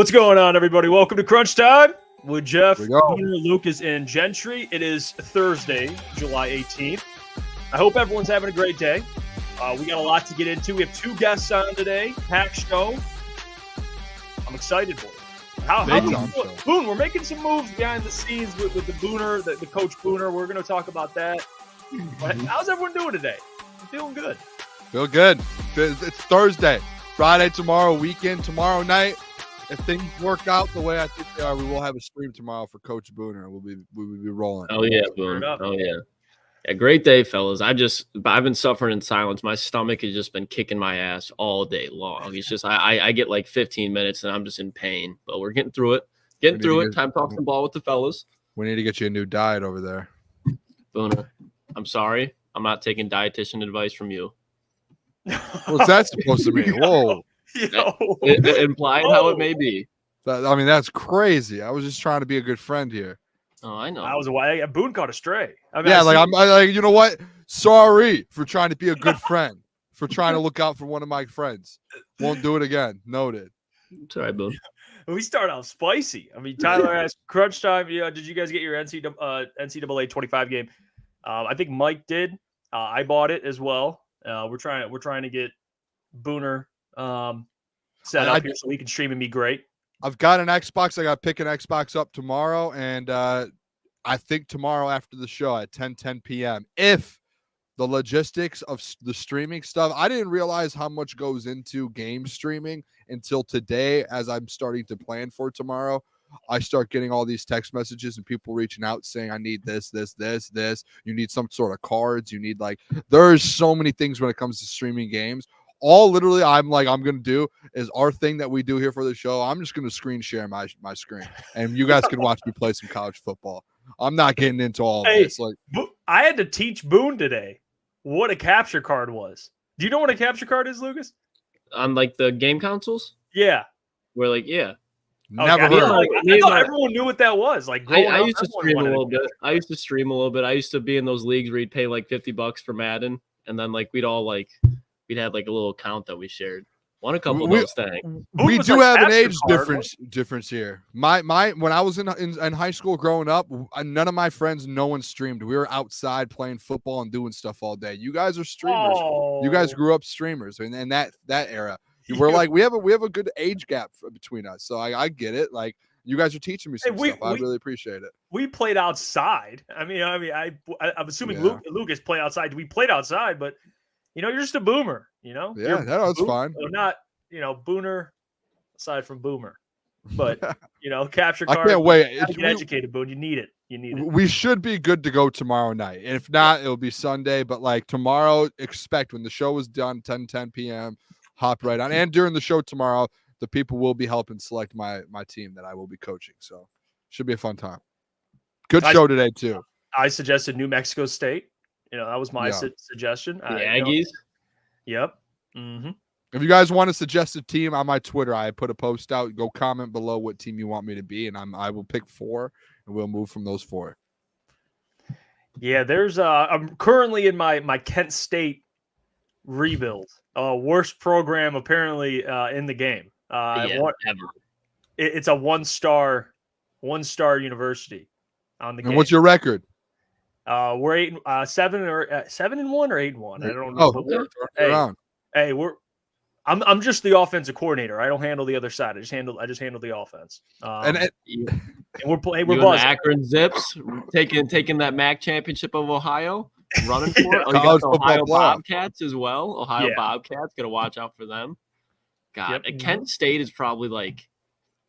What's going on, everybody? Welcome to Crunch Time with Jeff, Booner, Lukas, and Gentry. It is Thursday, July 18th. I hope everyone's having a great day. We got a lot to get into. We have two guests on today. Packed show. I'm excited for it. How Boone, we're making some moves behind the scenes with the Booner, the coach Booner. We're going to talk about that. But how's everyone doing today? I'm feeling good. Feel good. It's Thursday. Friday tomorrow, weekend tomorrow night. If things work out the way I think they are, we will have a stream tomorrow for Coach Booner. We'll be rolling. Oh yeah, Boone. Oh yeah. Yeah, great day, fellas. I've been suffering in silence. My stomach has just been kicking my ass all day long. It's just I get like 15 minutes and I'm just in pain. But we're getting through it. Time to talk some ball with the fellas. We need to get you a new diet over there. Booner, I'm sorry. I'm not taking dietitian advice from you. What's that supposed to mean? Whoa. Implied how it may be. That's crazy. I was just trying to be a good friend here. Oh, I know. I was away. Boone caught a stray. You know what? Sorry for trying to be a good friend. For trying to look out for one of my friends. Won't do it again. Noted. It's all right, Boone. We start out spicy. Tyler asked, Crunch Time. Did you guys get your NCAA 25 game? I think Mike did. I bought it as well. We're trying to get Booner set up here so he can stream and be great. I've got an Xbox. I got to pick an Xbox up tomorrow, and I think tomorrow after the show at 10 p.m. If the logistics of the streaming stuff, I didn't realize how much goes into game streaming until today as I'm starting to plan for tomorrow. I start getting all these text messages and people reaching out saying, I need this. You need some sort of cards. You need there's so many things when it comes to streaming games. All literally I'm going to do is our thing that we do here for the show. I'm just going to screen share my screen and you guys can watch me play some college football. I'm not getting into all of this. I had to teach Boone today what a capture card was. Do you know what a capture card is, Lucas? On the game consoles? Yeah. We're yeah. Never heard. I thought everyone knew what that was. I used to stream a little bit. I used to be in those leagues where you'd pay $50 for Madden, and then we'd have a little account that we shared. Won a couple of those things. We do have an age difference here. My when I was in high school growing up, none of my friends, no one streamed. We were outside playing football and doing stuff all day. You guys are streamers. You guys grew up streamers, and that era. We're we have a good age gap between us, so I get it. You guys are teaching me some stuff. I really appreciate it. We played outside. I'm assuming Lucas played outside. We played outside, but you're just a boomer. Yeah, that's fine. So not Booner aside from boomer, but capture card. I can't wait. Get educated, Boone. You need it. We should be good to go tomorrow night. And if not, it'll be Sunday. But tomorrow, expect when the show is done, 10 p.m. Hop right on. And during the show tomorrow, the people will be helping select my team that I will be coaching. So should be a fun time. Good show today, too. I suggested New Mexico State. That was my suggestion. The Aggies? Yep. Mm-hmm. If you guys want to suggest a team on my Twitter, I put a post out. Go comment below what team you want me to be, and I will pick 4, and we'll move from those 4. Yeah, there's I'm currently in my Kent State rebuild. Worst program apparently in the game. Ever. It's a one-star university on the game. And what's your record? We're 7-1 or 8-1. I don't know. Hey, I'm just the offensive coordinator. I don't handle the other side. I just handle the offense. And we're playing. We're the Akron Zips taking that MAC championship of Ohio, running for it. Oh, you got the Ohio Bobcats as well. Bobcats, got to watch out for them. God, Kent State is probably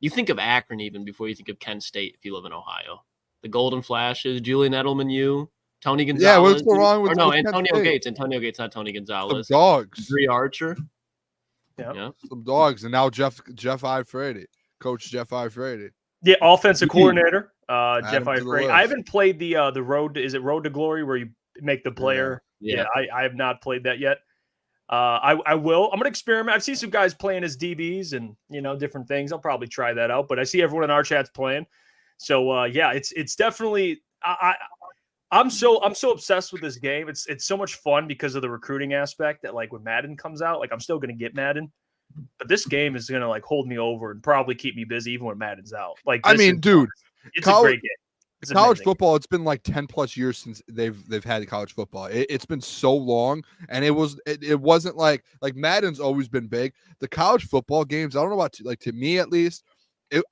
you think of Akron even before you think of Kent State if you live in Ohio. The Golden Flashes, Julian Edelman, Tony Gonzalez. Yeah, what's wrong with Antonio Gates? Antonio Gates, not Tony Gonzalez. Some dogs. Bree Archer. Yeah. Some dogs. And now Jeff Iafrate. Coach Jeff Iafrate. Yeah, offensive coordinator. Jeff Iafrate. I haven't played the Road. Is it Road to Glory where you make the player? Yeah. I have not played that yet. I will. I'm going to experiment. I've seen some guys playing as DBs and, different things. I'll probably try that out. But I see everyone in our chat's playing. So, it's definitely I'm so obsessed with this game. It's so much fun because of the recruiting aspect that when Madden comes out, I'm still going to get Madden. but this game is gonna like hold me over and probably keep me busy even when Madden's out. Like, dude, it's a great game. College football, it's been like 10 plus years since they've had college football. It's been so long, and it wasn't like Madden's always been big. The college football games, I don't know about to me at least,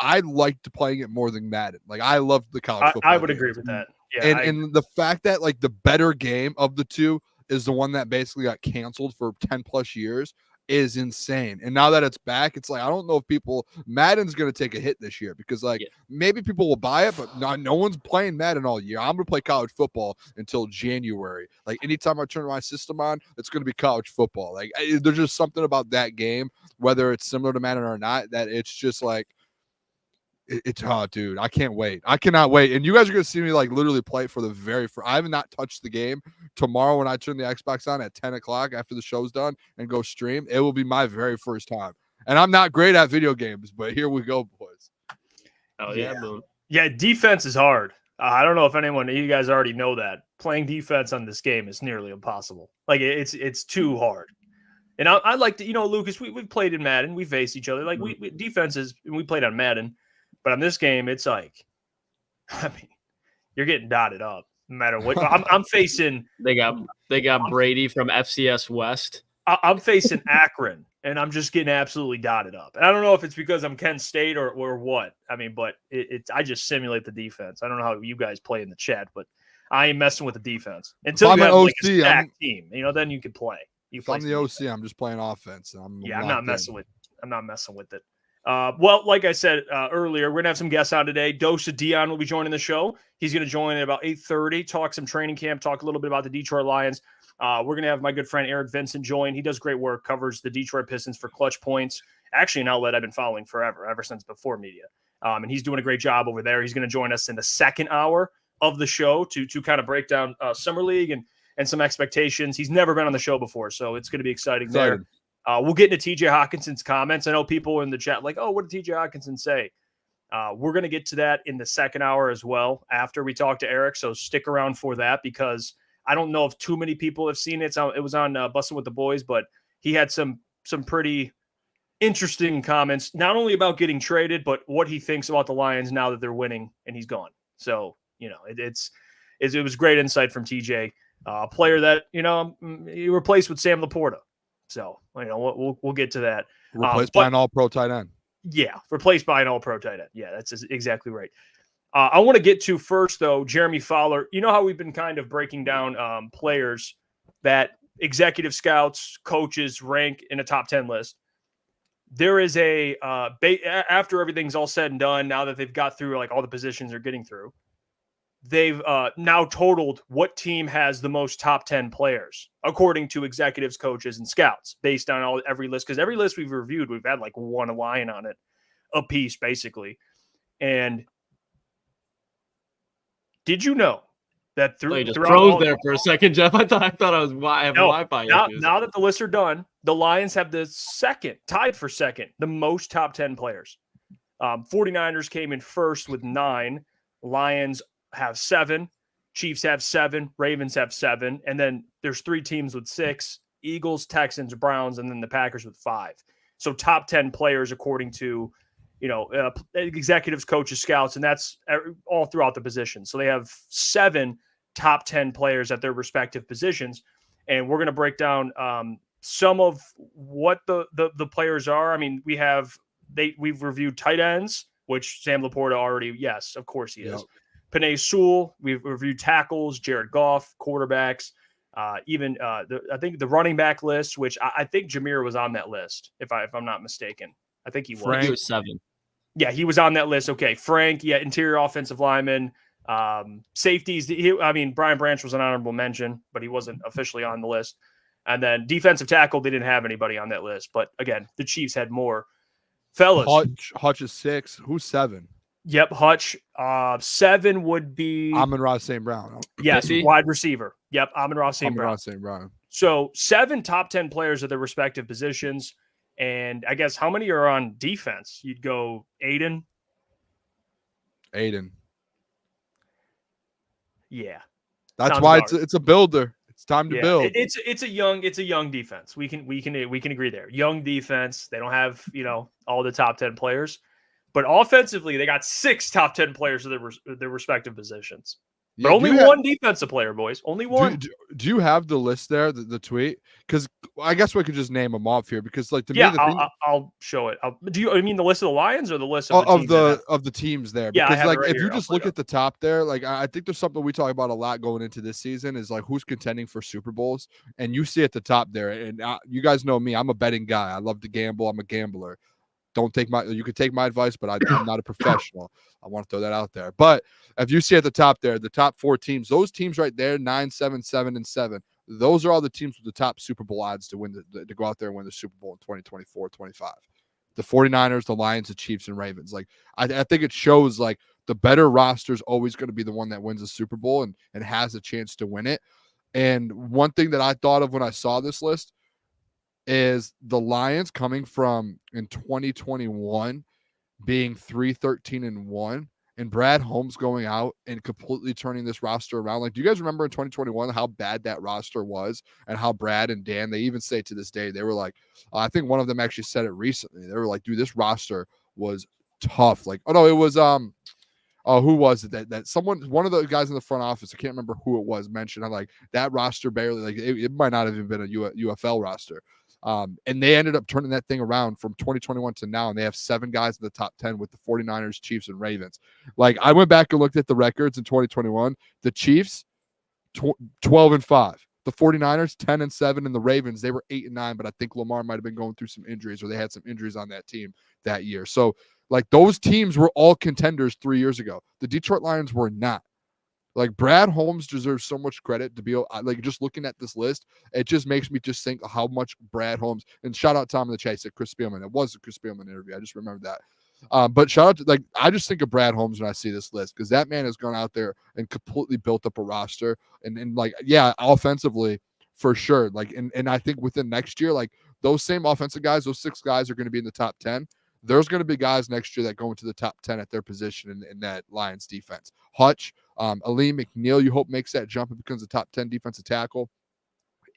I liked playing it more than Madden. Like, I loved the college football. I would agree with that. Yeah, and the fact that like the better game of the two is the one that basically got canceled for 10 plus years is insane. And now that it's back, it's like, I don't know if Madden's going to take a hit this year because maybe people will buy it, but no one's playing Madden all year. I'm going to play college football until January. Like, anytime I turn my system on, it's going to be college football. Like, there's just something about that game, whether it's similar to Madden or not, that it's just like, it's dude, I can't wait. I cannot wait. And you guys are going to see me like literally play it for the very first. I have not touched the game. Tomorrow when I turn the Xbox on at 10 o'clock after the show's done and go stream, it will be my very first time. And I'm not great at video games, but here we go, boys. Oh, yeah, Boone. Yeah, defense is hard. I don't know if you guys already know that. Playing defense on this game is nearly impossible. Like, it's too hard. And I like to, Lucas, we've played in Madden. We face each other. Like, we defenses, and we played on Madden. But on this game, it's like, you're getting dotted up no matter what. I'm facing. They got Brady from FCS West. I'm facing Akron, and I'm just getting absolutely dotted up. And I don't know if it's because I'm Kent State or what. But I just simulate the defense. I don't know how you guys play in the chat, but I ain't messing with the defense until you have like a stacked team. Then you can play. If I'm the OC, I'm just playing offense. I'm not messing with it. Well, like I said earlier, we're going to have some guests on today. DoseOfDion will be joining the show. He's going to join at about 8:30, talk some training camp, talk a little bit about the Detroit Lions. We're going to have my good friend Eric Vincent join. He does great work, covers the Detroit Pistons for Clutch Points. Actually, an outlet I've been following forever, ever since before media. And he's doing a great job over there. He's going to join us in the second hour of the show to kind of break down Summer League and some expectations. He's never been on the show before, so it's going to be exciting there. We'll get into TJ Hockenson's comments. I know people in the chat like, oh, what did TJ Hockenson say? We're going to get to that in the second hour as well after we talk to Eric. So stick around for that because I don't know if too many people have seen it. It was on Bussin' with the Boys, but he had some pretty interesting comments, not only about getting traded, but what he thinks about the Lions now that they're winning and he's gone. So, it was great insight from TJ, a player that, he replaced with Sam Laporta. So, we'll get to that. Replaced by an all-pro tight end. Yeah, replaced by an all-pro tight end. Yeah, that's exactly right. I want to get to first, though, Jeremy Fowler. You know how we've been kind of breaking down players that executive scouts, coaches rank in a top 10 list. There is after everything's all said and done, now that they've got through like all the positions they're getting through, they've now totaled what team has the most top 10 players, according to executives, coaches, and scouts, based on every list. Because every list we've reviewed, we've had like one Lion on it, a piece, basically. And did you know that you just froze there for a second, Jeff? I thought I was having Wi-Fi issues. Now that the lists are done, the Lions have tied for second, the most top 10 players. 49ers came in first with 9. Lions have 7, Chiefs have 7, Ravens have 7, and then there's 3 teams with 6, Eagles, Texans, Browns, and then the Packers with 5. So top 10 players according to, executives, coaches, scouts, and that's all throughout the position. So they have 7 top 10 players at their respective positions, and we're going to break down some of what the players are. I mean, we've reviewed tight ends, which Sam Laporta already, yes, of course he is. Yep. Penei Sewell, we've reviewed tackles, Jared Goff, quarterbacks, I think the running back list, which I think Jameer was on that list, if I'm not mistaken. I think he was. Frank was 7. Yeah, he was on that list. Okay, Frank, interior offensive lineman, safeties. Brian Branch was an honorable mention, but he wasn't officially on the list. And then defensive tackle, they didn't have anybody on that list. But again, the Chiefs had more. Fellas. Hutch is 6. Who's 7? Yep, Hutch. 7 would be Amon-Ra St. Brown. Yes, wide receiver. Yep, Amon-Ra St. Brown. So 7 top 10 players at their respective positions. And I guess how many are on defense? You'd go Aiden. Yeah. That's why it's a builder. It's time to build. It's a young defense. We can agree there. Young defense. They don't have, all the top 10 players, but offensively they got 6 top 10 players of their respective positions. But only one defensive player, boys. Only one. Do you have the list there, the tweet? Because I guess we could just name them off here. Because I'll show it. Do you mean the list of the Lions or the list of the teams there? Yeah, because if you just look at the top there, I think there's something we talk about a lot going into this season is who's contending for Super Bowls, and you see at the top there, and you guys know me, I'm a betting guy. I love to gamble. I'm a gambler. You could take my advice, but I'm not a professional. I want to throw that out there. But if you see at the top there, the top 4 teams, those teams right there, 9, 7, 7, and 7, those are all the teams with the top Super Bowl odds to win to go out there and win the Super Bowl in 2024, 25. The 49ers, the Lions, the Chiefs, and Ravens. I think it shows the better roster is always going to be the one that wins the Super Bowl and has a chance to win it. And one thing that I thought of when I saw this list is the Lions coming from in 2021 being 3-13-1 and Brad Holmes going out and completely turning this roster around. Do you guys remember in 2021 how bad that roster was and how Brad and Dan, they even say to this day, they were I think one of them actually said it recently. They were like, dude, this roster was tough. It was who was it that one of the guys in the front office, I can't remember who it was, mentioned that roster barely it might not have even been a UFL roster. And they ended up turning that thing around from 2021 to now, and they have 7 guys in the top 10 with the 49ers, Chiefs, and Ravens. I went back and looked at the records in 2021. The Chiefs, 12-5. The 49ers, 10-7, and the Ravens, they were 8-9, but I think Lamar might have been going through some injuries, or they had some injuries on that team that year. So, those teams were all contenders 3 years ago. The Detroit Lions were not. Brad Holmes deserves so much credit to be just looking at this list. It just makes me just think how much Brad Holmes, and shout out Tom in the chat, said Chris Spielman. It was the Chris Spielman interview. I just remembered that. But shout out to I just think of Brad Holmes when I see this list because that man has gone out there and completely built up a roster and offensively for sure. And I think within next year, those same offensive guys, those 6 guys are going to be in the top 10. There's going to be guys next year that go into the top 10 at their position in that Lions defense. Hutch, Ali McNeil, you hope makes that jump and becomes a top 10 defensive tackle.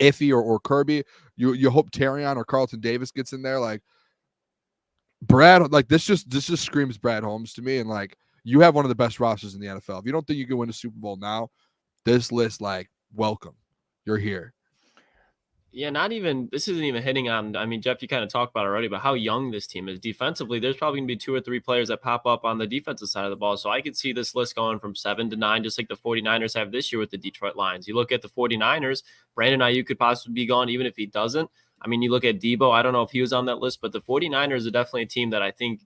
Iffy or Kirby, you hope Terrion or Carlton Davis gets in there. Brad, this just screams Brad Holmes to me. And you have one of the best rosters in the NFL. If you don't think you can win a Super Bowl now, this list, welcome, you're here. Yeah, this isn't even hitting on, Jeff, you kind of talked about it already, but how young this team is. Defensively, there's probably going to be 2 or 3 players that pop up on the defensive side of the ball. So I could see this list going from 7 to 9, just like the 49ers have this year with the Detroit Lions. You look at the 49ers, Brandon Ayuk could possibly be gone even if he doesn't. You look at Debo, I don't know if he was on that list, but the 49ers are definitely a team that I think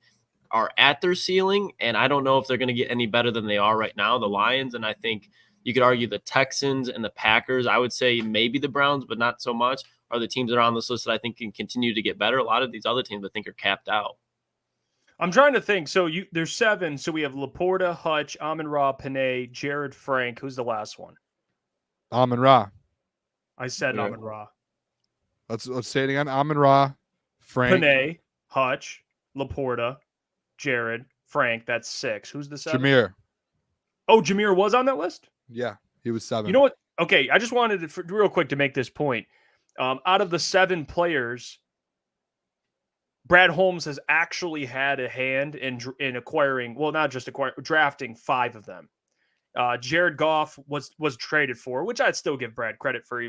are at their ceiling, and I don't know if they're going to get any better than they are right now. The Lions, and I think you could argue the Texans and the Packers. I would say maybe the Browns, but not so much, are the teams that are on this list that I think can continue to get better. A lot of these other teams I think are capped out. I'm trying to think. So there's 7. So we have Laporta, Hutch, Amon-Ra, Panay, Jared, Frank. Who's the last one? Amon-Ra. I said Amon-Ra. Let's say it again. Amon-Ra, Frank, Panay, Hutch, Laporta, Jared, Frank. That's 6. Who's the 7? Jameer. Oh, Jameer was on that list? Yeah, he was 7. You know what? Okay, I just wanted to real quick to make this point. Out of the 7 players, Brad Holmes has actually had a hand in acquiring, well, not just drafting 5 of them. Jared Goff was traded for, which I'd still give Brad credit for.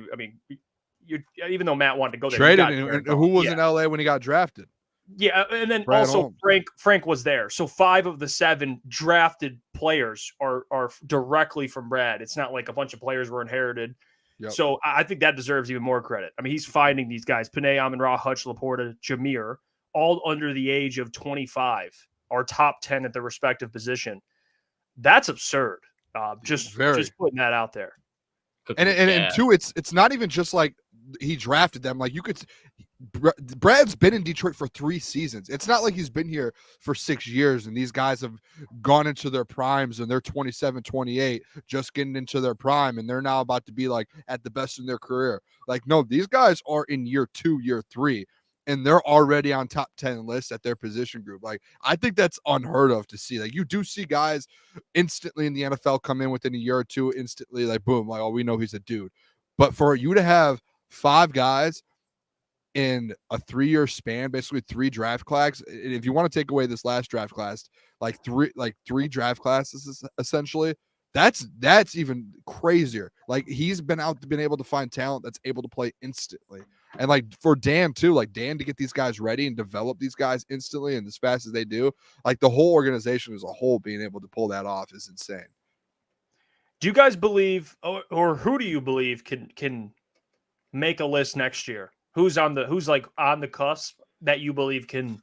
Even though Matt wanted to go there, traded. And who was in LA when he got drafted? Yeah, and then Brad also Holmes. Frank was there. So 5 of the 7 drafted players are directly from Brad. It's not like a bunch of players were inherited. Yep. So I think that deserves even more credit. He's finding these guys, Panay, Amon-Ra, Hutch, Laporta, Jameer, all under the age of 25, are top 10 at their respective position. That's absurd. Just putting that out there. And 2, it's not even just he drafted them. Brad's been in Detroit for 3 seasons. It's not like he's been here for 6 years and these guys have gone into their primes and they're 27, 28, just getting into their prime. And they're now about to be at the best in their career. No, these guys are in year 2, year 3, and they're already on top 10 lists at their position group. I think that's unheard of to see. You do see guys instantly in the NFL come in within a year or 2, instantly boom, oh, we know he's a dude. But for you to have 5 guys in a 3-year span, basically 3 draft classes, if you want to take away this last draft class, like three draft classes essentially, that's even crazier. Like he's been able to find talent that's able to play instantly. And like for Dan too, like Dan to get these guys ready and develop these guys instantly and as fast as they do, like the whole organization as a whole being able to pull that off is insane. Do you guys believe, or who do you believe can make a list next year? Who's like on the cusp that you believe can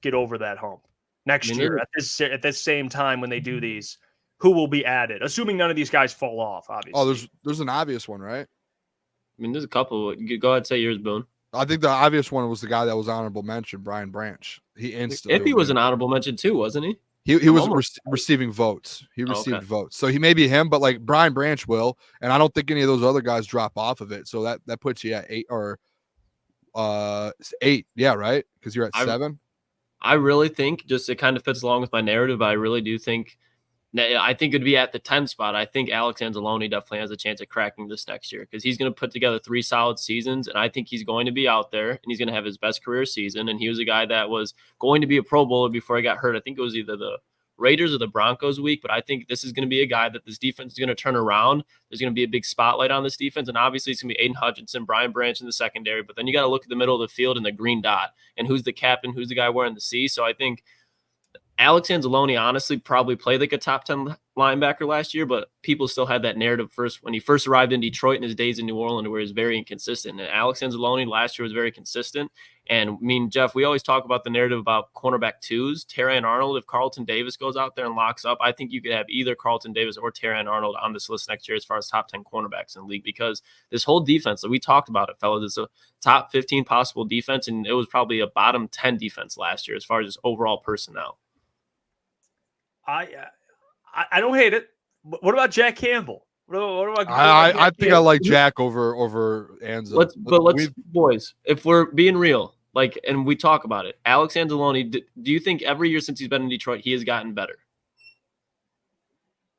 get over that hump next year at this same time when they do these? Who will be added, assuming none of these guys fall off? Obviously. Oh, there's an obvious one, right? I mean, there's a couple. Go ahead, say yours, Boone. I think the obvious one was the guy that was honorable mention, Brian Branch. He instantly. If he was an honorable mention too, wasn't he? He was receiving votes. He received votes, so he may be him. But like Brian Branch will, and I don't think any of those other guys drop off of it. So that puts you at 8 or 8. Yeah, right? Because you're at 7. I really think just it kind of fits along with my narrative. I really do think. I think it'd be at the 10 spot. I think Alex Anzalone definitely has a chance of cracking this next year because he's going to put together 3 solid seasons, and I think he's going to be out there and he's going to have his best career season. And he was a guy that was going to be a Pro Bowler before he got hurt. I think it was either the Raiders or the Broncos week, but I think this is going to be a guy that this defense is going to turn around. There's going to be a big spotlight on this defense, and obviously it's going to be Aiden Hutchinson, Brian Branch in the secondary, but then you got to look at the middle of the field and the green dot and who's the captain, who's the guy wearing the C. So I think Alex Anzalone honestly probably played like a top 10 linebacker last year, but people still had that narrative when he first arrived in Detroit in his days in New Orleans where he was very inconsistent. And Alex Anzalone last year was very consistent. And I mean, Jeff, we always talk about the narrative about cornerback 2s. Terrion Arnold, if Carlton Davis goes out there and locks up, I think you could have either Carlton Davis or Terrion Arnold on this list next year as far as top 10 cornerbacks in the league, because this whole defense, we talked about it, fellas, it's a top 15 possible defense, and it was probably a bottom 10 defense last year as far as just overall personnel. I don't hate it. What about Jack Campbell? What about I think I like Jack over Anza. Let's boys, if we're being real, like, and we talk about it, Alex Anzalone, do you think every year since he's been in Detroit he has gotten better?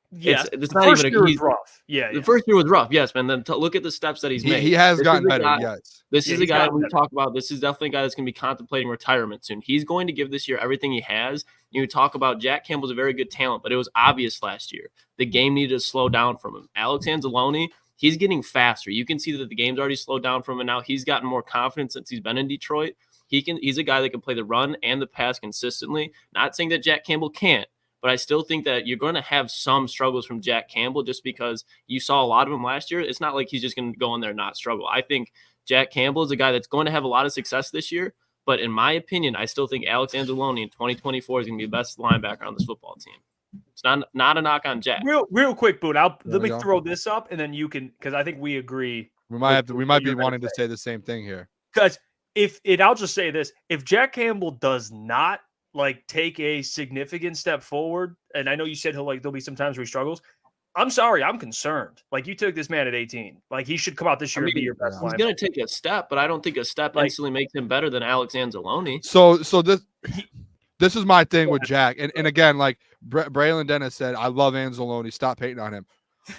Yeah, it's not even year was rough. Yeah, the first year was rough. Yes, man. Then look at the steps that he's made. He has gotten better. Yes, this is a guy we talk about. This is definitely a guy that's going to be contemplating retirement soon. He's going to give this year everything he has. You talk about Jack Campbell's a very good talent, but it was obvious last year the game needed to slow down from him. Alex Anzalone, he's getting faster. You can see that the game's already slowed down from him, and now he's gotten more confidence since he's been in Detroit. He's a guy that can play the run and the pass consistently. Not saying that Jack Campbell can't, but I still think that you're going to have some struggles from Jack Campbell just because you saw a lot of him last year. It's not like he's just going to go in there and not struggle. I think Jack Campbell is a guy that's going to have a lot of success this year. But in my opinion, I still think Alex Anzalone in 2024 is going to be the best linebacker on this football team. It's not a knock on Jack. Real quick, Boone. Let me throw this up, and then you can, because I think we agree. We might be wanting to say the same thing here. Because I'll just say this: if Jack Campbell does not take a significant step forward, and I know you said there'll be some times where he struggles. I'm sorry, I'm concerned. You took this man at 18. He should come out this year and be your best linebacker. He's going to take a step, but I don't think a step instantly makes him better than Alex Anzalone. So this is my thing with Jack. And again, Braylon Dennis said, I love Anzalone. Stop hating on him.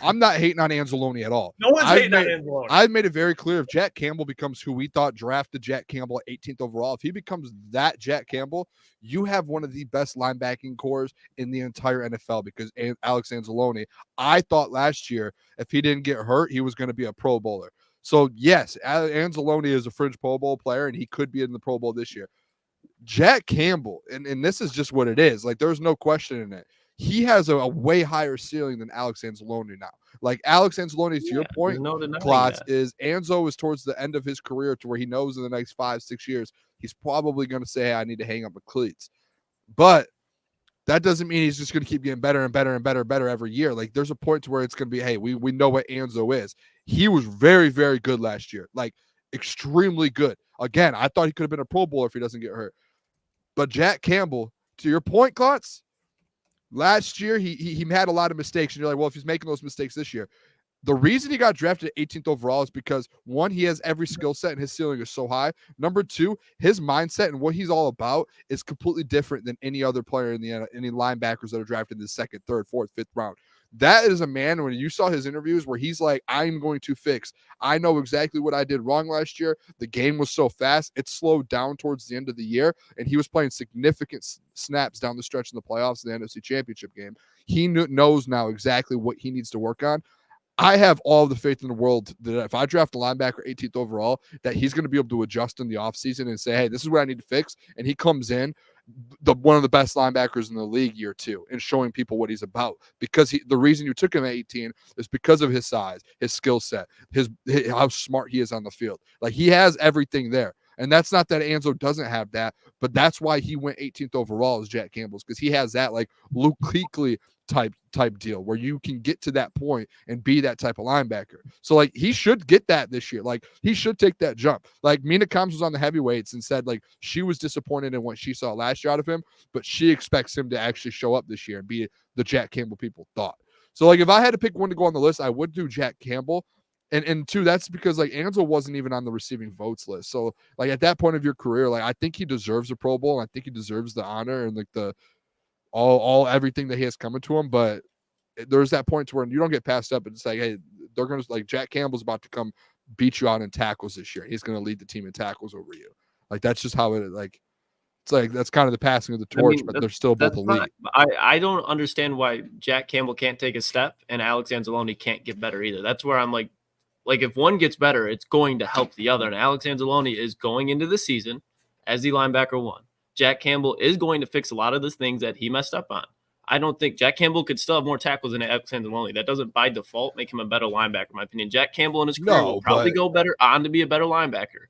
I'm not hating on Anzalone at all. No one's hating on Anzalone. I've made it very clear if Jack Campbell becomes who we thought drafted Jack Campbell at 18th overall, if he becomes that Jack Campbell, you have one of the best linebacking cores in the entire NFL because Alex Anzalone, I thought last year, if he didn't get hurt, he was going to be a Pro Bowler. So, yes, Anzalone is a fringe Pro Bowl player, and he could be in the Pro Bowl this year. Jack Campbell, and this is just what it is. There's no question in it. He has a way higher ceiling than Alex Anzalone now. Alex Anzalone, to your point, Klotz, is Anzo is towards the end of his career to where he knows in the next 5-6 years, he's probably going to say, hey, I need to hang up the cleats. But that doesn't mean he's just going to keep getting better and better and better and better every year. There's a point to where it's going to be, hey, we know what Anzo is. He was very, very good last year. Extremely good. Again, I thought he could have been a Pro Bowler if he doesn't get hurt. But Jack Campbell, to your point, Klotz, last year, he had a lot of mistakes, and you're like, well, if he's making those mistakes this year, the reason he got drafted 18th overall is because, one, he has every skill set, and his ceiling is so high. Number two, his mindset and what he's all about is completely different than any other player in any linebackers that are drafted in the second, third, fourth, fifth round. That is a man, when you saw his interviews where he's like, I'm going to fix. I know exactly what I did wrong last year. The game was so fast. It slowed down towards the end of the year, and he was playing significant snaps down the stretch in the playoffs in the NFC Championship game. He knows now exactly what he needs to work on. I have all the faith in the world that if I draft a linebacker 18th overall, that he's going to be able to adjust in the offseason and say, hey, this is what I need to fix. And he comes in, one of the best linebackers in the league year 2, and showing people what he's about. Because the reason you took him at 18 is because of his size, his skill set, his how smart he is on the field. Like, he has everything there. And that's not that Anzo doesn't have that, but that's why he went 18th overall as Jack Campbell's, because he has that like Luke Kuechly type deal where you can get to that point and be that type of linebacker. So like, he should get that this year. Like, he should take that jump. Like, Mina Kimes was on the heavyweights and said like she was disappointed in what she saw last year out of him, but she expects him to actually show up this year and be the Jack Campbell people thought. So like, if I had to pick one to go on the list, I would do Jack Campbell. And two, that's because like Anzo wasn't even on the receiving votes list. So like, at that point of your career, like, I think he deserves a Pro Bowl. I think he deserves the honor and like the all everything that he has coming to him. But there's that point to where you don't get passed up and it's like, hey, they're going to like, Jack Campbell's about to come beat you out in tackles this year. He's going to lead the team in tackles over you. Like, that's just how it like. It's like, that's kind of the passing of the torch, but they're still both elite. I don't understand why Jack Campbell can't take a step and Alex Anzalone can't get better either. That's where I'm like if one gets better, it's going to help the other. And Alex Anzalone is going into the season as the linebacker 1. Jack Campbell is going to fix a lot of the things that he messed up on. I don't think Jack Campbell could still have more tackles than Alex Anzalone. That doesn't by default make him a better linebacker, in my opinion. Jack Campbell in his career will probably go better on to be a better linebacker.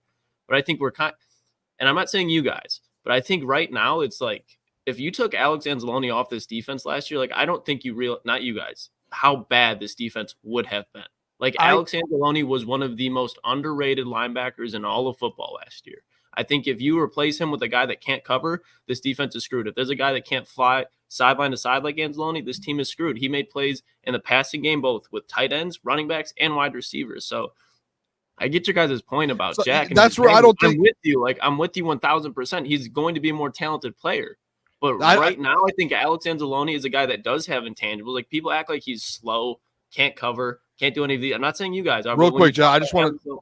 But I think and I'm not saying you guys, but I think right now it's like, if you took Alex Anzalone off this defense last year, like, I don't think not you guys, how bad this defense would have been. Like, Alex Anzalone was one of the most underrated linebackers in all of football last year. I think if you replace him with a guy that can't cover, this defense is screwed. If there's a guy that can't fly sideline to side like Anzalone, this team is screwed. He made plays in the passing game, both with tight ends, running backs, and wide receivers. So I get your guys' point about Jack. That's where I don't think – I'm with you. Like, I'm with you 1,000%. He's going to be a more talented player. But right now, I think Alex Anzalone is a guy that does have intangibles. Like, people act like he's slow, can't cover, can't do any of these. I'm not saying you guys are. Real quick, John, I just want to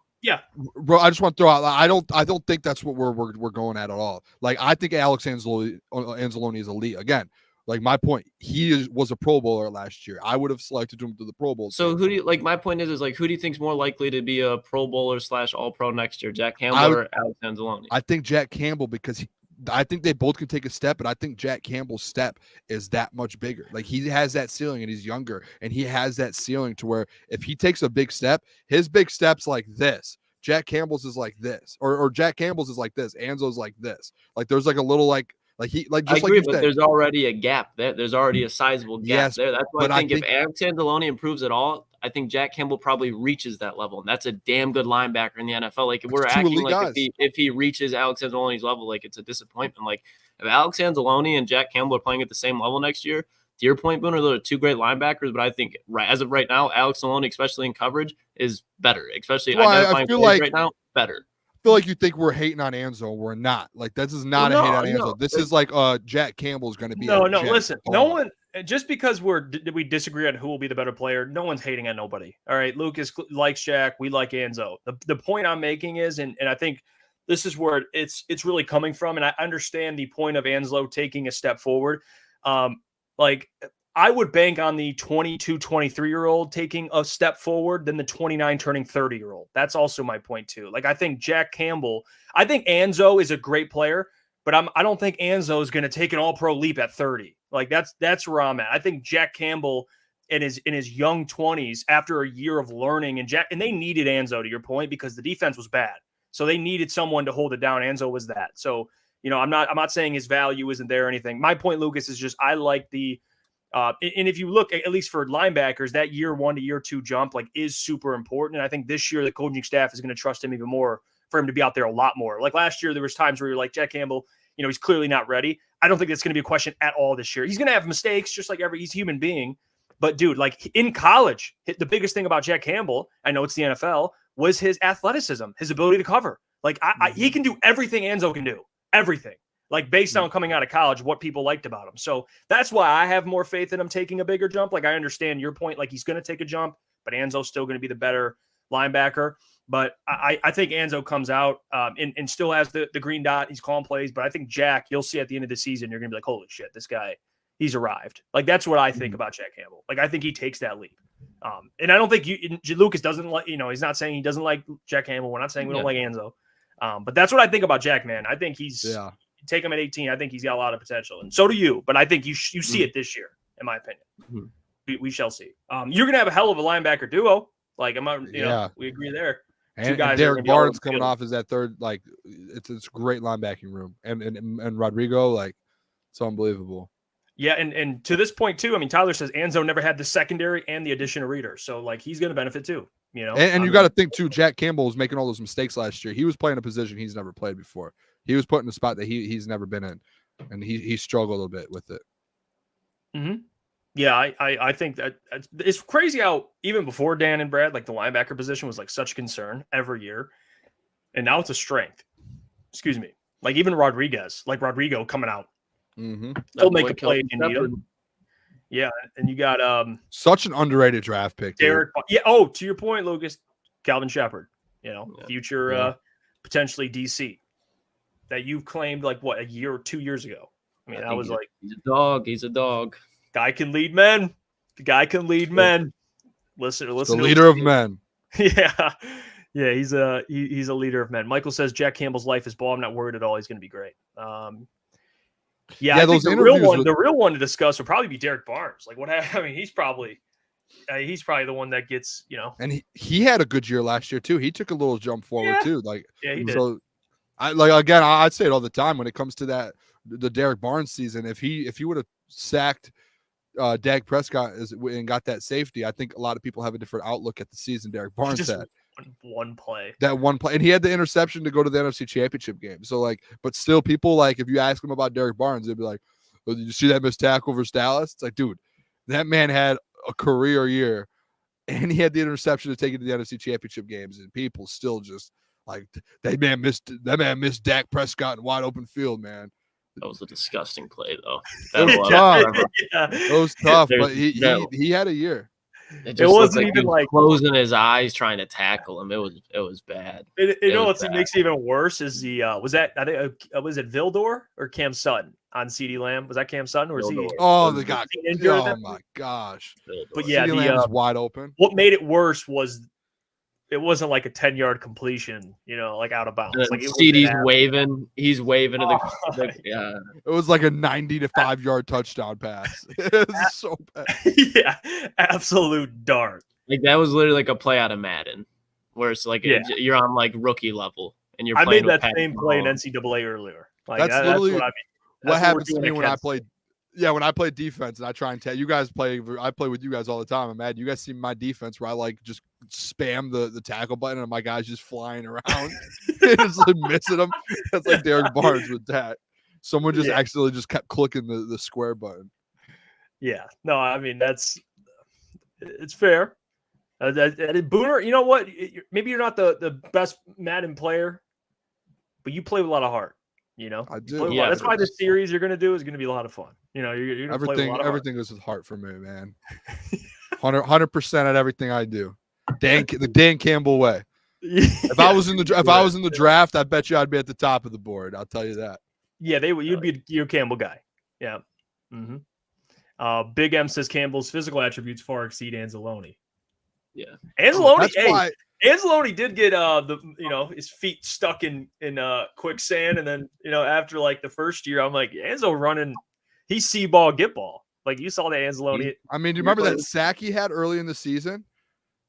bro, I just want to throw out, I don't think that's what we're going at all. Like, I think Alex Anzalone is elite. Again, like, my point, he was a Pro Bowler last year. I would have selected him to the Pro Bowl. So who do you like? My point is like, who do you think's more likely to be a Pro Bowler / All Pro next year, Jack Campbell or Alex Anzalone? I think Jack Campbell, because I think they both can take a step, but I think Jack Campbell's step is that much bigger. Like, he has that ceiling and he's younger, and he has that ceiling to where if he takes a big step, his big step's like this. Jack Campbell's is like this, or Jack Campbell's is like this. Anzo's like this. Like, there's like a little like he like just I agree, like you but said. There's already a gap there. There's already a sizable gap there. That's why I think if Alex Anzalone improves at all, I think Jack Campbell probably reaches that level, and that's a damn good linebacker in the NFL. Like, if we're acting like if he reaches Alex Anzalone's level, like, it's a disappointment. Like, if Alex Anzalone and Jack Campbell are playing at the same level next year, to your point, Booner, those are two great linebackers, but I think as of right now, Alex Anzalone, especially in coverage, is better. Especially identifying plays right now, better. I feel like you think we're hating on Anzo. We're not. Like, this is not a hate on Anzo. This is like Jack Campbell's going to be. No. Listen, no one. Just because we disagree on who will be the better player, no one's hating on nobody. All right, Lucas likes Jack. We like Anzo. The point I'm making is, and I think this is where it's really coming from, and I understand the point of Anzo taking a step forward. Like, I would bank on the 22, 23-year-old taking a step forward than the 29 turning 30-year-old. That's also my point too. Like, I think Jack Campbell, I think Anzo is a great player, but I don't think Anzo is going to take an all-pro leap at 30. Like, that's where I'm at. I think Jack Campbell in his young 20s, after a year of learning, and they needed Anzo, to your point, because the defense was bad. So they needed someone to hold it down. Anzo was that. So, I'm not saying his value isn't there or anything. My point, Lucas, is just I like the and if you look at least for linebackers, that year 1 to year 2 jump is super important. And I think this year the coaching staff is going to trust him even more for him to be out there a lot more. Like last year, there was times where you're like, Jack Campbell, he's clearly not ready. I don't think that's going to be a question at all this year. He's going to have mistakes, just like he's a human being. But dude, like in college, the biggest thing about Jack Campbell, I know it's the NFL, was his athleticism, his ability to cover. Like he can do everything Anzo can do, everything. like based on coming out of college, what people liked about him. So that's why I have more faith in him taking a bigger jump. Like I understand your point, like he's going to take a jump, but Anzo's still going to be the better linebacker. But I think Anzo comes out and still has the green dot. He's calling plays, but I think Jack, you'll see at the end of the season, you're going to be like, holy shit, this guy, he's arrived. Like that's what I think about Jack Campbell. Like I think he takes that leap. And I don't think Lucas doesn't like, he's not saying he doesn't like Jack Campbell. We're not saying we don't like Anzo. But that's what I think about Jack, man. I think he's take him at 18. I think he's got a lot of potential, and so do you. But I think you see it this year, in my opinion. We shall see. You're gonna have a hell of a linebacker duo. Like we agree there. And Derek Barnes coming off as that third, like it's a great linebacking room, and Rodrigo, like it's unbelievable. Yeah, and to this point too, I mean, Tyler says Anzo never had the secondary and the addition of Reader, so like he's going to benefit too. And you got to think too, Jack Campbell was making all those mistakes last year. He was playing a position he's never played before. He was put in a spot that he's never been in, and he struggled a bit with it. Mm-hmm. Yeah, I think that it's crazy how even before Dan and Brad, like the linebacker position was like such a concern every year, and now it's a strength. Excuse me, like even Rodrigo coming out. He'll make a play if you need him. Yeah, and you got such an underrated draft pick, Derek. Yeah. Oh, to your point, Lucas, Calvin Shepard. Future potentially DC that you claimed like what, a year or 2 years ago. I mean, I was like, he's a dog. He's a dog. Guy can lead men. The guy can lead men. Listen. The leader of men. Yeah. He's a leader of men. Michael says Jack Campbell's life is ball. I'm not worried at all. He's going to be great. I think the real one to discuss would probably be Derek Barnes. Like I mean, he's probably the one that gets, And he had a good year last year too. He took a little jump forward too. Like he did. So I'd say it all the time when it comes to that the Derek Barnes season. If he would have sacked Dak Prescott and got that safety, I think a lot of people have a different outlook at the season Derek Barnes had. One play. That one play. And he had the interception to go to the NFC Championship game. So, like, but still people, like, if you ask them about Derek Barnes, they'd be like, oh, did you see that missed tackle versus Dallas? It's like, dude, that man had a career year, and he had the interception to take it to the NFC Championship games, and people still just, like, that man missed Dak Prescott in wide open field, man. That was a disgusting play, though. That was tough. It was tough, but he had a year. It wasn't even like closing his eyes trying to tackle him. It was bad. What makes it even worse is the was it Vildor or Cam Sutton on CeeDee Lamb? Was that Cam Sutton or was he? Oh, the guy! Oh my gosh! But yeah, CeeDee Lamb was wide open. What made it worse was it wasn't like a 10-yard completion, like out of bounds. Like CeeDee's waving. He's waving to the. It was like a 95-yard touchdown pass. It was so bad. Yeah, absolute dart. Like that was literally like a play out of Madden, where it's like you're on like rookie level and you're. I made that same play in NCAA earlier. Like that's literally what I mean. What happens to me when I played. Yeah, when I play defense and I try and tell you guys I play with you guys all the time. I'm mad. You guys see my defense where I like just spam the tackle button and my guys just flying around and just like missing them. That's like Derek Barnes with that. Someone just accidentally just kept clicking the square button. Yeah, no, I mean it's fair. Booner, you know what? Maybe you're not the best Madden player, but you play with a lot of heart. I do. Yeah, that's why this series you're going to do is going to be a lot of fun. You're going to play with a lot of everything goes with heart for me, man. 100% at everything I do. The Dan Campbell way. If I was in the draft, I bet you I'd be at the top of the board. I'll tell you that. Yeah, you'd be your Campbell guy. Yeah. Mm-hmm. Big M says Campbell's physical attributes far exceed Anzalone. Yeah, Anzalone. Anzalone did get his feet stuck in quicksand, and then after like the first year, I'm like Anzo running, he's see ball get ball. Like you saw the Anzalone. I mean, do you remember that sack he had early in the season?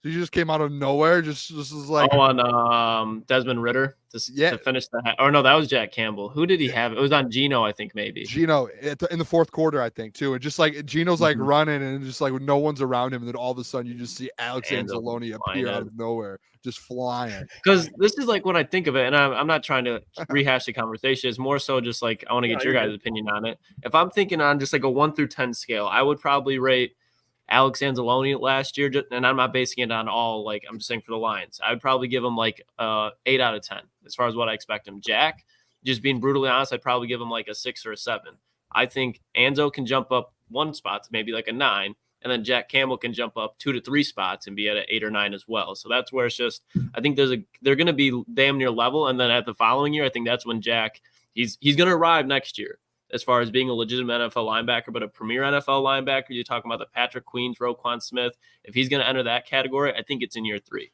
He just came out of nowhere. Just was like on Desmond Ridder to finish the. Or no, that was Jack Campbell. Who did he have? It was on Geno, I think maybe. Geno in the fourth quarter, I think too. And just like Geno's like running and just like no one's around him, and then all of a sudden you just see Alex Anzalone appear out of nowhere, just flying. Because this is like when I think of it, and I'm not trying to rehash the conversation. It's more so just like I want to get your guys' opinion on it. If I'm thinking on just like a 1 through 10 scale, I would probably rate Alex Anzalone last year, and I'm not basing it on all, I'm just saying for the Lions. I would probably give him 8 out of 10 as far as what I expect him. Jack, just being brutally honest, I'd probably give him like a 6 or a 7. I think Anzo can jump up 1 spot to maybe like a 9, and then Jack Campbell can jump up 2 to 3 spots and be at an 8 or 9 as well. So that's where it's just, I think they're going to be damn near level. And then at the following year, I think that's when Jack, he's going to arrive next year as far as being a legitimate NFL linebacker, but a premier NFL linebacker. You're talking about the Patrick Queens, Roquan Smith. If he's going to enter that category, I think it's in year 3.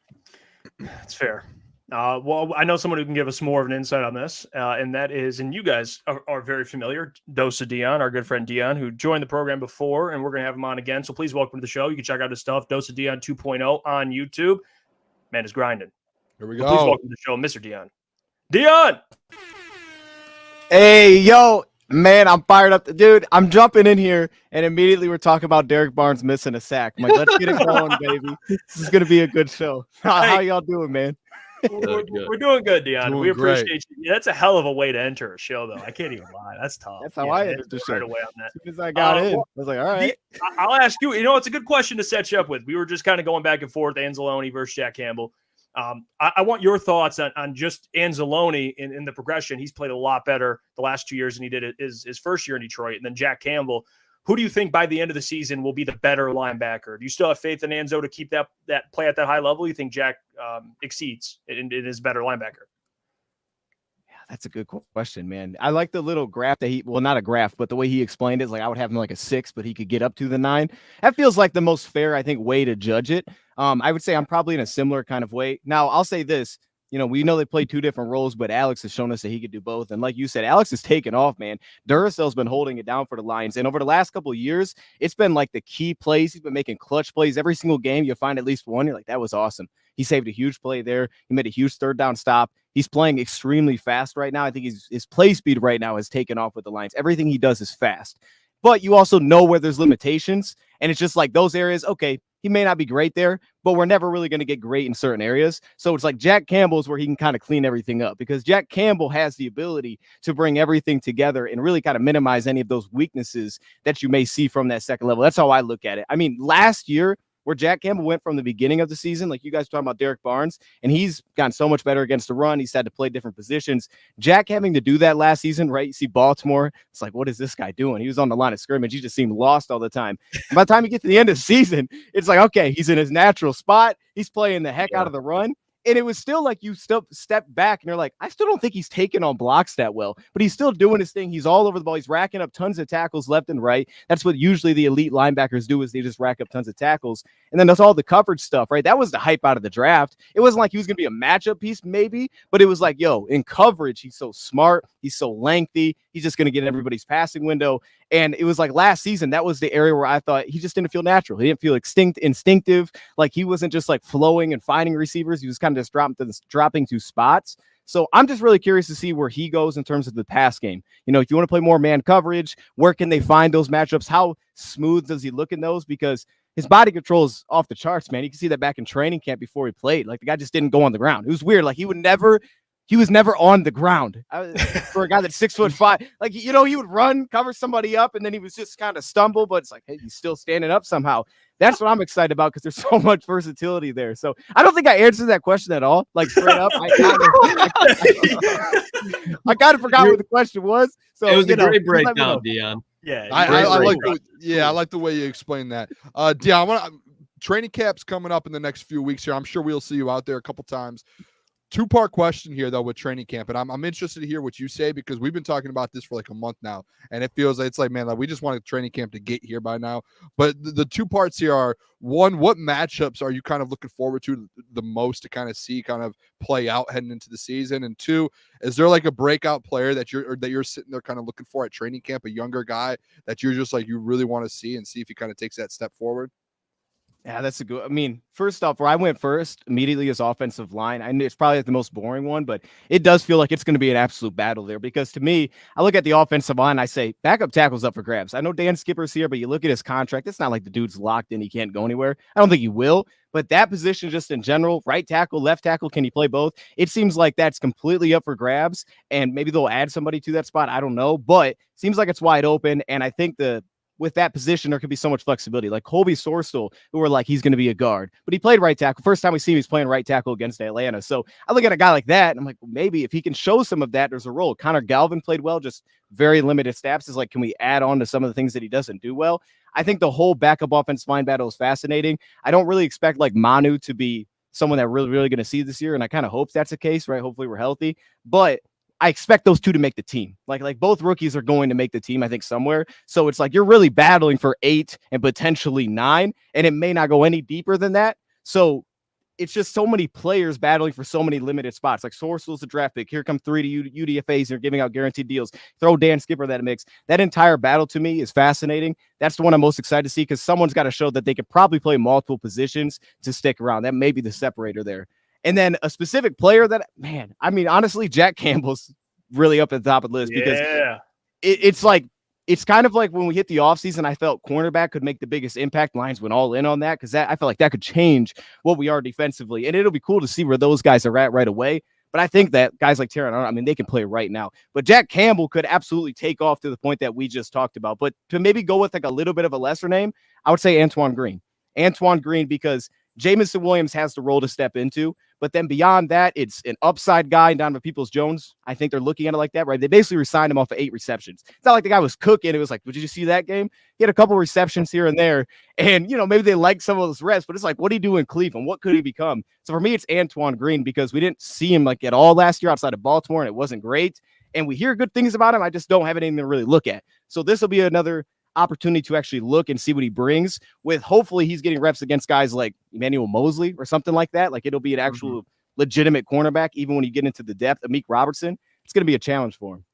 That's fair. Well, I know someone who can give us more of an insight on this, and that is, and you guys are very familiar, DoseOfDion, our good friend Dion, who joined the program before, and we're going to have him on again. So please welcome to the show. You can check out his stuff, DoseOfDion 2.0 on YouTube. Man is grinding. Here we go. Please welcome to the show, Mr. Dion. Dion! Hey, yo, man, I'm fired up. Dude, I'm jumping in here, and immediately we're talking about Derek Barnes missing a sack. I'm like, let's get it going, baby. This is going to be a good show. How y'all doing, man? We're doing good, Dion. Doing we appreciate great. you. That's a hell of a way to enter a show, though. I can't even lie. That's tough. That's how I entered the show. Right away on that. As soon as I got in, I was like, all right. I'll ask you. You know, it's a good question to set you up with. We were just kind of going back and forth, Anzalone versus Jack Campbell. I want your thoughts on just Anzalone in the progression. He's played a lot better the last 2 years than he did his first year in Detroit. And then Jack Campbell, who do you think by the end of the season will be the better linebacker? Do you still have faith in Anzo to keep that play at that high level? You think Jack exceeds and is better linebacker? Yeah, that's a good question, man. I like the little graph that not a graph, but the way he explained it is like I would have him like a 6, but he could get up to the 9. That feels like the most fair, I think, way to judge it. I would say I'm probably in a similar kind of way. Now, I'll say this. You know, we know they play 2 different roles, but Alex has shown us that he could do both. And like you said, Alex has taken off, man. Duracell's been holding it down for the Lions. And over the last couple of years, it's been like the key plays. He's been making clutch plays. Every single game, you'll find at least one. You're like, that was awesome. He saved a huge play there. He made a huge 3rd down stop. He's playing extremely fast right now. I think his play speed right now has taken off with the Lions. Everything he does is fast. But you also know where there's limitations. And it's just like those areas, okay, he may not be great there, but we're never really going to get great in certain areas. So it's like Jack Campbell's where he can kind of clean everything up because Jack Campbell has the ability to bring everything together and really kind of minimize any of those weaknesses that you may see from that second level. That's how I look at it. I mean, last year, where Jack Campbell went from the beginning of the season, like you guys were talking about Derek Barnes, and he's gotten so much better against the run. He's had to play different positions. Jack having to do that last season, right? You see Baltimore, it's like, what is this guy doing? He was on the line of scrimmage. He just seemed lost all the time. And by the time you get to the end of the season, it's like, okay, he's in his natural spot. He's playing the heck out of the run. And it was still like you still step back and you're like, I still don't think he's taking on blocks that well, but he's still doing his thing. He's all over the ball. He's racking up tons of tackles left and right. That's what usually the elite linebackers do is they just rack up tons of tackles. And then that's all the coverage stuff, right? That was the hype out of the draft. It wasn't like he was going to be a matchup piece maybe, but it was like, yo, in coverage, he's so smart. He's so lengthy. He's just going to get everybody's passing window. And it was like last season, that was the area where I thought he just didn't feel natural. He didn't feel instinctive. Like he wasn't just like flowing and finding receivers. He was kind of just dropping to spots. So I'm just really curious to see where he goes in terms of the pass game. You know, if you want to play more man coverage, where can they find those matchups? How smooth does he look in those? Because his body control is off the charts, man. You can see that back in training camp before he played. Like the guy just didn't go on the ground. It was weird. Like he was never on the ground for a guy that's 6'5". Like, you know, he would run, cover somebody up, and then he was just kind of stumble, but it's like, hey, he's still standing up somehow. That's what I'm excited about because there's so much versatility there. So I don't think I answered that question at all. Like straight up, I kind of forgot what the question was. So it was a great breakdown, Dion. Yeah, I like the way you explained that. Dion, training camp's coming up in the next few weeks here. I'm sure we'll see you out there a couple times. 2-part question here, though, with training camp. And I'm interested to hear what you say because we've been talking about this for like a month now. And it feels like it's like, man, like we just wanted training camp to get here by now. But the 2 parts here are, one, what matchups are you kind of looking forward to the most to kind of see kind of play out heading into the season? And 2, is there like a breakout player that you're sitting there kind of looking for at training camp, a younger guy that you're just like you really want to see and see if he kind of takes that step forward? Yeah, that's a good. I mean, first off, where I went first immediately is offensive line. I know it's probably like the most boring one, but it does feel like it's going to be an absolute battle there because to me, I look at the offensive line, I say backup tackle's up for grabs. I know Dan Skipper's here, but you look at his contract, it's not like the dude's locked in. He can't go anywhere. I don't think he will, but that position just in general, right tackle, left tackle, can he play both? It seems like that's completely up for grabs and maybe they'll add somebody to that spot. I don't know, but it seems like it's wide open. And I think the with that position, there could be so much flexibility. Like Colby Sorstel, who were like, he's going to be a guard, but he played right tackle. First time we see him, he's playing right tackle against Atlanta. So I look at a guy like that, and I'm like, well, maybe if he can show some of that, there's a role. Connor Galvin played well, just very limited snaps. Is like, can we add on to some of the things that he doesn't do well? I think the whole backup offense line battle is fascinating. I don't really expect like Manu to be someone that we're really going to see this year, and I kind of hope that's the case, right? Hopefully we're healthy, but I expect those two to make the team. Like both rookies are going to make the team, I think, somewhere. So it's like you're really battling for 8 and potentially 9, and it may not go any deeper than that. So it's just so many players battling for so many limited spots. Like Sorstel's a draft pick. Here come 3 to UDFAs, and you're giving out guaranteed deals. Throw Dan Skipper that mix. That entire battle to me is fascinating. That's the one I'm most excited to see because someone's got to show that they could probably play multiple positions to stick around. That may be the separator there. And then a specific player that, man, I mean, honestly, Jack Campbell's really up at the top of the list because it's kind of like when we hit the offseason, I felt cornerback could make the biggest impact. Lions went all in on that because I felt like that could change what we are defensively. And it'll be cool to see where those guys are at right away. But I think that guys like Taron, I mean, they can play right now. But Jack Campbell could absolutely take off to the point that we just talked about. But to maybe go with like a little bit of a lesser name, I would say Antoine Green. Antoine Green, because Jamison Williams has the role to step into, but then beyond that, it's an upside guy, Donovan Peoples-Jones. I think they're looking at it like that, right? They basically resigned him off of 8 receptions. It's not like the guy was cooking. It was like, did you see that game? He had a couple receptions here and there, and, you know, maybe they like some of those reps, but it's like, what did he do in Cleveland? What could he become? So for me, it's Antoine Green because we didn't see him like at all last year outside of Baltimore, and it wasn't great. And we hear good things about him. I just don't have anything to really look at. So this will be another opportunity to actually look and see what he brings with hopefully he's getting reps against guys like Emmanuel Mosley or something like that. Like it'll be an actual legitimate cornerback, even when you get into the depth. Amik Robertson, it's going to be a challenge for him.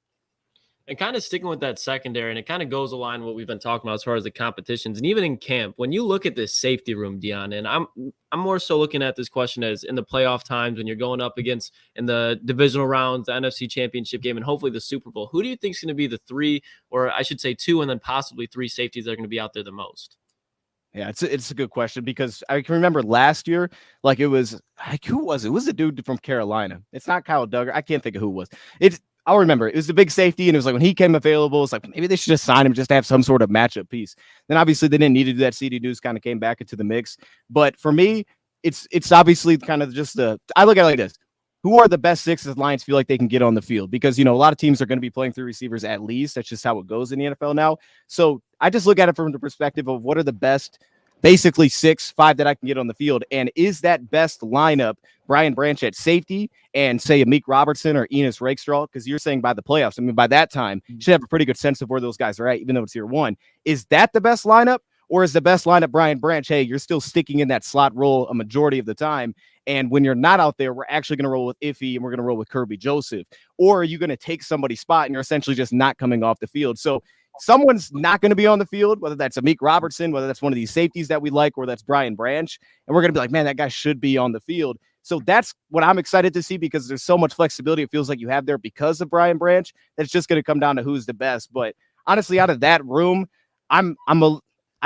And kind of sticking with that secondary, and it kind of goes along what we've been talking about as far as the competitions. And even in camp, when you look at this safety room, Dion, and I'm more so looking at this question as in the playoff times when you're going up against in the divisional rounds, the NFC Championship game, and hopefully the Super Bowl. Who do you think is going to be the 3, or I should say 2, and then possibly 3 safeties that are going to be out there the most? Yeah, it's a good question because I can remember last year, like it was like who was it? It was a dude from Carolina. It's not Kyle Duggar. I can't think of who it was. I'll remember it was the big safety, and it was like when he came available, it's like maybe they should just sign him just to have some sort of matchup piece. Then obviously they didn't need to do that. CD News kind of came back into the mix, but for me, it's obviously kind of just I look at it like this. Who are the best 6 that Lions feel like they can get on the field? Because, you know, a lot of teams are going to be playing 3 receivers at least. That's just how it goes in the NFL now. So I just look at it from the perspective of what are the best, basically 6, 5 that I can get on the field. And is that best lineup Brian Branch at safety and say Amik Robertson or Enos Rakestraw? Because you're saying by the playoffs, I mean, by that time, you should have a pretty good sense of where those guys are at, even though it's year 1. Is that the best lineup? Or is the best lineup Brian Branch, hey, you're still sticking in that slot role a majority of the time, and when you're not out there, we're actually going to roll with Iffy and we're going to roll with Kirby Joseph? Or are you going to take somebody's spot and you're essentially just not coming off the field? So someone's not going to be on the field, whether that's Amik Robertson, whether that's one of these safeties that we like, or that's Brian Branch, and we're going to be like, man, that guy should be on the field. So that's what I'm excited to see because there's so much flexibility it feels like you have there because of Brian Branch. That's just going to come down to who's the best. But honestly, out of that room, I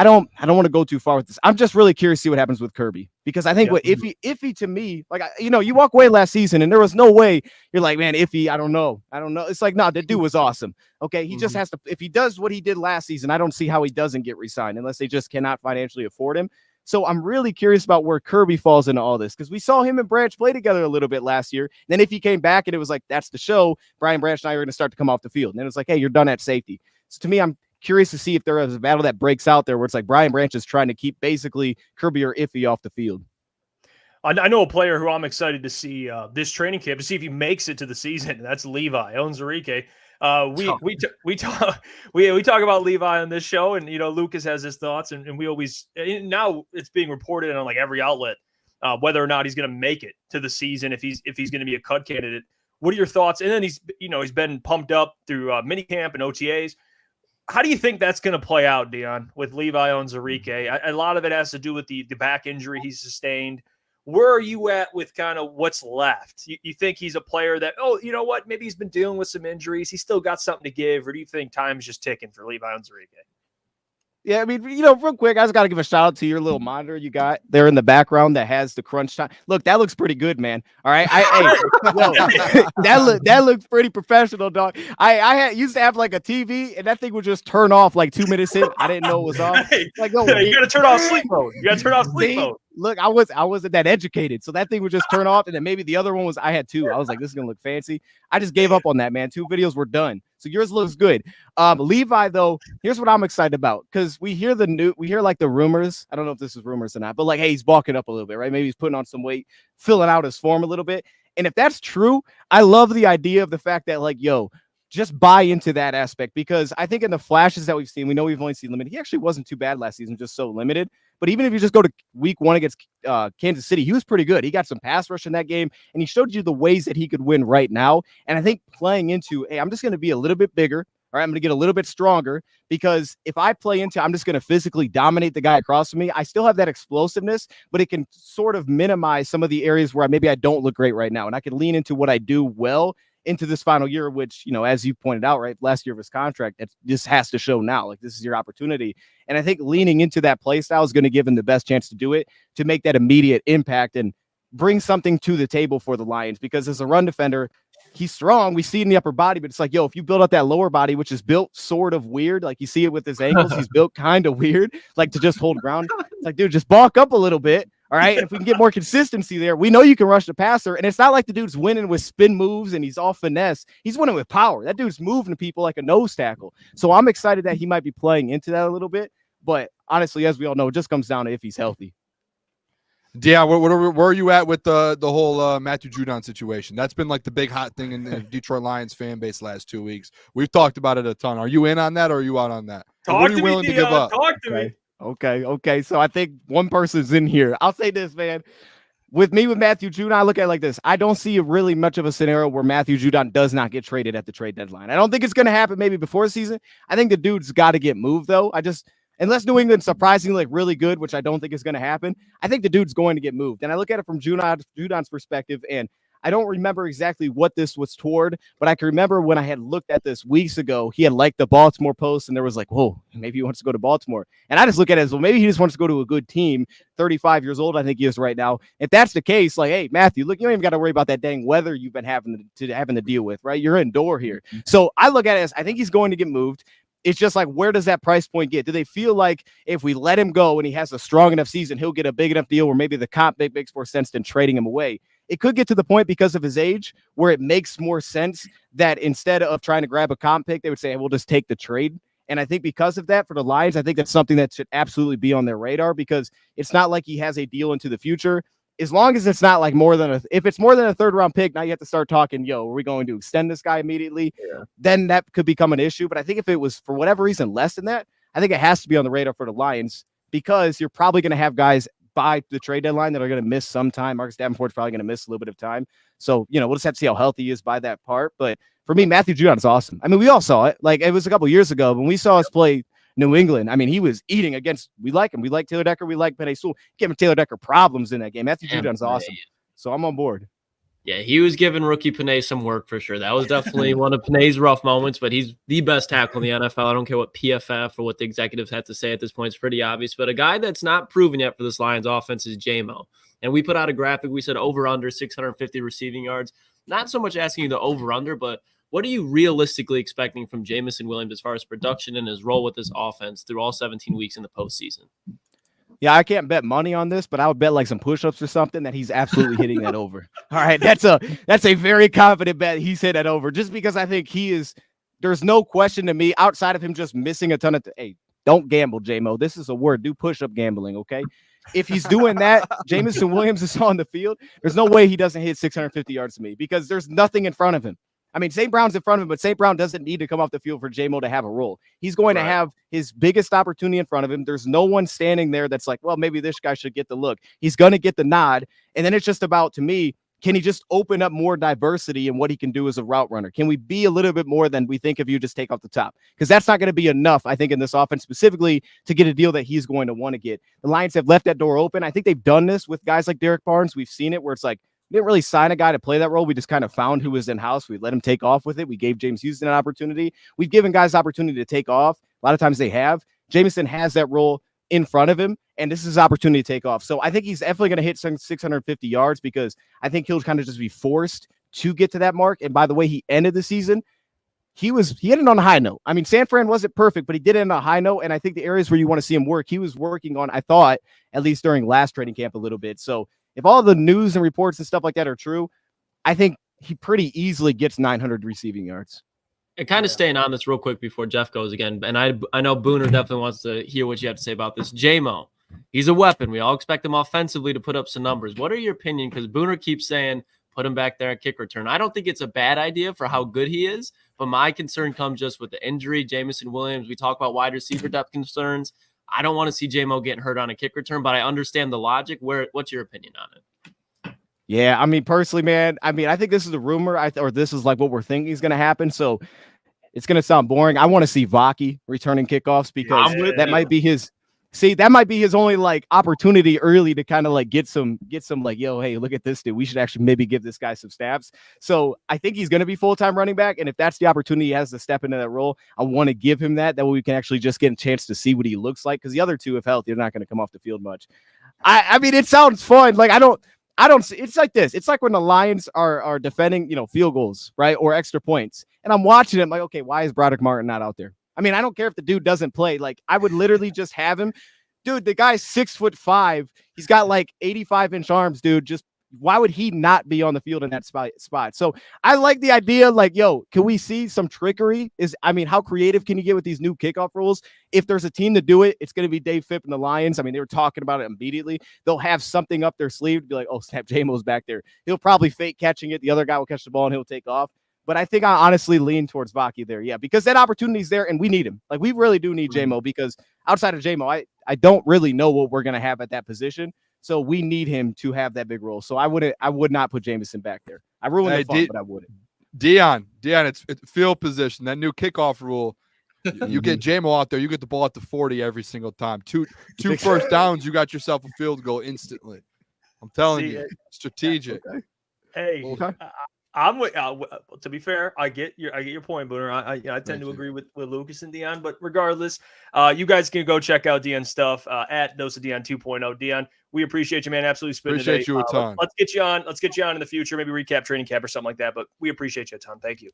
don't want to go too far with this. I'm just really curious to see what happens with Kirby because I think what Iffy to me, like, you know, you walk away last season and there was no way you're like, man, Iffy, I don't know. It's like, no, that dude was awesome. Okay. He just has to, if he does what he did last season, I don't see how he doesn't get re-signed unless they just cannot financially afford him. So I'm really curious about where Kirby falls into all this because we saw him and Branch play together a little bit last year. Then if he came back and it was like, that's the show, Brian Branch and I are going to start to come off the field. And then it's like, hey, you're done at safety. So to me, I'm curious to see if there is a battle that breaks out there where it's like Brian Branch is trying to keep basically Kirby or Iffy off the field. I know a player who I'm excited to see this training camp to see if he makes it to the season. That's Levi Onwuzurike. We talk about Levi on this show, and you know Lucas has his thoughts, and we always now it's being reported on like every outlet whether or not he's going to make it to the season if he's going to be a cut candidate. What are your thoughts? And then he's been pumped up through minicamp and OTAs. How do you think that's going to play out, Dion, with Levi Onwuzurike? A lot of it has to do with the back injury he sustained. Where are you at with kind of what's left? You think he's a player that, oh, you know what, maybe he's been dealing with some injuries. He's still got something to give, or do you think time's just ticking for Levi Onwuzurike? Yeah, I mean, real quick, I just got to give a shout out to your little monitor you got there in the background that has the crunch time. Look, that looks pretty good, man. All right, that looks pretty professional, dog. I used to have like a TV, and that thing would just turn off like 2 minutes in. I didn't know it was off. Like, you got to turn off sleep mode. You got to turn off sleep mode. Look, I wasn't that educated, so that thing would just turn off, and then maybe the other one was I had two. I was like, this is gonna look fancy. I just gave up on that, man. 2 videos were done. So yours looks good. Levi, though, here's what I'm excited about, because we hear like the rumors. I don't know if this is rumors or not, but like, hey, he's bulking up a little bit, right? Maybe he's putting on some weight, filling out his form a little bit. And if that's true, I love the idea of the fact that, like, yo, just buy into that aspect, because I think in the flashes that we've seen, we know we've only seen limited. He actually wasn't too bad last season, just so limited. But even if you just go to week 1 against Kansas City, he was pretty good. He got some pass rush in that game, and he showed you the ways that he could win right now. And I think playing into, hey, I'm just going to be a little bit bigger. All right, I'm going to get a little bit stronger, because if I play into, I'm just going to physically dominate the guy across from me. I still have that explosiveness, but it can sort of minimize some of the areas where maybe I don't look great right now. And I can lean into what I do well into this final year, which, as you pointed out, right, last year of his contract, this has to show now. Like, this is your opportunity. And I think leaning into that play style is going to give him the best chance to do it, to make that immediate impact and bring something to the table for the Lions. Because as a run defender, he's strong. We see it in the upper body, but it's like, yo, if you build up that lower body, which is built sort of weird, like you see it with his ankles, he's built kind of weird, like to just hold ground. It's like, dude, just bulk up a little bit. All right. And if we can get more consistency there, we know you can rush the passer. And it's not like the dude's winning with spin moves and he's all finesse. He's winning with power. That dude's moving people like a nose tackle. So I'm excited that he might be playing into that a little bit. But honestly, as we all know, it just comes down to if he's healthy. Yeah, where are you at with the whole Matthew Judon situation? That's been like the big hot thing in the Detroit Lions fan base last 2 weeks. We've talked about it a ton. Are you in on that, or are you out on that? Talk to me, Dion. Talk to me. Okay. So I think one person's in here. I'll say this, man. With Matthew Judon, I look at it like this. I don't see really much of a scenario where Matthew Judon does not get traded at the trade deadline. I don't think it's going to happen maybe before the season. I think the dude's got to get moved, though. Unless New England's surprisingly like really good, which I don't think is going to happen, I think the dude's going to get moved. And I look at it from Judon's perspective, and I don't remember exactly what this was toward, but I can remember when I had looked at this weeks ago, he had liked the Baltimore Post, and there was like, whoa, maybe he wants to go to Baltimore. And I just look at it as, well, maybe he just wants to go to a good team. 35 years old, I think he is right now. If that's the case, like, hey, Matthew, look, you don't even got to worry about that dang weather you've been having to deal with, right? You're indoor here. So I look at it as, I think he's going to get moved. It's just like, where does that price point get? Do they feel like if we let him go and he has a strong enough season, he'll get a big enough deal where maybe the comp makes more sense than trading him away? It could get to the point, because of his age, where it makes more sense that instead of trying to grab a comp pick, they would say, hey, we'll just take the trade. And I think because of that, for the Lions, I think that's something that should absolutely be on their radar, because it's not like he has a deal into the future. As long as it's not like if it's more than a 3rd round pick, now you have to start talking, yo, are we going to extend this guy immediately? Yeah. Then that could become an issue. But I think if it was for whatever reason less than that, I think it has to be on the radar for the Lions, because you're probably going to have guys by the trade deadline that are going to miss some time. Marcus Davenport's probably going to miss a little bit of time. So, we'll just have to see how healthy he is by that part. But for me, Matthew Judon is awesome. I mean, we all saw it. Like, it was a couple years ago when we saw us play New England. I mean, he was eating against, we like him. We like Taylor Decker. We like Penei Sewell. Giving Taylor Decker problems in that game. Matthew Judon's awesome. So I'm on board. Yeah, he was giving rookie Penei some work for sure. That was definitely one of Penei's rough moments, but he's the best tackle in the NFL. I don't care what PFF or what the executives had to say at this point. It's pretty obvious. But a guy that's not proven yet for this Lions offense is J-Mo. And we put out a graphic. We said over-under 650 receiving yards. Not so much asking you the over-under, but what are you realistically expecting from Jameson Williams as far as production and his role with this offense through all 17 weeks in the postseason? Yeah, I can't bet money on this, but I would bet like some push-ups or something that he's absolutely hitting that over. All right, that's a very confident bet he's hit that over, just because I think there's no question to me outside of him just missing a ton of hey, don't gamble, J-Mo. This is a word. Do push-up gambling, okay? If he's doing that, Jameson Williams is on the field. There's no way he doesn't hit 650 yards to me, because there's nothing in front of him. I mean, St. Brown's in front of him, but St. Brown doesn't need to come off the field for J-Mo to have a role. He's going to have his biggest opportunity in front of him. There's no one standing there that's like, well, maybe this guy should get the look. He's going to get the nod. And then it's just about, to me, can he just open up more diversity in what he can do as a route runner? Can we be a little bit more than we think of you just take off the top? Because that's not going to be enough, I think, in this offense specifically to get a deal that he's going to want to get. The Lions have left that door open. I think they've done this with guys like Derek Barnes. We've seen it where it's like, we didn't really sign a guy to play that role. We just kind of found who was in-house. We let him take off with it. We gave James Houston an opportunity. We've given guys opportunity to take off. A lot of times they have. Jameson has that role in front of him, and this is his opportunity to take off. So I think he's definitely going to hit 650 yards because I think he'll kind of just be forced to get to that mark. And by the way, he ended the season, he ended on a high note. I mean, San Fran wasn't perfect, but he did end on a high note. And I think the areas where you want to see him work, he was working on, I thought, at least during last training camp a little bit. So if all the news and reports and stuff like that are true, I think he pretty easily gets 900 receiving yards. And kind of staying on this real quick before Jeff goes again, and I know Booner definitely wants to hear what you have to say about this. J-Mo, he's a weapon. We all expect him offensively to put up some numbers. What are your opinion? Because Booner keeps saying put him back there at kick return. I don't think it's a bad idea for how good he is, but my concern comes just with the injury. Jamison Williams, we talk about wide receiver depth concerns. I don't want to see J-Mo getting hurt on a kick return, but I understand the logic. What's your opinion on it? Yeah, I mean, personally, man, I think this is a rumor, or this is like what we're thinking is going to happen. So it's going to sound boring. I want to see Vaki returning kickoffs because that might be his. See, that might be his only like opportunity early to kind of like get some like, yo, hey, look at this dude. We should actually maybe give this guy some snaps. So I think he's going to be full-time running back. And if that's the opportunity he has to step into that role, I want to give him that. That way we can actually just get a chance to see what he looks like. Because the other two, if healthy, they're not going to come off the field much. I mean, it sounds fun. Like I don't see. It's like this. It's like when the Lions are defending, field goals, right, or extra points, and I'm watching it. I'm like, okay, why is Broderick Martin not out there? I mean, I don't care if the dude doesn't play. Like, I would literally just have him. Dude, the guy's 6'5". He's got like 85-inch arms, dude. Just why would he not be on the field in that spot? So I like the idea. Like, yo, can we see some trickery? How creative can you get with these new kickoff rules? If there's a team to do it, it's going to be Dave Phipp and the Lions. I mean, they were talking about it immediately. They'll have something up their sleeve to be like, oh, snap, J-Mo's back there. He'll probably fake catching it. The other guy will catch the ball and he'll take off. But I think I honestly lean towards Vaki there. Yeah, because that opportunity's there and we need him. Like, we really do need J-Mo because outside of J-Mo, I don't really know what we're going to have at that position. So we need him to have that big role. So I would not put Jameson back there. I ruined the fun, but I wouldn't. Dion, it's field position. That new kickoff rule. You get J-Mo out there, you get the ball at the 40 every single time. Two first downs, you got yourself a field goal instantly. I'm telling you, strategic. Okay. Hey, okay. I'm with. To be fair, I get your point, Booner. I tend to agree with Lukas and Dion, but regardless, you guys can go check out Dion's stuff at DoseOfDion 2.0. Dion, we appreciate you, man. Absolutely spitting appreciate today. You a ton. Let's get you on. Let's get you on in the future. Maybe recap training camp or something like that. But we appreciate you a ton. Thank you.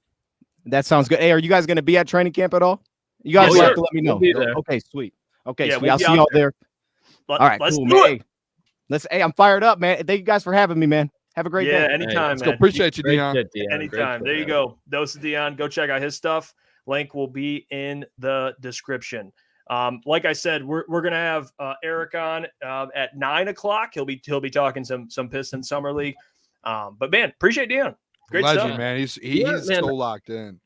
That sounds good. Hey, are you guys going to be at training camp at all? You guys have to let me know. We'll okay, sweet. Okay, sweet. I'll see y'all there. All right, let's cool, do it. Hey, I'm fired up, man. Thank you guys for having me, man. Have a great day. Anytime, man. Appreciate you, Dion. Anytime. There you go. DoseOfDion. Go check out his stuff. Link will be in the description. Like I said, we're gonna have Eric on at 9:00. He'll be talking some Pistons Summer League. But man, appreciate Dion. Great legend, stuff, man. He's so locked in.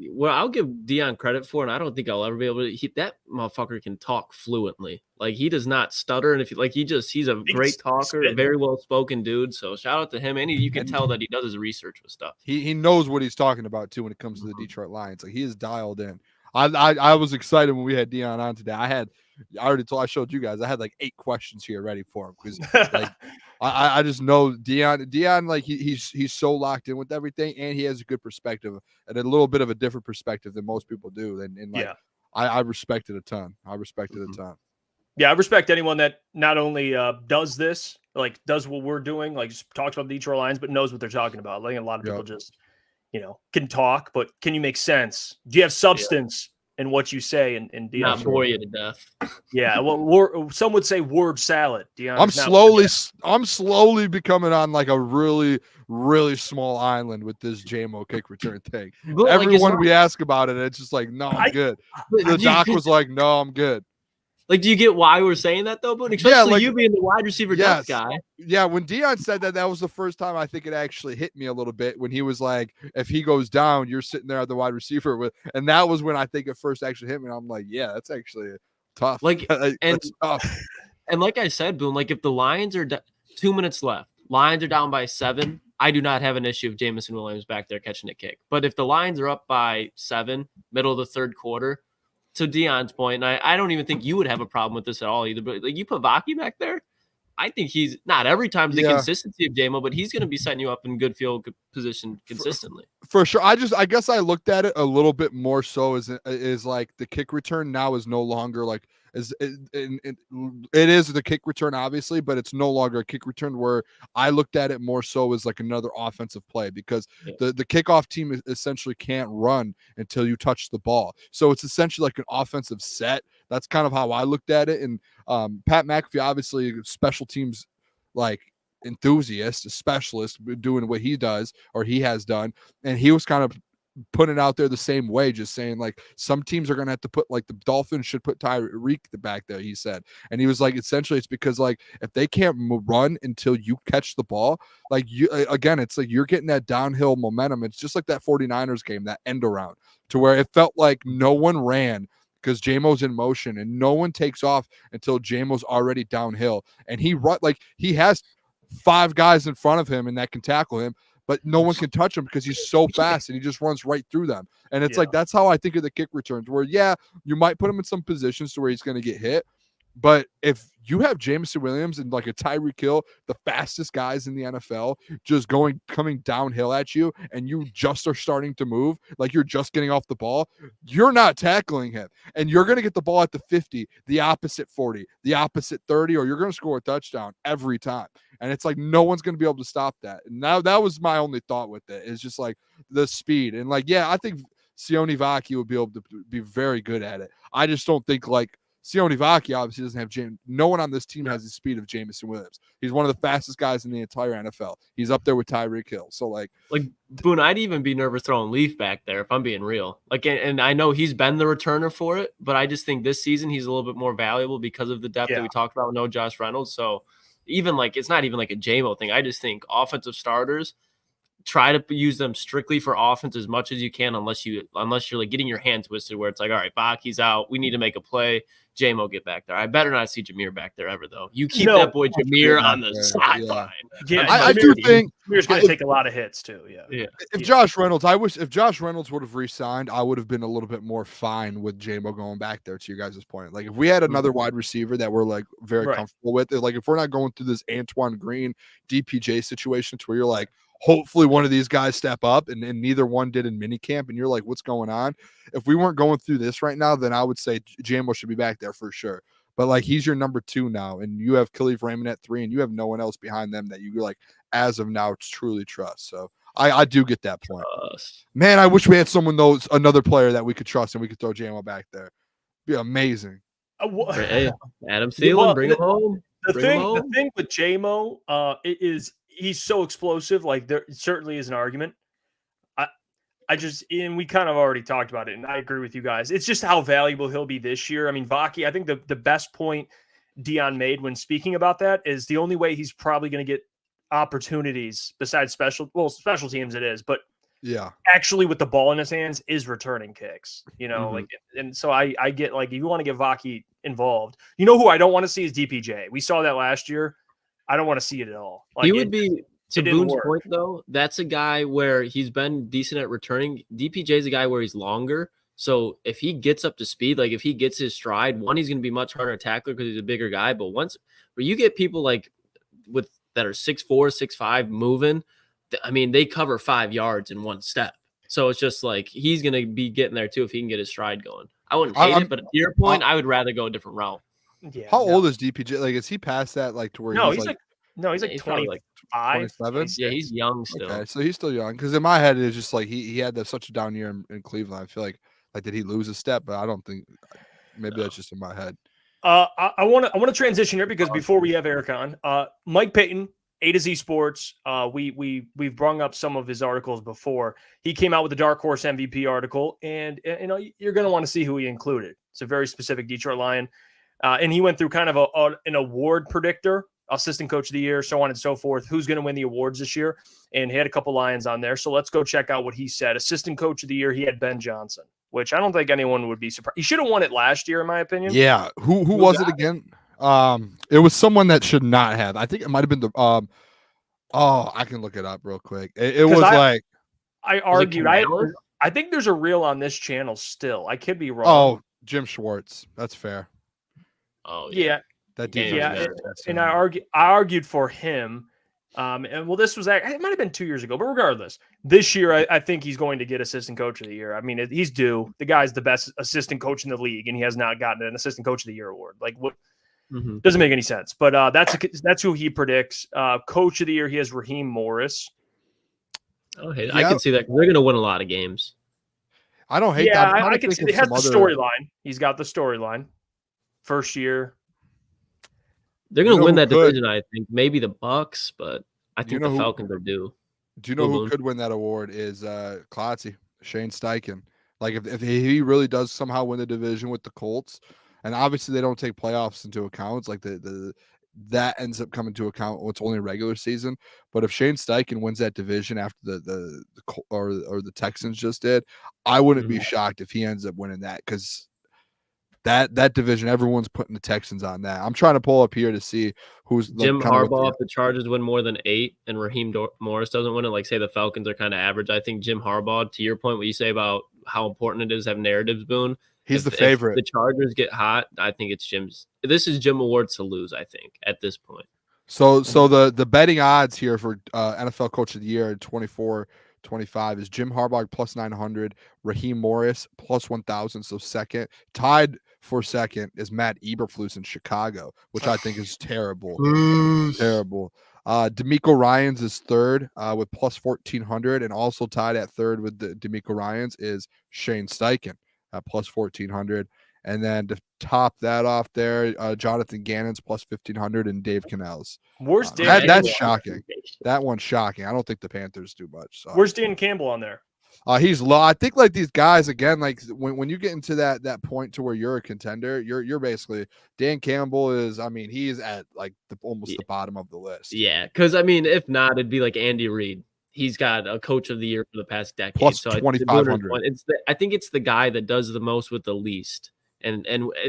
Well, I'll give Dion credit for, and I don't think I'll ever be able to. That motherfucker can talk fluently. Like, he does not stutter, and he's a great talker, a very well spoken dude. So shout out to him. And you can tell that he does his research with stuff. He knows what he's talking about too when it comes to the Detroit Lions. Like, he is dialed in. I was excited when we had Dion on today. I showed you guys. I had like 8 questions here ready for him because like I just know Dion. Like he's so locked in with everything, and he has a good perspective and a little bit of a different perspective than most people do. And I respect it a ton. I respect it a ton. Yeah, I respect anyone that not only does this, like does what we're doing, like just talks about the Detroit Lions, but knows what they're talking about. Like a lot of people just, can talk, but can you make sense? Do you have substance in what you say? And Dion, not bore you to death. Yeah, well, some would say word salad. Dion, I'm slowly becoming on like a really, really small island with this J-Mo kick return thing. But everyone we ask about it, it's just like, no, I'm good. The doc was like, no, I'm good. Like, do you get why we're saying that though, Boone? Especially you being the wide receiver depth guy. Yeah, when Dion said that was the first time I think it actually hit me a little bit when he was like, if he goes down, you're sitting there at the wide receiver with, and that was when I think it first actually hit me. And I'm like, yeah, that's actually tough. Like, that's tough. And like I said, Boone, like if the Lions are 2 minutes left, Lions are down by 7, I do not have an issue of Jamison Williams back there catching a kick. But if the Lions are up by 7, middle of the third quarter, to Dion's point, and I don't even think you would have a problem with this at all either, but like you put Vaki back there, I think he's not every time the consistency of J-Mo, but he's going to be setting you up in good field position consistently. For sure. I guess I looked at it a little bit more so as like the kick return now is no longer like it is the kick return, obviously, but it's no longer a kick return where I looked at it more so as like another offensive play because the kickoff team essentially can't run until you touch the ball. So it's essentially like an offensive set. That's kind of how I looked at it. And Pat McAfee, obviously, special teams like enthusiast, a specialist doing what he does or he has done. And he was kind of putting it out there the same way, just saying like some teams are going to have to put like the Dolphins should put Tyreek back there, he said. And he was like, essentially it's because like if they can't run until you catch the ball, like you again, it's like you're getting that downhill momentum. It's just like that 49ers game, that end around, to where it felt like no one ran because J-Mo's in motion and no one takes off until J-Mo's already downhill. And he has 5 guys in front of him and that can tackle him, but no one can touch him because he's so fast and he just runs right through them. And it's like, that's how I think of the kick returns where, you might put him in some positions to where he's going to get hit. But if you have Jameson Williams and like a Tyreek Hill, the fastest guys in the NFL, just coming downhill at you, and you just are starting to move, like you're just getting off the ball, you're not tackling him. And you're going to get the ball at the 50, the opposite 40, the opposite 30, or you're going to score a touchdown every time. And it's like no one's going to be able to stop that. And now that was my only thought with it, is just like the speed. And like, I think Sione Vaki would be able to be very good at it. I just don't think like Sione Vaki obviously doesn't have no one on this team has the speed of Jameson Williams. He's one of the fastest guys in the entire NFL. He's up there with Tyreek Hill. So like Boone, I'd even be nervous throwing Leaf back there if I'm being real. Like, and I know he's been the returner for it, but I just think this season he's a little bit more valuable because of the depth that we talked about with no Josh Reynolds. So even like it's not even like a J-Mo thing. I just think offensive starters, try to use them strictly for offense as much as you can, unless you're like getting your hand twisted where it's like, all right, Baki's out, we need to make a play. J-Mo get back there. I better not see Jameer back there ever, though. You keep that boy Jameer on the sideline. Yeah, I do think Jameer's going to take a lot of hits too. Yeah. If Josh Reynolds would have re-signed, I would have been a little bit more fine with J-Mo going back there. To your guys' point, like if we had another wide receiver that we're like very comfortable with, like if we're not going through this Antoine Green DPJ situation to where you're like, hopefully one of these guys step up, and neither one did in minicamp, and you're like, what's going on? If we weren't going through this right now, then I would say J-Mo should be back there for sure. But like he's your number 2 now, and you have Khalif Raymond at 3, and you have no one else behind them that you like as of now truly trust. So I do get that point. Man, I wish we had another player that we could trust and we could throw J-Mo back there. It'd be amazing. Hey, Adam Thielen, bring him home. The thing with J-Mo is he's so explosive. Like there certainly is an argument. And we kind of already talked about it, and I agree with you guys. It's just how valuable he'll be this year. I mean, Vaki, I think the best point Dion made when speaking about that is the only way he's probably going to get opportunities besides special teams it is, but actually with the ball in his hands is returning kicks, like, and so I get like, if you want to get Vaki involved, who I don't want to see is DPJ. We saw that last year. I don't want to see it at all. Like, he would be, to Boone's point, though, that's a guy where he's been decent at returning. DPJ is a guy where he's longer. So if he gets up to speed, like if he gets his stride, he's going to be much harder to tackler because he's a bigger guy. But where you get people like that are 6'4", 6'5", moving, I mean, they cover 5 yards in one step. So it's just like he's going to be getting there too if he can get his stride going. I wouldn't hate it, but to your point, I would rather go a different route. Yeah. How old is DPJ? Like, is he past that? Like to where he's like 25, 27. Yeah, he's young still. Okay, so he's still young. Because in my head, it's just like he had such a down year in Cleveland. I feel like did he lose a step? But I don't think. Maybe that's just in my head. I want to transition here because before we have Eric on, Mike Payton, A to Z Sports. We've brung up some of his articles before. He came out with the Dark Horse MVP article, and you're going to want to see who he included. It's a very specific Detroit Lion, and he went through kind of an award predictor, assistant coach of the year, so on and so forth. Who's going to win the awards this year? And he had a couple Lions on there. So let's go check out what he said. Assistant coach of the year, he had Ben Johnson, which I don't think anyone would be surprised. He should have won it last year, in my opinion. Yeah. Who was it again? It was someone that should not have. I think it might have been the I can look it up real quick. It was like I argued. I think there's a reel on this channel still. I could be wrong. Oh, Jim Schwartz. That's fair. Oh yeah. That and I argued for him, And well, this was it might have been 2 years ago, but regardless, this year I think he's going to get assistant coach of the year. I mean, he's due. The guy's the best assistant coach in the league, and he has not gotten an assistant coach of the year award. Like, what? Doesn't make any sense. But that's who he predicts. Coach of the year, he has Raheem Morris. Oh, hey, I can see that. They're going to win a lot of games. I don't hate that. I can see. It has the storyline. He's got the storyline. First year. They're going to win that division, I think. Maybe the Bucks, but I think the Falcons are due. Do you know who could win that award? Is Klotzy, Shane Steichen. Like, if he really does somehow win the division with the Colts, and obviously they don't take playoffs into account. It's like that ends up coming to account when it's only a regular season. But if Shane Steichen wins that division after the Texans just did, I wouldn't be shocked if he ends up winning that, because that division, everyone's putting the Texans on that. I'm trying to pull up here to see who's Jim Harbaugh. If the Chargers win more than 8 and Raheem Morris doesn't win it, like say the Falcons are kind of average, I think Jim Harbaugh, to your point, what you say about how important it is to have narratives, Boone, he's the favorite. If the Chargers get hot, I think it's Jim's. This is Jim Awards to lose, I think, at this point. So the betting odds here for NFL Coach of the Year in 24-25 is Jim Harbaugh plus 900, Raheem Morris plus 1,000. So second, tied for second is Matt Eberflus in Chicago, which I think is terrible. Terrible. D'Amico Ryans is third with plus 1,400, and also tied at third with the D'Amico Ryans is Shane Steichen at plus 1,400. And then to top that off there, Jonathan Gannon's plus 1,500 and Dave Cannell's. Where's Dan? That's shocking. That one's shocking. I don't think the Panthers do much. So. Where's Dan Campbell on there? He's low. I think like these guys again, like when you get into that point to where you're a contender, you're basically Dan Campbell is. I mean, he's at like almost the bottom of the list. Yeah, because I mean, if not, it'd be like Andy Reid. He's got a coach of the year for the past decade. Plus so 2,500. I think it's the guy that does the most with the least. And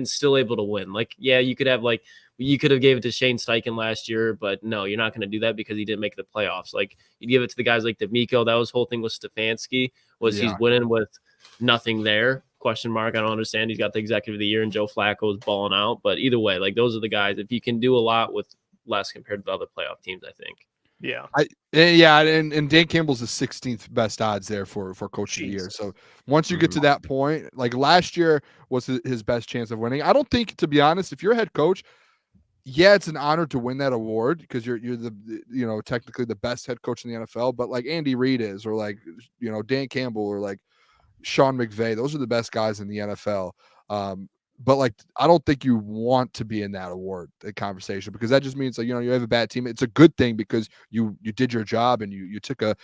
still able to win. Like, yeah, you could have gave it to Shane Steichen last year, but no, you're not going to do that because he didn't make the playoffs. Like, you give it to the guys like D'Amico. That was whole thing with Stefanski he's winning with nothing there. Question mark. I don't understand. He's got the executive of the year and Joe Flacco is balling out. But either way, like those are the guys. If you can do a lot with less compared to the other playoff teams, I think. Yeah. And Dan Campbell's the 16th best odds there for Coach of the Year. So once you get to that point, like last year was his best chance of winning. I don't think, to be honest, if you're a head coach, yeah, it's an honor to win that award because you're the technically the best head coach in the NFL. But like Andy Reid is, or like Dan Campbell, or like Sean McVay, those are the best guys in the NFL. But like, I don't think you want to be in that award conversation because that just means like, you have a bad team. It's a good thing because you did your job and you took a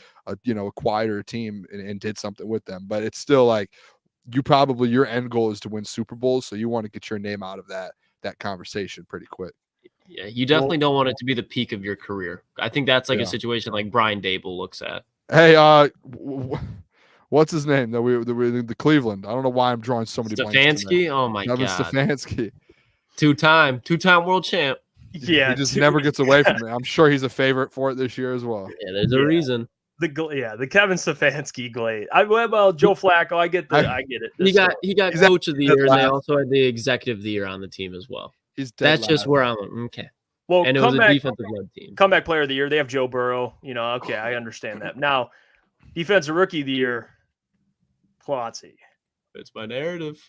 quieter team and did something with them. But it's still like your end goal is to win Super Bowls. So you want to get your name out of that conversation pretty quick. Yeah. You definitely don't want it to be the peak of your career. I think that's like a situation like Brian Dable looks at. Hey, what's his name? The Cleveland. I don't know why I'm drawing so many blanks. Stefanski? Oh my God. Stefanski. Two-time world champ. Yeah. He just never gets away from it. I'm sure he's a favorite for it this year as well. Yeah, there's a reason. The Kevin Stefanski glade. Joe Flacco. I get it. He got coach of the year, and they also had the executive of the year on the team as well. That's just where I'm okay. Well, and it was a defensive-led team. Comeback player of the year. They have Joe Burrow. Okay, I understand that. Now, defensive rookie of the year. Klotzy. It's my narrative.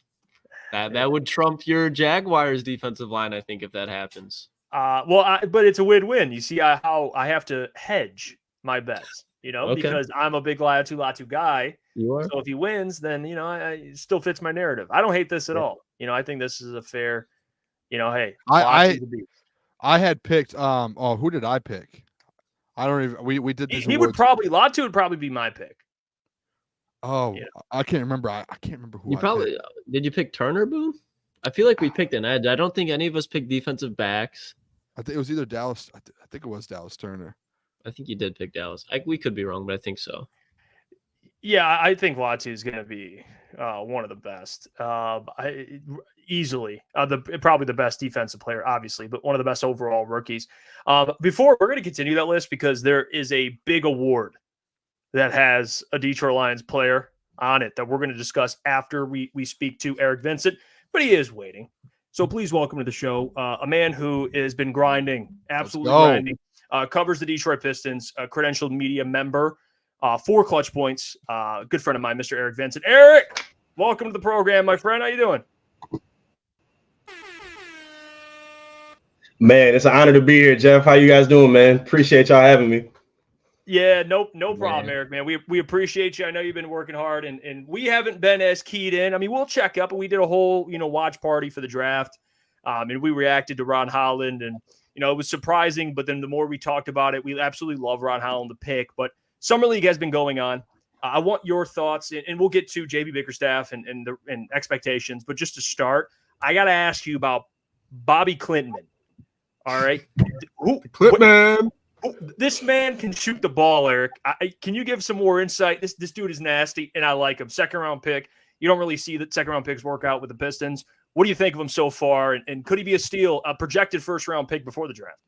That would trump your Jaguars defensive line, I think, if that happens. But it's a win-win. You see how I have to hedge my bets, because I'm a big Latu guy. You are. So if he wins, then it still fits my narrative. I don't hate this at all. I think this is a fair. Hey, I had picked. Who did I pick? I don't even. We did this. Latu would probably be my pick. Oh, yeah. I can't remember. I can't remember who. Did you pick Turner, Boone? I feel like we picked an edge. I don't think any of us picked defensive backs. I think it was either Dallas. I think it was Dallas Turner. I think you did pick Dallas. We could be wrong, but I think so. Yeah, I think Latu is going to be one of the best. Easily, probably the best defensive player, obviously, but one of the best overall rookies. Before we're going to continue that list because there is a big award that has a Detroit Lions player on it that we're going to discuss after we speak to Eric Vincent, but he is waiting. So please welcome to the show a man who has been grinding, absolutely grinding covers the Detroit Pistons, a credentialed media member for Clutch Points. Good friend of mine, Mr. Eric Vincent. Eric, welcome to the program, my friend. How you doing? Man, it's an honor to be here, Jeff. How you guys doing, man? Appreciate y'all having me. Yeah, no problem, Eric, man. We appreciate you. I know you've been working hard, and we haven't been as keyed in. I mean, we'll check up, and we did a whole, watch party for the draft, and we reacted to Ron Holland, and, it was surprising, but then the more we talked about it, we absolutely love Ron Holland, the pick, but Summer League has been going on. I want your thoughts, and we'll get to JB Bickerstaff and expectations, but just to start, I got to ask you about Bobby Clinton. All right. Clipman. This man can shoot the ball, Eric. Can you give some more insight? This dude is nasty, and I like him. Second-round pick. You don't really see that second-round picks work out with the Pistons. What do you think of him so far, and could he be a steal, a projected first-round pick before the draft?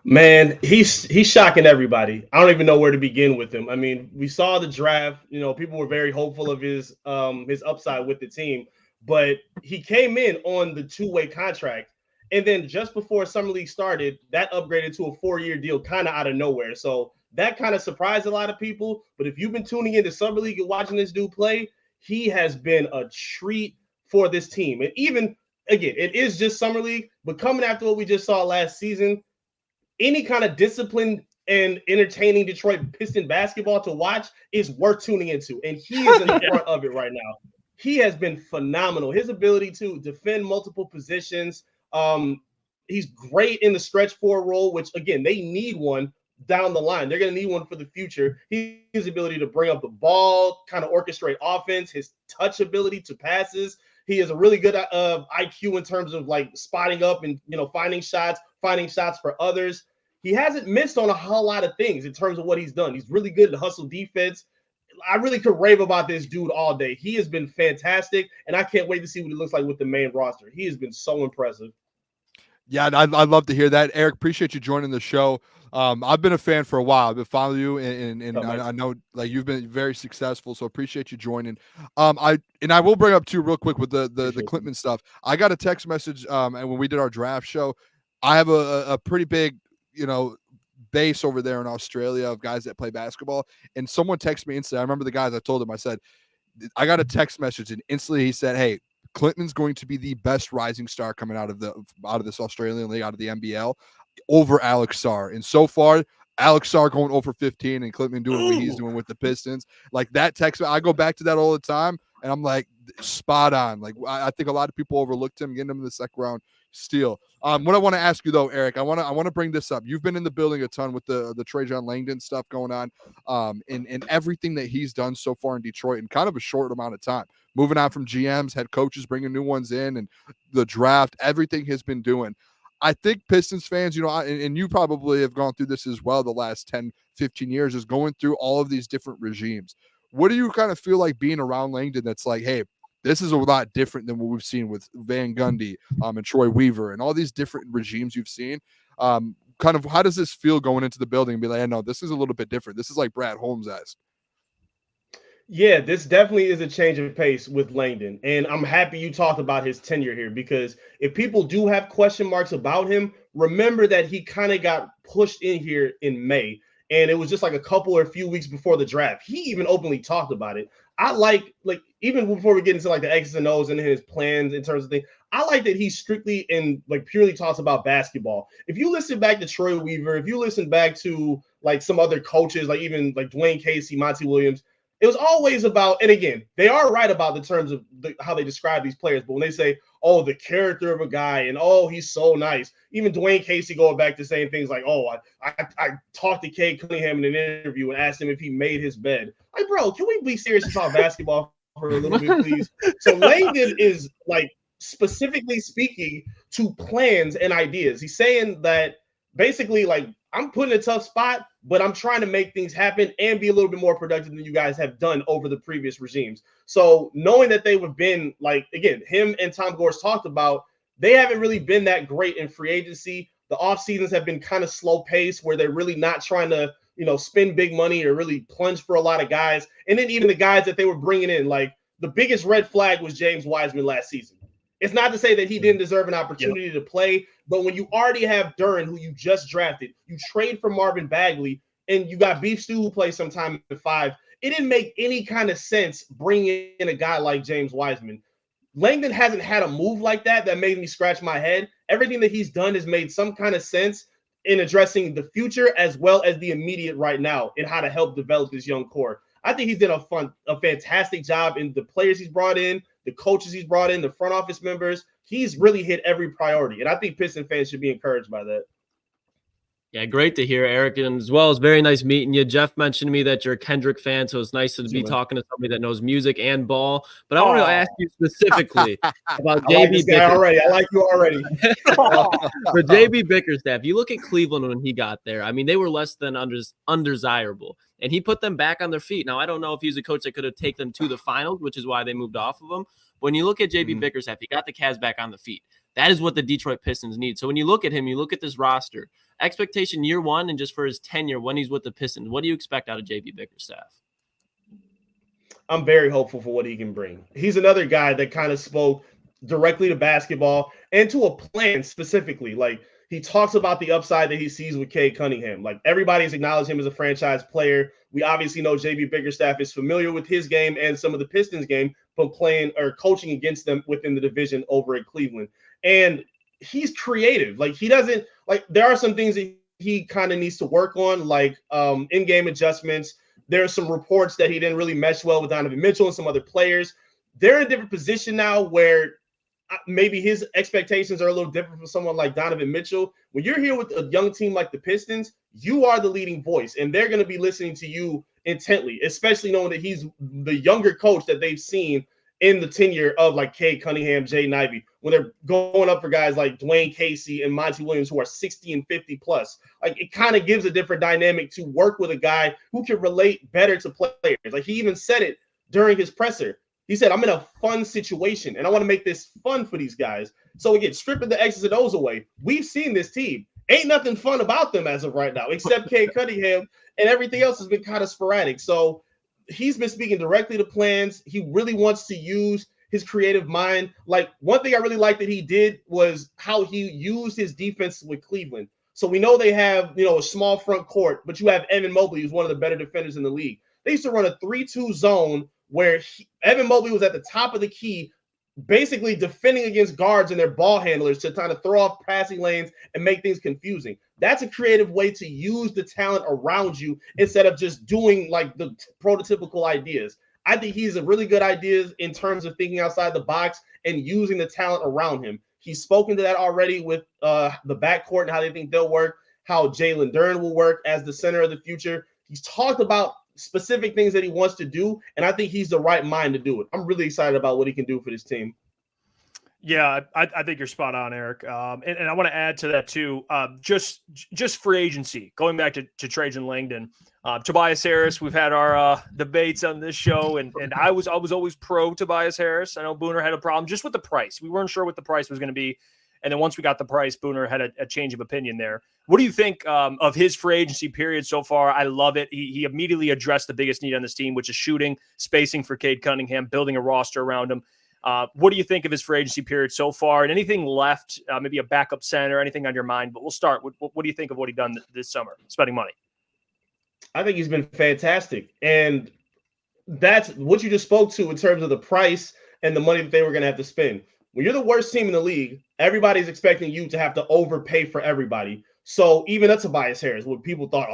Man, he's shocking everybody. I don't even know where to begin with him. I mean, we saw the draft. People were very hopeful of his upside with the team. But he came in on the two-way contract, and then just before Summer League started, that upgraded to a 4-year deal kind of out of nowhere. So that kind of surprised a lot of people. But if you've been tuning into Summer League and watching this dude play, he has been a treat for this team. And even, again, it is just Summer League, but coming after what we just saw last season, any kind of disciplined and entertaining Detroit Piston basketball to watch is worth tuning into. And he is in the front of it right now. He has been phenomenal. His ability to defend multiple positions. He's great in the stretch forward role, which, again, they need one down the line. They're going to need one for the future. His ability to bring up the ball, kind of orchestrate offense, his touch ability to passes. He has a really good IQ in terms of, like, spotting up and, finding shots for others. He hasn't missed on a whole lot of things in terms of what he's done. He's really good at hustle defense. I really could rave about this dude all day. He has been fantastic, and I can't wait to see what he looks like with the main roster. He has been so impressive. Yeah, I'd love to hear that. Eric, appreciate you joining the show. I've been a fan for a while. I've been following you, and I know like you've been very successful, so appreciate you joining. I will bring up too real quick with the Clintman stuff. I got a text message and when we did our draft show, I have a pretty big, base over there in Australia of guys that play basketball, and someone texted me instantly. I remember the guys. I told him, I said, I got a text message, and instantly he said, "Hey, Clinton's going to be the best rising star coming out of this Australian league, out of the NBL, over Alex Sarr." And so far, Alex Sarr going over 15, and Clinton doing what he's doing with the Pistons. Like that text, I go back to that all the time, and I'm like, spot on. Like I think a lot of people overlooked him, getting him in the second round. Steal. What I want to ask you though, Eric, I want to bring this up. You've been in the building a ton with the Trajan Langdon stuff going on, and everything that he's done so far in Detroit in kind of a short amount of time. Moving on from GMs, head coaches, bringing new ones in, and the draft, everything he's been doing. I think Pistons fans, and you probably have gone through this as well the last 10, 15 years, is going through all of these different regimes. What do you kind of feel like being around Langdon that's like, hey, this is a lot different than what we've seen with Van Gundy and Troy Weaver and all these different regimes you've seen. Kind of how does this feel going into the building and be like, hey, no, this is a little bit different. This is like Brad Holmes-esque. Yeah, this definitely is a change of pace with Langdon. And I'm happy you talked about his tenure here, because if people do have question marks about him, remember that he kind of got pushed in here in May. And it was just like a few weeks before the draft. He even openly talked about it. I like even before we get into like the X's and O's and his plans in terms of things, I like that he strictly and like purely talks about basketball. If you listen back to Troy Weaver, if you listen back to like some other coaches, like even like Dwayne Casey, Monty Williams, it was always about, and again, they are right about the terms of how they describe these players, but when they say, oh, the character of a guy, and oh, he's so nice. Even Dwayne Casey going back to saying things like, oh, I talked to Cade Cunningham in an interview and asked him if he made his bed. Like, bro, can we be serious about basketball for a little bit, please? So Langdon is like specifically speaking to plans and ideas. He's saying that basically, like, I'm put in a tough spot, but I'm trying to make things happen and be a little bit more productive than you guys have done over the previous regimes. So knowing that they have been, like, again, him and Tom Gores talked about, they haven't really been that great in free agency. The off seasons have been kind of slow paced where they're really not trying to, spend big money or really plunge for a lot of guys. And then even the guys that they were bringing in, like the biggest red flag was James Wiseman last season. It's not to say that he didn't deserve an opportunity to play, but when you already have Duren, who you just drafted, you trade for Marvin Bagley, and you got Beef Stew who plays sometime at 5, it didn't make any kind of sense bringing in a guy like James Wiseman. Langdon hasn't had a move like that made me scratch my head. Everything that he's done has made some kind of sense in addressing the future as well as the immediate right now and how to help develop this young core. I think he's done a fantastic job in the players he's brought in, the coaches he's brought in, the front office members. He's really hit every priority, and I think Piston fans should be encouraged by that. Yeah, great to hear, Eric, and as well, it's very nice meeting you. Jeff mentioned to me that you're a Kendrick fan, so it's nice to be talking to somebody that knows music and ball. But I want to ask you specifically about JB Bickerstaff. I like you already. For JB Bickerstaff, you look at Cleveland when he got there. I mean, they were less than undesirable, and he put them back on their feet. Now, I don't know if he's a coach that could have taken them to the finals, which is why they moved off of him. When you look at JB Bickerstaff, he got the Cavs back on the feet. That is what the Detroit Pistons need. So when you look at him, you look at this roster, expectation year one and just for his tenure when he's with the Pistons, what do you expect out of JB Bickerstaff? I'm very hopeful for what he can bring. He's another guy that kind of spoke directly to basketball and to a plan specifically. Like, he talks about the upside that he sees with Cade Cunningham. Like, everybody's acknowledged him as a franchise player. We obviously know JB Bickerstaff is familiar with his game and some of the Pistons game from playing or coaching against them within the division over at Cleveland. And he's creative. Like, he doesn't – like, there are some things that he kind of needs to work on, like in-game adjustments. There are some reports that he didn't really mesh well with Donovan Mitchell and some other players. They're in a different position now where maybe his expectations are a little different from someone like Donovan Mitchell. When you're here with a young team like the Pistons, you are the leading voice, and they're going to be listening to you intently, especially knowing that he's the younger coach that they've seen in the tenure of like Cade Cunningham, Jaden Ivey, when they're going up for guys like Dwayne Casey and Monty Williams who are 60 and 50 plus. Like, it kind of gives a different dynamic to work with a guy who can relate better to players. Like, he even said it during his presser. He said, I'm in a fun situation, and I want to make this fun for these guys. So again, stripping the X's and O's away, we've seen this team. Ain't nothing fun about them as of right now, except Cade Cunningham, and everything else has been kind of sporadic. So he's been speaking directly to plans. He really wants to use his creative mind. Like, one thing I really liked that he did was how he used his defense with Cleveland. So we know they have, a small front court, but you have Evan Mobley, who's one of the better defenders in the league. They used to run a 3-2 zone where Evan Mobley was at the top of the key, basically defending against guards and their ball handlers to kind of throw off passing lanes and make things confusing. That's a creative way to use the talent around you instead of just doing like the prototypical ideas. I think he's a really good idea in terms of thinking outside the box and using the talent around him. He's spoken to that already with the backcourt and how they think they'll work, how Jalen Duren will work as the center of the future. He's talked about specific things that he wants to do, and I think he's the right mind to do it. I'm really excited about what he can do for this team. Yeah, I think you're spot on, Eric. And I want to add to that too. Just free agency. Going back to Trajan Langdon, Tobias Harris. We've had our debates on this show, and I was always pro Tobias Harris. I know Booner had a problem just with the price. We weren't sure what the price was going to be, and then once we got the price, Booner had a change of opinion there. What do you think of his free agency period so far? I love it. He immediately addressed the biggest need on this team, which is shooting, spacing for Cade Cunningham, building a roster around him. What do you think of his free agency period so far? And anything left, maybe a backup center, anything on your mind? But we'll start. What do you think of what he done this summer, spending money? I think he's been fantastic. And that's what you just spoke to in terms of the price and the money that they were going to have to spend. When you're the worst team in the league, everybody's expecting you to have to overpay for everybody. So even a Tobias Harris, when people thought,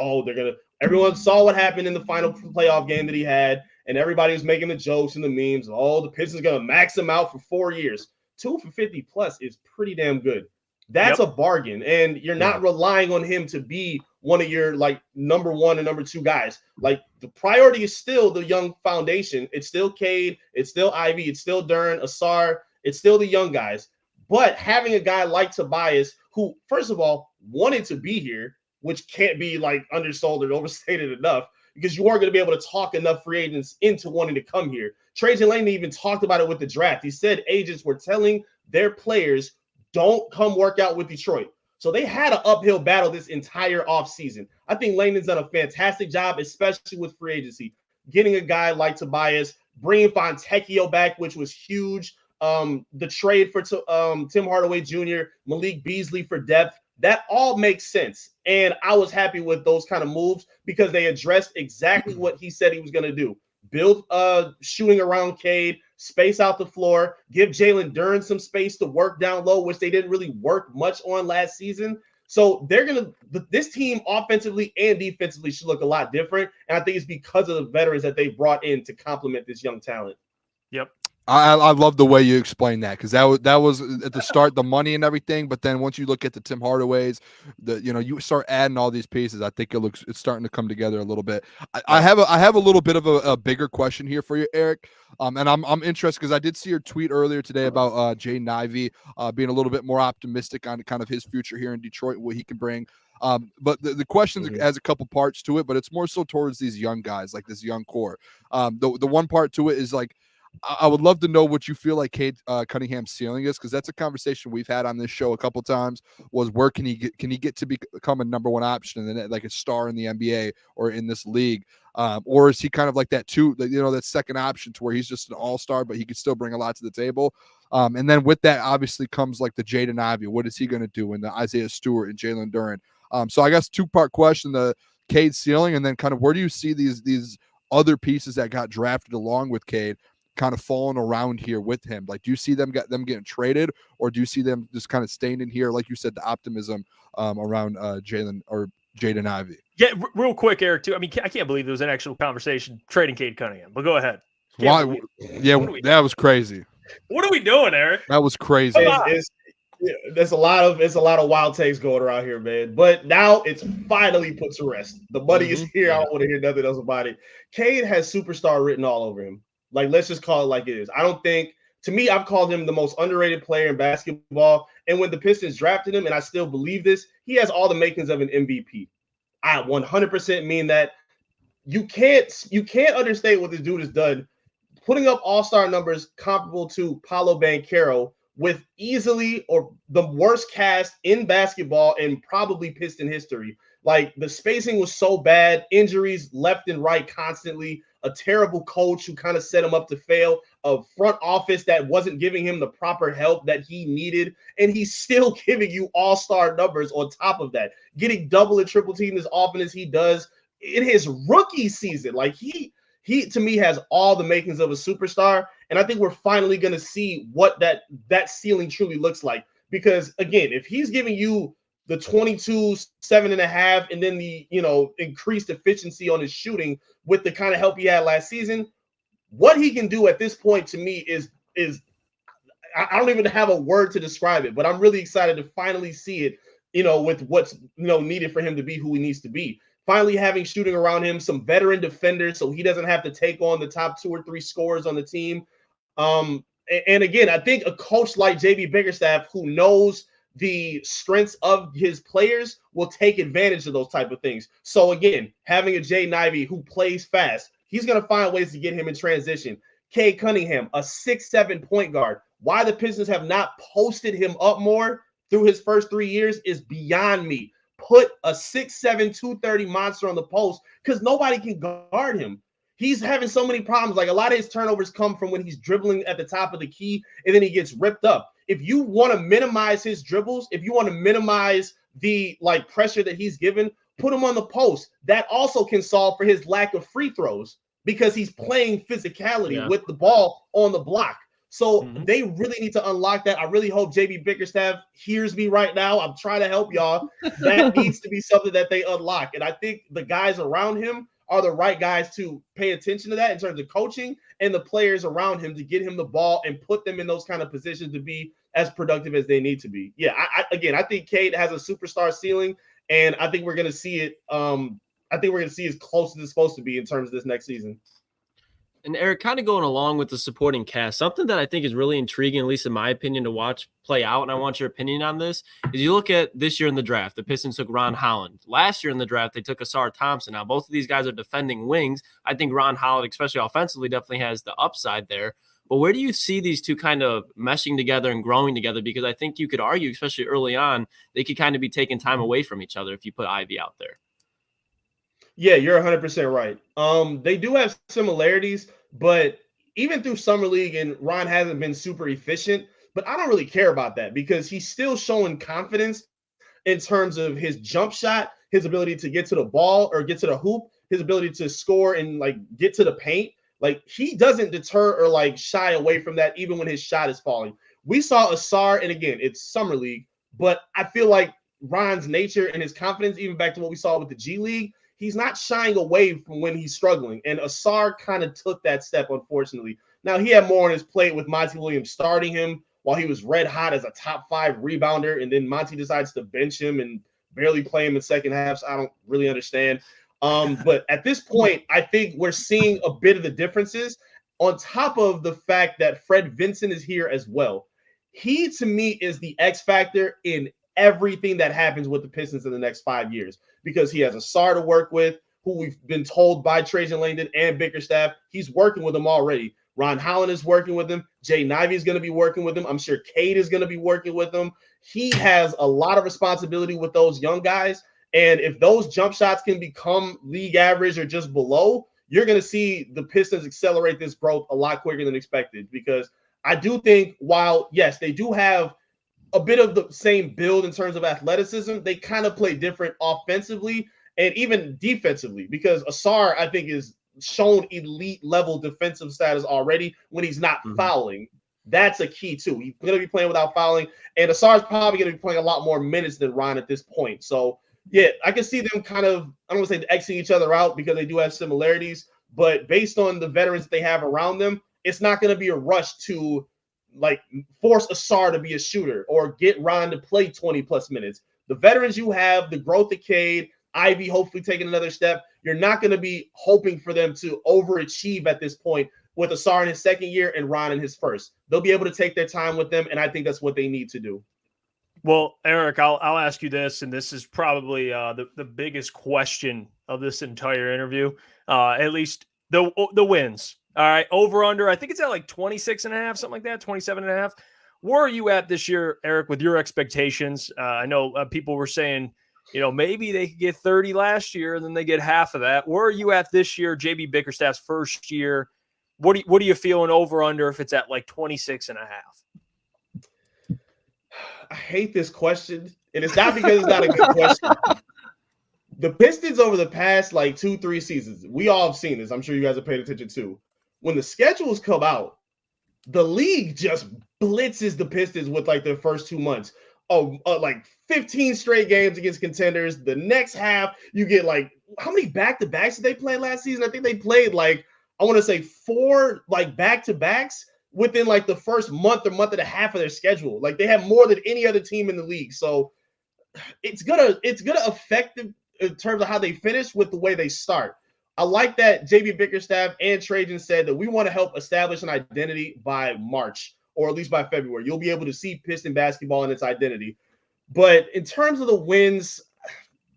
everyone saw what happened in the final playoff game that he had, and everybody was making the jokes and the memes. The Pistons going to max him out for 4 years. 2 for 50 plus is pretty damn good. That's a bargain, and you're not relying on him to be one of your number one and number two guys. Like, the priority is still the young foundation. It's still Cade, it's still Ivy, it's still Duren, Asar, it's still the young guys. But having a guy like Tobias, who first of all wanted to be here, which can't be undersold or overstated enough, because you aren't going to be able to talk enough free agents into wanting to come here. Trajan Langdon even talked about it with the draft. He said agents were telling their players, don't come work out with Detroit. So they had an uphill battle this entire offseason. I think Langdon's done a fantastic job, especially with free agency. Getting a guy like Tobias, bringing Fontecchio back, which was huge. the trade for Tim Hardaway Jr., Malik Beasley for depth. That all makes sense. And I was happy with those kind of moves because they addressed exactly what he said he was going to do. Build shooting around Cade, space out the floor, give Jalen Duren some space to work down low, which they didn't really work much on last season. So this team offensively and defensively should look a lot different. And I think it's because of the veterans that they brought in to complement this young talent. Yep. I love the way you explained that, because that was at the start, the money and everything, but then once you look at the Tim Hardaways, you start adding all these pieces. I think it's starting to come together a little bit. I have a little bit of a bigger question here for you, Eric, and I'm interested because I did see your tweet earlier today about Jaden Ivey being a little bit more optimistic on kind of his future here in Detroit, what he can bring. But the question has a couple parts to it, but it's more so towards these young guys, like this young core. The one part to it is like, I would love to know what you feel like Cade Cunningham's ceiling is, because that's a conversation we've had on this show a couple times. Was where can he get to become a number one option and then like a star in the NBA or in this league, or is he kind of like that that second option to where he's just an all-star but he could still bring a lot to the table? And then with that obviously comes like the Jaden Ivey. What is he going to do? And the Isaiah Stewart and Jalen Duren. So I guess two-part question: the Cade ceiling, and then kind of where do you see these other pieces that got drafted along with Cade kind of falling around here with him? Like, do you see them getting traded, or do you see them just kind of staying in here, like you said, the optimism around Jaden Ivey? Yeah, real quick, Eric, too. I mean, I can't believe there was an actual conversation trading Cade Cunningham, but go ahead. Why? Yeah, that was crazy. What are we doing, Eric? That was crazy. There's a lot of wild takes going around here, man. But now it's finally put to rest. The money is here. I don't want to hear nothing else about it. Cade has superstar written all over him. Like, let's just call it like it is. I don't think, to me, I've called him the most underrated player in basketball. And when the Pistons drafted him, and I still believe this, he has all the makings of an MVP. I 100% mean that. You can't understate what this dude has done, putting up all-star numbers comparable to Paolo Banchero with easily or the worst cast in basketball and probably Piston history. Like, the spacing was so bad, injuries left and right constantly, a terrible coach who kind of set him up to fail, a front office that wasn't giving him the proper help that he needed, and he's still giving you all-star numbers on top of that, getting double and triple teamed as often as he does in his rookie season. Like, he to me has all the makings of a superstar, and I think we're finally going to see what that ceiling truly looks like. Because again, if he's giving you the 22, 7.5, and then the increased efficiency on his shooting with the kind of help he had last season, what he can do at this point to me is I don't even have a word to describe it, but I'm really excited to finally see it, with what's needed for him to be who he needs to be. Finally having shooting around him, some veteran defenders, so he doesn't have to take on the top 2 or 3 scorers on the team. And again, I think a coach like JB Bickerstaff, who knows the strengths of his players, will take advantage of those type of things. So again, having a Jaden Ivey who plays fast, he's going to find ways to get him in transition. Cade Cunningham, a 6'7" point guard. Why the Pistons have not posted him up more through his first 3 years is beyond me. Put a 6'7", 230 monster on the post, because nobody can guard him. He's having so many problems. Like, a lot of his turnovers come from when he's dribbling at the top of the key and then he gets ripped up. If you want to minimize his dribbles, if you want to minimize the pressure that he's given, put him on the post. That also can solve for his lack of free throws, because he's playing physicality with the ball on the block. So they really need to unlock that. I really hope JB Bickerstaff hears me right now. I'm trying to help y'all. That needs to be something that they unlock. And I think the guys around him are the right guys to pay attention to that in terms of coaching, and the players around him to get him the ball and put them in those kind of positions to be as productive as they need to be. Yeah, I think Cade has a superstar ceiling, and I think we're going to see it. I think we're going to see as close as it's supposed to be in terms of this next season. And Eric, kind of going along with the supporting cast, something that I think is really intriguing, at least in my opinion, to watch play out, and I want your opinion on this, is you look at this year in the draft, the Pistons took Ron Holland. Last year in the draft, they took Asar Thompson. Now, both of these guys are defending wings. I think Ron Holland, especially offensively, definitely has the upside there. But where do you see these two kind of meshing together and growing together? Because I think you could argue, especially early on, they could kind of be taking time away from each other if you put Ivy out there. Yeah, you're 100% right. They do have similarities, but even through Summer League, and Ron hasn't been super efficient, but I don't really care about that because he's still showing confidence in terms of his jump shot, his ability to get to the ball or get to the hoop, his ability to score and like get to the paint. Like he doesn't deter or like shy away from that even when his shot is falling. We saw Asar, and again, it's Summer League, but I feel like Ron's nature and his confidence, even back to what we saw with the G League, he's not shying away from when he's struggling. And Asar kind of took that step, unfortunately. Now, he had more on his plate with Monty Williams starting him while he was red hot as a top 5 rebounder, and then Monty decides to bench him and barely play him in second halves. I don't really understand. But at this point, I think we're seeing a bit of the differences on top of the fact that Fred Vincent is here as well. He, to me, is the X factor in everything that happens with the Pistons in the next 5 years because he has Asar to work with, who we've been told by Trajan Langdon and Bickerstaff, he's working with him already. Ron Holland is working with him. Jay Nivey is going to be working with him. I'm sure Cade is going to be working with him. He has a lot of responsibility with those young guys. And if those jump shots can become league average or just below, you're going to see the Pistons accelerate this growth a lot quicker than expected because I do think while, yes, they do have a bit of the same build in terms of athleticism, they kind of play different offensively and even defensively because Asar, I think, is shown elite level defensive status already when he's not fouling. That's a key too. He's going to be playing without fouling, and Asar's probably going to be playing a lot more minutes than Ron at this point. So yeah, I can see them kind of, I don't want to say Xing each other out because they do have similarities, but based on the veterans that they have around them, it's not going to be a rush to like force Asar to be a shooter or get Ron to play 20 plus minutes. The veterans you have, the growth of Cade, Ivy hopefully taking another step, you're not going to be hoping for them to overachieve at this point with Asar in his second year and Ron in his first. They'll be able to take their time with them, and I think that's what they need to do. Well, Eric, I'll ask you this, and this is probably the biggest question of this entire interview, at least the wins. All right, over under, I think it's at like 26 and a half, something like that, 27 and a half. Where are you at this year, Eric, with your expectations? I know people were saying, maybe they could get 30 last year and then they get half of that. Where are you at this year, JB Bickerstaff's first year? What are you feeling over under if it's at like 26 and a half? I hate this question, and it's not because it's not a good question. The Pistons over the past like 2-3 seasons, we all have seen this. I'm sure you guys have paid attention too. When the schedules come out, the league just blitzes the Pistons with like their first 2 months. Like 15 straight games against contenders. The next half, you get like, how many back-to-backs did they play last season? I think they played like, I want to say 4 like back-to-backs within like the first month or month and a half of their schedule. Like they have more than any other team in the league. So it's gonna affect them in terms of how they finish with the way they start. I like that JB Bickerstaff and Trajan said that we want to help establish an identity by March, or at least by February. You'll be able to see Piston basketball in its identity. But in terms of the wins,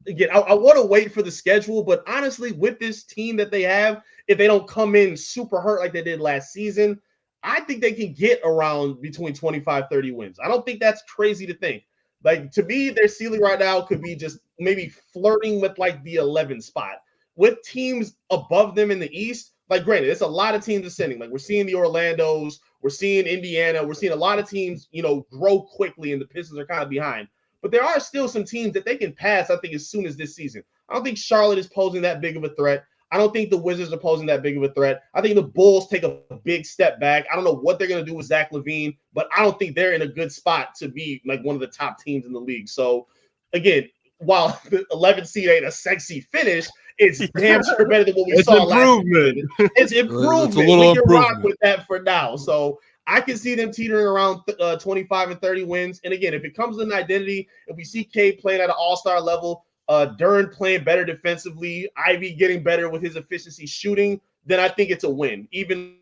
again, I want to wait for the schedule. But honestly, with this team that they have, if they don't come in super hurt like they did last season, I think they can get around between 25, 30 wins. I don't think that's crazy to think. Like, to me, their ceiling right now could be just maybe flirting with like the 11 spot. With teams above them in the East, like granted, it's a lot of teams ascending. Like we're seeing the Orlandos, we're seeing Indiana, we're seeing a lot of teams, grow quickly, and the Pistons are kind of behind. But there are still some teams that they can pass, I think, as soon as this season. I don't think Charlotte is posing that big of a threat. I don't think the Wizards are posing that big of a threat. I think the Bulls take a big step back. I don't know what they're going to do with Zach LaVine, but I don't think they're in a good spot to be like one of the top teams in the league. So, again, while the 11th seed ain't a sexy finish, it's damn sure better than what we saw last season. It's improvement. It's a little we can improvement. rock with that for now. So I can see them teetering around 25 and 30 wins. And again, if it comes to an identity, if we see Cade playing at an all-star level, Duran playing better defensively, Ivy getting better with his efficiency shooting, then I think it's a win. Even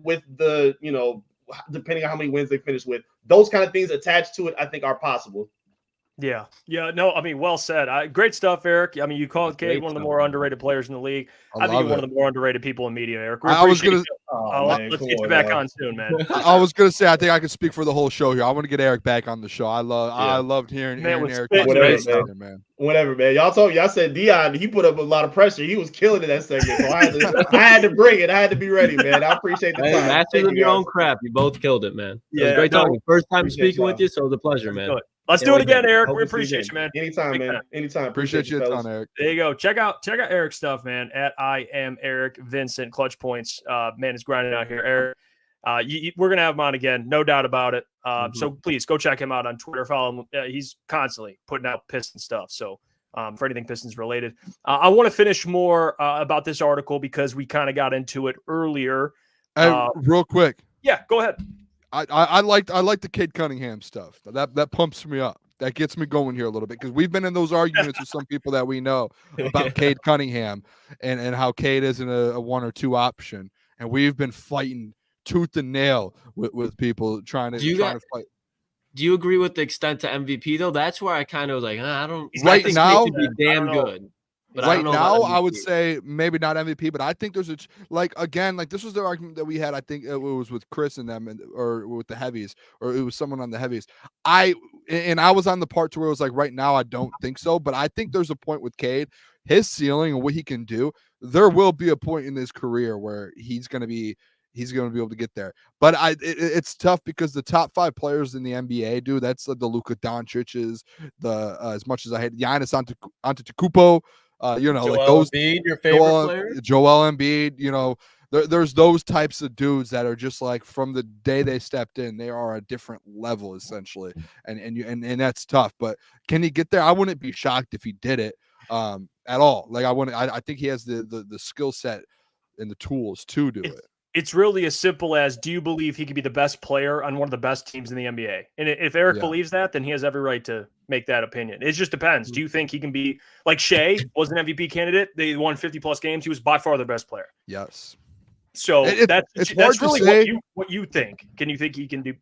with the, depending on how many wins they finish with, those kind of things attached to it, I think are possible. Yeah. No, I mean, well said. Great stuff, Eric. I mean, you called Cade one of the more underrated players in the league. I think you're one of the more underrated people in media, Eric. Let's get you back on soon, man. I was gonna say, I think I can speak for the whole show here. I want to get Eric back on the show. I loved hearing Eric. Whatever, man. Y'all said Dion, he put up a lot of pressure. He was killing it that segment. So I had to bring it. I had to be ready, man. I appreciate the time. Masters of your own crap. You both killed it, man. It was great talking. First time speaking with you, so it was a pleasure, man. Let's do it again, Eric. We appreciate you, man. Anytime, man. Anytime. Appreciate you a ton, Eric. There you go. Check out Eric's stuff, man. At I am Eric Vincent Clutch Points. Man is grinding out here, Eric. We're gonna have him on again, no doubt about it. So please go check him out on Twitter. Follow him. He's constantly putting out Piston stuff. So for anything Pistons related, I want to finish more about this article because we kind of got into it earlier. Real quick. Yeah, go ahead. I like the Cade Cunningham stuff. That pumps me up. That gets me going here a little bit because we've been in those arguments with some people that we know about Cade Cunningham and how Cade isn't a 1 or 2 option, and we've been fighting tooth and nail with people trying to fight. Do you agree with the extent to MVP though? That's where I kind of was like, I don't. Right I think now, Cade could be damn good. But right now, I would say maybe not MVP, but I think there's this was the argument that we had. I think it was with Chris and them, or with the heavies, or it was someone on the heavies. I was on the part to where it was like, right now, I don't think so, but I think there's a point with Cade, his ceiling and what he can do. There will be a point in his career where he's going to be able to get there. But it's tough because the top 5 players in the NBA, dude, that's the Luka Doncic's, as much as I hate Giannis Antetokounmpo. Joel like those Embiid, your favorite player? Joel Embiid, there's those types of dudes that are just like from the day they stepped in, they are a different level essentially, and that's tough. But can he get there? I wouldn't be shocked if he did it at all. Like I think he has the skill set and the tools to do it. It's really as simple as, do you believe he could be the best player on one of the best teams in the NBA? And if Eric believes that, then he has every right to make that opinion. It just depends. Do you think he can be like Shea was an MVP candidate? They won 50+ games. He was by far the best player. Yes. So that's really say. what you think. Can you think he can be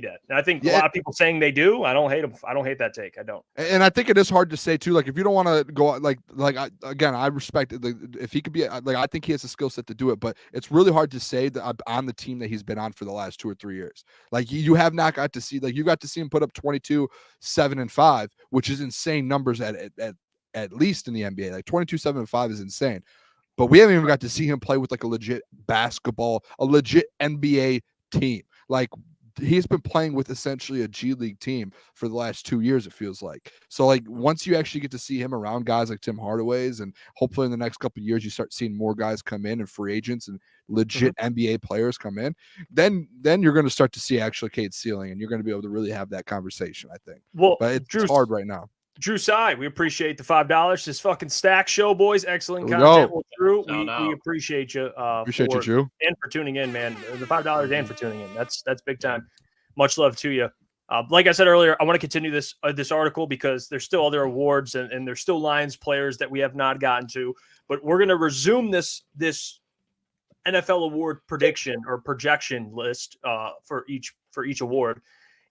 that? And I think a lot of people saying they do. I don't hate him. I don't hate that take. I don't. And I think it is hard to say too. Like if you don't want to go I respect it. If he could be I think he has a skill set to do it, but it's really hard to say that on the team that he's been on for the last 2 or 3 years. Like you have not got to see, you got to see him put up 22, 7 and 5, which is insane numbers at least in the NBA. Like 22, 7 and 5 is insane. But we haven't even got to see him play with like a legit basketball, a legit NBA team. Like he's been playing with essentially a G League team for the last 2 years, it feels like. So like once you actually get to see him around guys like Tim Hardaway's, and hopefully in the next couple of years you start seeing more guys come in and free agents and legit NBA players come in, then you're going to start to see actually Cade's ceiling, and you're going to be able to really have that conversation, I think. Well, but it's hard right now. Drew Sy, we appreciate the $5. This fucking stack show, boys. Excellent content. Drew, we appreciate you. Appreciate you, Drew, and for tuning in, man. The $5 and for tuning in. That's big time. Much love to you. Like I said earlier, I want to continue this article because there's still other awards and there's still Lions players that we have not gotten to. But we're going to resume this NFL award prediction or projection list for each award,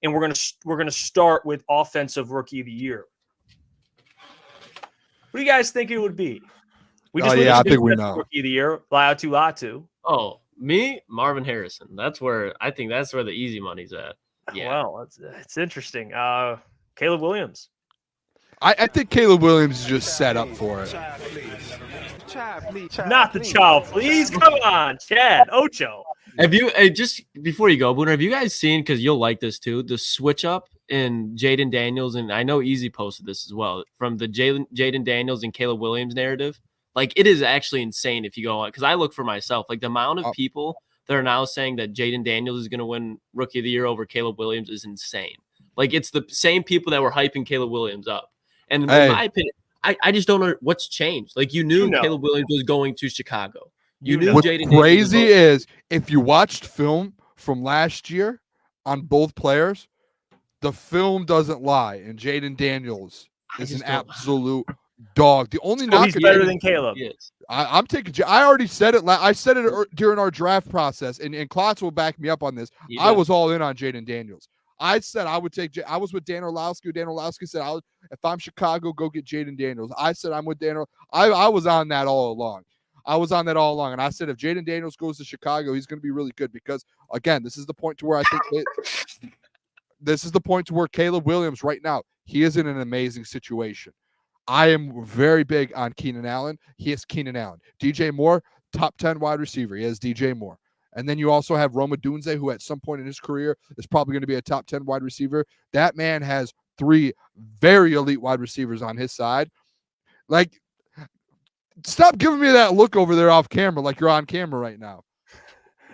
and we're going to start with Offensive Rookie of the Year. What do you guys think it would be? I think we know. Rookie of the Year, Latu. Oh, me, Marvin Harrison. I think that's where the easy money's at. Yeah. Well, it's interesting. Caleb Williams. I think Caleb Williams is just set up for it. Not the child, please. Come on, Chad Ocho. Have you just before you go, Booner? Have you guys seen? Because you'll like this too. The switch up in Jaden Daniels, and I know Easy posted this as well, from the Jaden Daniels and Caleb Williams narrative. Like it is actually insane if you go on, because I look for myself. Like the amount of people that are now saying that Jaden Daniels is going to win Rookie of the Year over Caleb Williams is insane. Like it's the same people that were hyping Caleb Williams up. And in my opinion, I just don't know what's changed. Like you knew Caleb Williams was going to Chicago. You knew what's Jaden crazy is if you watched film from last year on both players, the film doesn't lie, and Jaden Daniels is an absolute dog. The only knock he's better than Caleb. I'm taking. I already said it. I said it during our draft process, and Klotz will back me up on this. I was all in on Jaden Daniels. I said I would take. I was with Dan Orlowski. Dan Orlowski said, if I'm Chicago, go get Jaden Daniels. I said I'm with Dan. I was on that all along. And I said if Jaden Daniels goes to Chicago, he's going to be really good because again, this is the point to where I think this is the point to where Caleb Williams right now, he is in an amazing situation. I am very big on Keenan Allen. He is Keenan Allen. DJ Moore, top 10 wide receiver. He has DJ Moore. And then you also have Roma Dunze, who at some point in his career is probably going to be a top 10 wide receiver. That man has 3 very elite wide receivers on his side. Like, stop giving me that look over there off camera like you're on camera right now.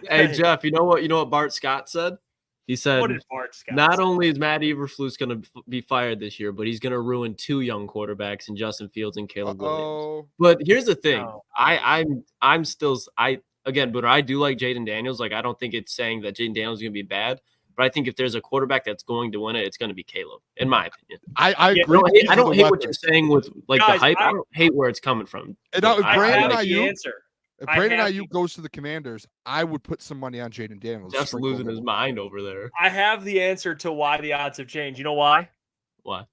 Hey, Jeff, you know what Bart Scott said? He said, what did Bart Scott not say? only is Matt Eberflus going to be fired this year, but he's going to ruin 2 young quarterbacks in Justin Fields and Caleb Williams. But here's the thing. Again, but I do like Jaden Daniels. Like, I don't think it's saying that Jaden Daniels is going to be bad. But I think if there's a quarterback that's going to win it, it's going to be Caleb, in my opinion. I agree. I don't hate what you're saying with like the hype. I don't hate where it's coming from. If Brandon Ayuk goes to the Commanders, I would put some money on Jaden Daniels. Jeff's losing his mind over there. I have the answer to why the odds have changed. You know why? Why?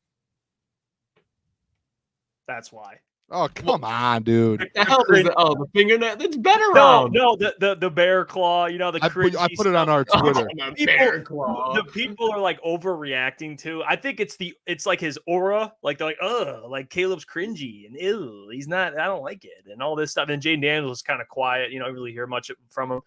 That's why. Oh, come on, dude. What the hell is the fingernail? That's better. No, the bear claw, the I put it on our Twitter. The people are like overreacting to. I think it's like his aura. Like they're like, oh, like Caleb's cringy and ill. He's not, I don't like it. And all this stuff. And Jaden Daniels is kind of quiet. You don't really hear much from him.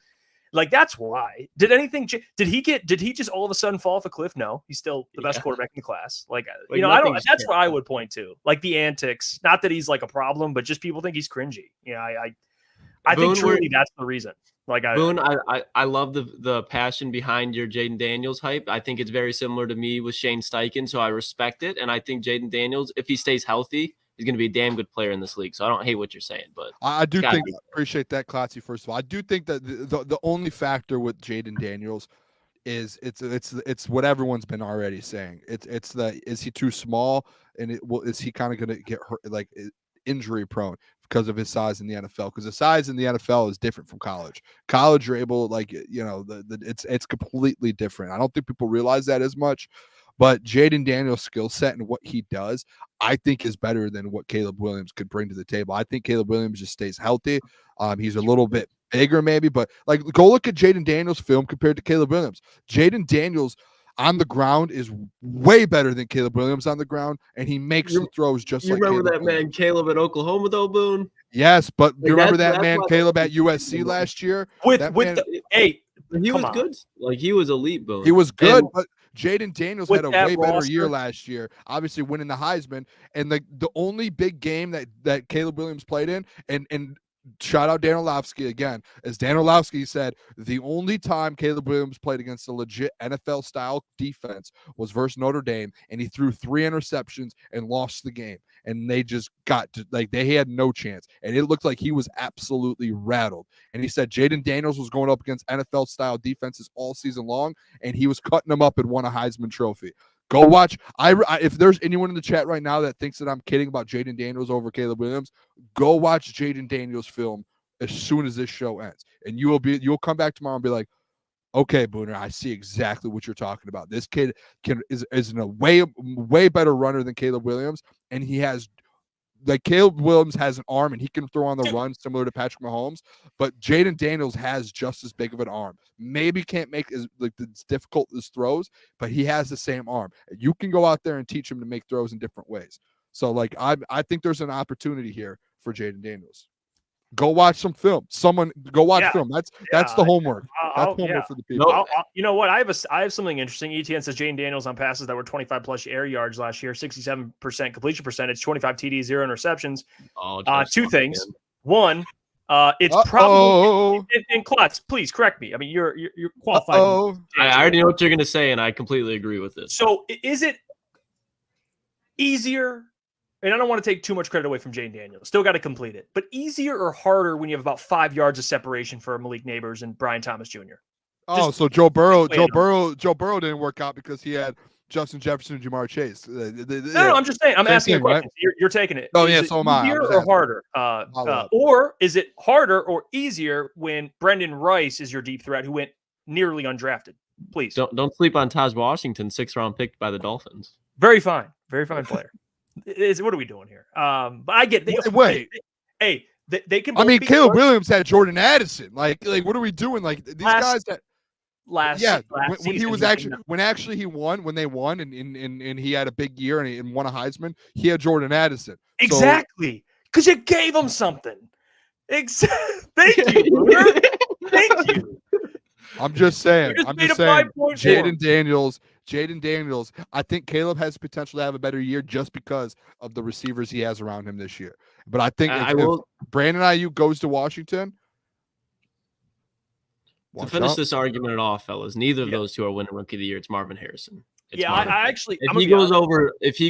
Like, that's why. Did he just all of a sudden fall off a cliff? No, he's still the best quarterback in the class. That's what I would point to. Like the antics, not that he's like a problem, but just people think he's cringy. I think truly that's the reason. Boone, I love the passion behind your Jaden Daniels hype. I think it's very similar to me with Shane Steichen, so I respect it. And I think Jaden Daniels, if he stays healthy, he's going to be a damn good player in this league. So I don't hate what you're saying, but I appreciate that, Klotzy. First of all, I do think that the only factor with Jaden Daniels is it's what everyone's been already saying. Is he too small, and is he kind of going to get hurt, like injury prone because of his size in the NFL? Because the size in the NFL is different from college. College, you're able it's completely different. I don't think people realize that as much. But Jaden Daniels' skill set and what he does, I think is better than what Caleb Williams could bring to the table. I think Caleb Williams just stays healthy. He's a little bit bigger maybe, but like go look at Jaden Daniels' film compared to Caleb Williams. Jaden Daniels on the ground is way better than Caleb Williams on the ground, and he makes the throws just like Caleb. You remember that Williams. man Caleb at Oklahoma though, Boone? Yes, but you remember that man Caleb at USC last year? He was good. Like, he was elite, Boone. He was good, but Jaden Daniels had a way better year last year, obviously winning the Heisman. And the only big game that Caleb Williams played in, and shout out Dan Orlowski again, as Dan Orlowski said, the only time Caleb Williams played against a legit NFL-style defense was versus Notre Dame, and he threw 3 interceptions and lost the game. And they just they had no chance. And it looked like he was absolutely rattled. And he said Jaden Daniels was going up against NFL-style defenses all season long, and he was cutting them up and won a Heisman Trophy. Go watch. If there's anyone in the chat right now that thinks that I'm kidding about Jaden Daniels over Caleb Williams, go watch Jaden Daniels' film as soon as this show ends. And you'll come back tomorrow and be like, okay, Booner, I see exactly what you're talking about. This kid is a way better runner than Caleb Williams, and he has Caleb Williams has an arm and he can throw on the run similar to Patrick Mahomes, but Jaden Daniels has just as big of an arm. Maybe can't make as difficult as throws, but he has the same arm. You can go out there and teach him to make throws in different ways. So I think there's an opportunity here for Jaden Daniels. Go watch some film. Someone go watch film. That's the homework. That's homework for the people. You know what? I have something interesting. ETN says Jaden Daniels on passes that were 25 plus air yards last year, 67% completion percentage, 25 TDs, 0 interceptions. Two things. One, it's probably and Klotz, please correct me. I mean, you're qualified. I already know what you're going to say, and I completely agree with this. So, is it easier? And I don't want to take too much credit away from Jaden Daniels. Still got to complete it. But easier or harder when you have about 5 yards of separation for Malik Neighbors and Brian Thomas Jr.? So Joe Burrow didn't work out because he had Justin Jefferson and Jamar Chase. No, I'm just saying. I'm asking a question. Right? You're taking it. Oh, yeah, so am I. Easier or harder? Or is it harder or easier when Brendan Rice is your deep threat who went nearly undrafted? Please. Don't sleep on Taj Washington, 6th-round pick by the Dolphins. Very fine player. What are we doing here? But I get wait. They can. I mean, Caleb Williams had Jordan Addison. Like, what are we doing? Like these guys that last when he was actually he won when they won and he had a big year and won a Heisman. He had Jordan Addison. Exactly, because you gave him something. Thank you. Thank you. I'm just saying. Jaden Daniels. I think Caleb has potential to have a better year just because of the receivers he has around him this year. But I think if Brandon Ayuk goes to Washington. To finish this argument off, fellas, neither of those two are winning Rookie of the Year. It's Marvin Harrison. If he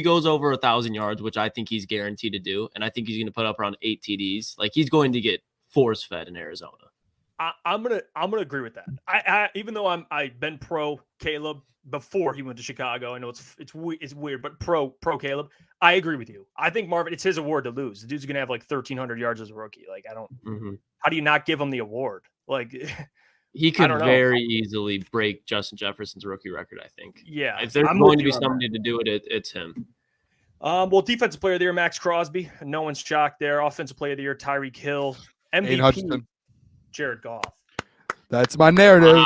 goes over 1,000 yards, which I think he's guaranteed to do, and I think he's going to put up around 8 TDs, like he's going to get force fed in Arizona. I'm gonna agree with that. I even though I've been pro Caleb before he went to Chicago. I know it's weird, but pro Caleb. I agree with you. I think Marvin, it's his award to lose. The dude's gonna have like 1,300 yards as a rookie. Like I don't. Mm-hmm. How do you not give him the award? Like he could very easily break Justin Jefferson's rookie record. I think. Yeah. If there's going to be somebody to do it, it's him. Well, defensive player of the year, Max Crosby. No one's shocked there. Offensive player of the year, Tyreek Hill. MVP. Jared Goff. That's my narrative.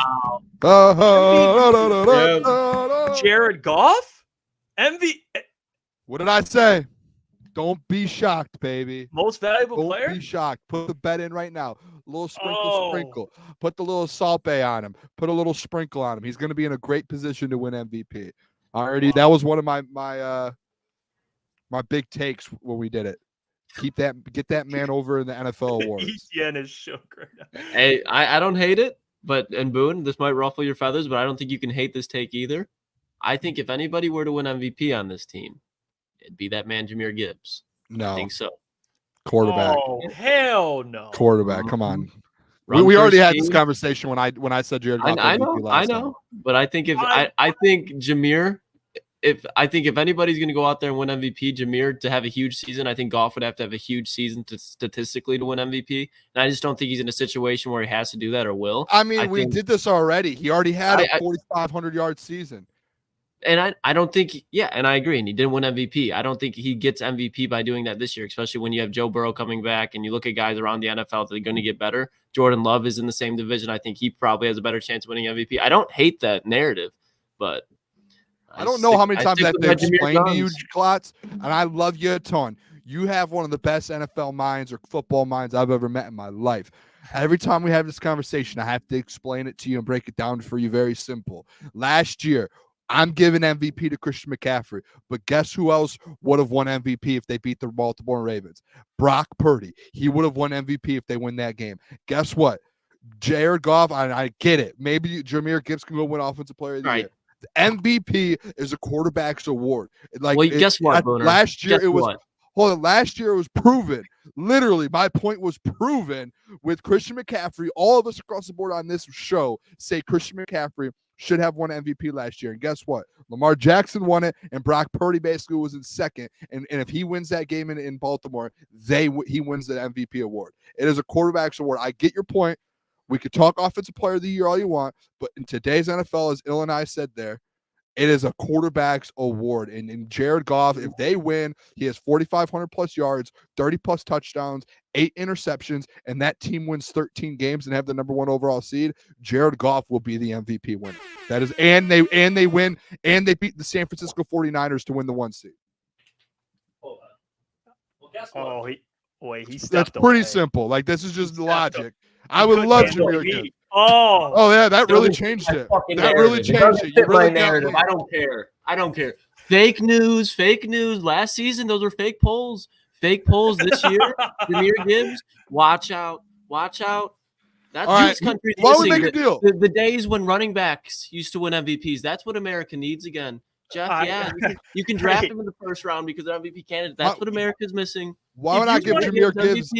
Wow. Jared Goff? What did I say? Don't be shocked, baby. Most valuable player? Don't be shocked. Put the bet in right now. A little sprinkle. Put the little salt bay on him. Put a little sprinkle on him. He's going to be in a great position to win MVP. That was one of my big takes when we did it. Get that man over in the NFL awards. ETN is so great. Hey, I don't hate it, and Boone, this might ruffle your feathers, but I don't think you can hate this take either. I think if anybody were to win MVP on this team, it'd be that man Jahmyr Gibbs. No. I think so. Quarterback. Oh, hell no. Quarterback. Come on. We already had this conversation when I said Jared Goff. I know. But I think I think Jahmyr. If anybody's going to go out there and win MVP, Jahmyr to have a huge season, I think Goff would have to have a huge season statistically to win MVP. And I just don't think he's in a situation where he has to do that or will. I mean, we did this already. He already had a 4,500-yard season. And I don't think – and I agree. And he didn't win MVP. I don't think he gets MVP by doing that this year, especially when you have Joe Burrow coming back and you look at guys around the NFL that are going to get better. Jordan Love is in the same division. I think he probably has a better chance of winning MVP. I don't hate that narrative, but – I don't know how many times I have to explain to you, Klotz, and I love you a ton. You have one of the best NFL minds or football minds I've ever met in my life. Every time we have this conversation, I have to explain it to you and break it down for you very simple. Last year, I'm giving MVP to Christian McCaffrey, but guess who else would have won MVP if they beat the Baltimore Ravens? Brock Purdy. He would have won MVP if they win that game. Guess what? Jared Goff, I get it. Maybe Jahmyr Gibbs can go win Offensive Player of the Year. MVP is a quarterback's award. Guess what, Booner? Last year it was proven. Literally, my point was proven with Christian McCaffrey. All of us across the board on this show say Christian McCaffrey should have won MVP last year. And guess what? Lamar Jackson won it, and Brock Purdy basically was in second. And if he wins that game in Baltimore, he wins the MVP award. It is a quarterback's award. I get your point. We could talk Offensive Player of the Year all you want, but in today's NFL, as Illinois said there, it is a quarterback's award. And in Jared Goff, if they win, he has 4,500 plus yards, 30 plus touchdowns, 8 interceptions, and that team wins 13 games and have the number 1 overall seed. Jared Goff will be the MVP winner. That is, and they win, and they beat the San Francisco 49ers to win the 1 seed. Well, guess what? That's pretty simple. Like, this is just logic. I would love Jahmyr Gibbs. Oh yeah, that really changed it. That really changed it. You really narrative. I don't care. Fake news. Last season, those were fake polls. Fake polls this year. Jahmyr Gibbs, watch out. That's all right. This country's Why missing. would we make a deal? The days when running backs used to win MVPs. That's what America needs again. Jeff, you can draft him in the first round because they're MVP candidate. That's what America's missing. Why would I give Jahmyr Gibbs?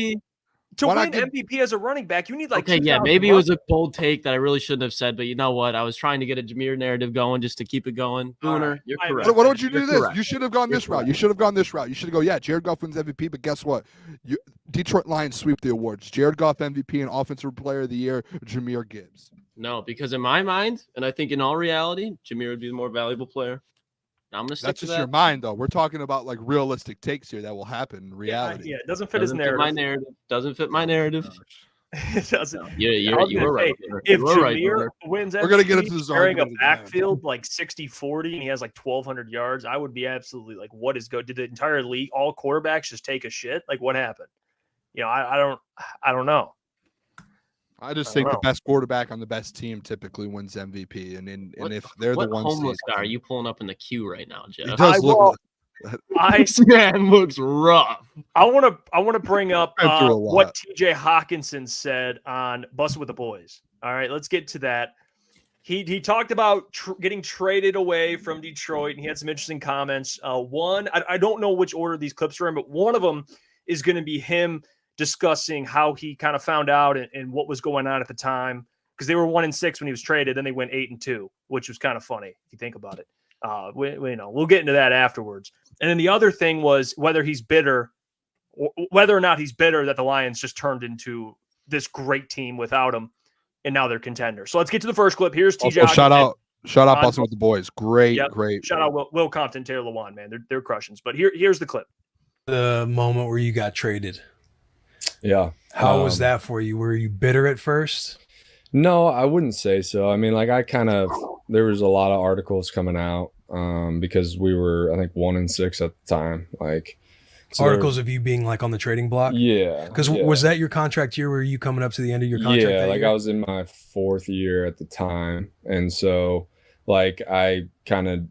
To win MVP as a running back, you need like maybe it was a bold take that I really shouldn't have said, but you know what? I was trying to get a Jameer narrative going just to keep it going. Booner, you're correct. Why don't you do this? You should have gone this route. You should have gone this route. You should go, Jared Goff wins MVP, but guess what? Detroit Lions sweep the awards. Jared Goff MVP and Offensive Player of the Year, Jahmyr Gibbs. No, because in my mind, and I think in all reality, Jahmyr would be the more valuable player. I'm gonna stick That's to just that. your mind, though. We're talking about like realistic takes here that will happen in reality. Yeah, it doesn't fit his narrative. My narrative doesn't fit my narrative. It doesn't. No, you were right. If Jahmyr wins MVP, we're gonna get into this carrying a backfield like 60-40 and he has like 1,200 yards, I would be absolutely like, what is good? Did the entire league, all quarterbacks, just take a shit? Like, what happened? I don't know. I just think the best quarterback on the best team typically wins MVP, and if they're the ones. What homeless guy are you pulling up in the queue right now, Jeff? It does look. This man looks rough. I want to bring up what TJ Hockenson said on Bussin' with the Boys. All right, let's get to that. He talked about getting traded away from Detroit, and he had some interesting comments. One, I don't know which order these clips are in, but one of them is going to be him discussing how he kind of found out and what was going on at the time, because they were 1-6 when he was traded. Then they went 8-2, which was kind of funny if you think about it. We'll get into that afterwards. And then the other thing was whether or not he's bitter that the Lions just turned into this great team without him, and now they're contenders. So let's get to the first clip. Here's TJ. Also, shout out Bussin' with the Boys. Great. Shout out Will Compton, Taylor Lewan, man. They're crushing. But here's the clip. The moment where you got traded. Yeah. How was that for you? Were you bitter at first? No, I wouldn't say so. I mean, like there was a lot of articles coming out because we were, I think, 1-6 at the time. Like articles of you being like on the trading block. Yeah. Because was that your contract year? Were you coming up to the end of your contract? Yeah, like I was in my 4th year at the time, and so like I kind of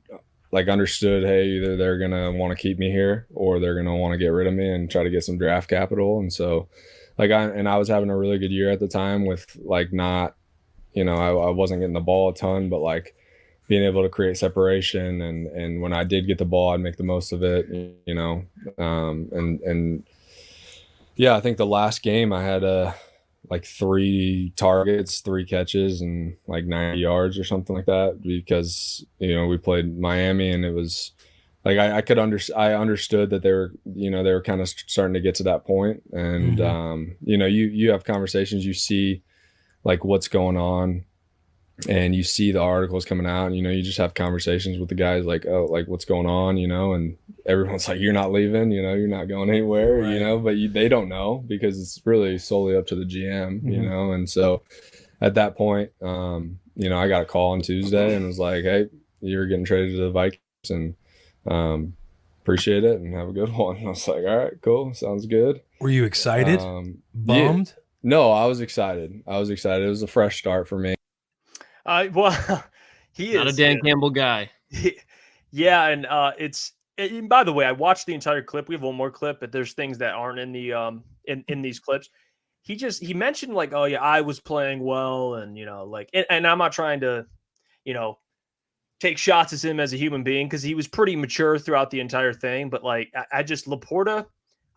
like understood, hey, either they're gonna want to keep me here or they're gonna want to get rid of me and try to get some draft capital. And so like I was having a really good year at the time with like not, I wasn't getting the ball a ton, but like being able to create separation and when I did get the ball, I'd make the most of it, and yeah, I think the last game I had like 3 targets, 3 catches, and like 90 yards or something like that, because we played Miami, and it was like I understood that they were kind of starting to get to that point, and you have conversations, you see like what's going on, and you see the articles coming out, and you just have conversations with the guys like, oh, like what's going on, and everyone's like, you're not leaving, you're not going anywhere, right. But they don't know, because it's really solely up to the GM, and so at that point, I got a call on Tuesday and was like, hey, you're getting traded to the Vikings, and appreciate it and have a good one. I was like, all right, cool, sounds good. Were you excited? Bummed? Yeah. No, I was excited. It was a fresh start for me. Well, he not is a Dan Campbell guy. Yeah, and and by the way, I watched the entire clip. We have one more clip, but there's things that aren't in the in these clips. He mentioned like, oh yeah, I was playing well, and and I'm not trying to take shots at him as a human being, because he was pretty mature throughout the entire thing. But like, I just Laporta,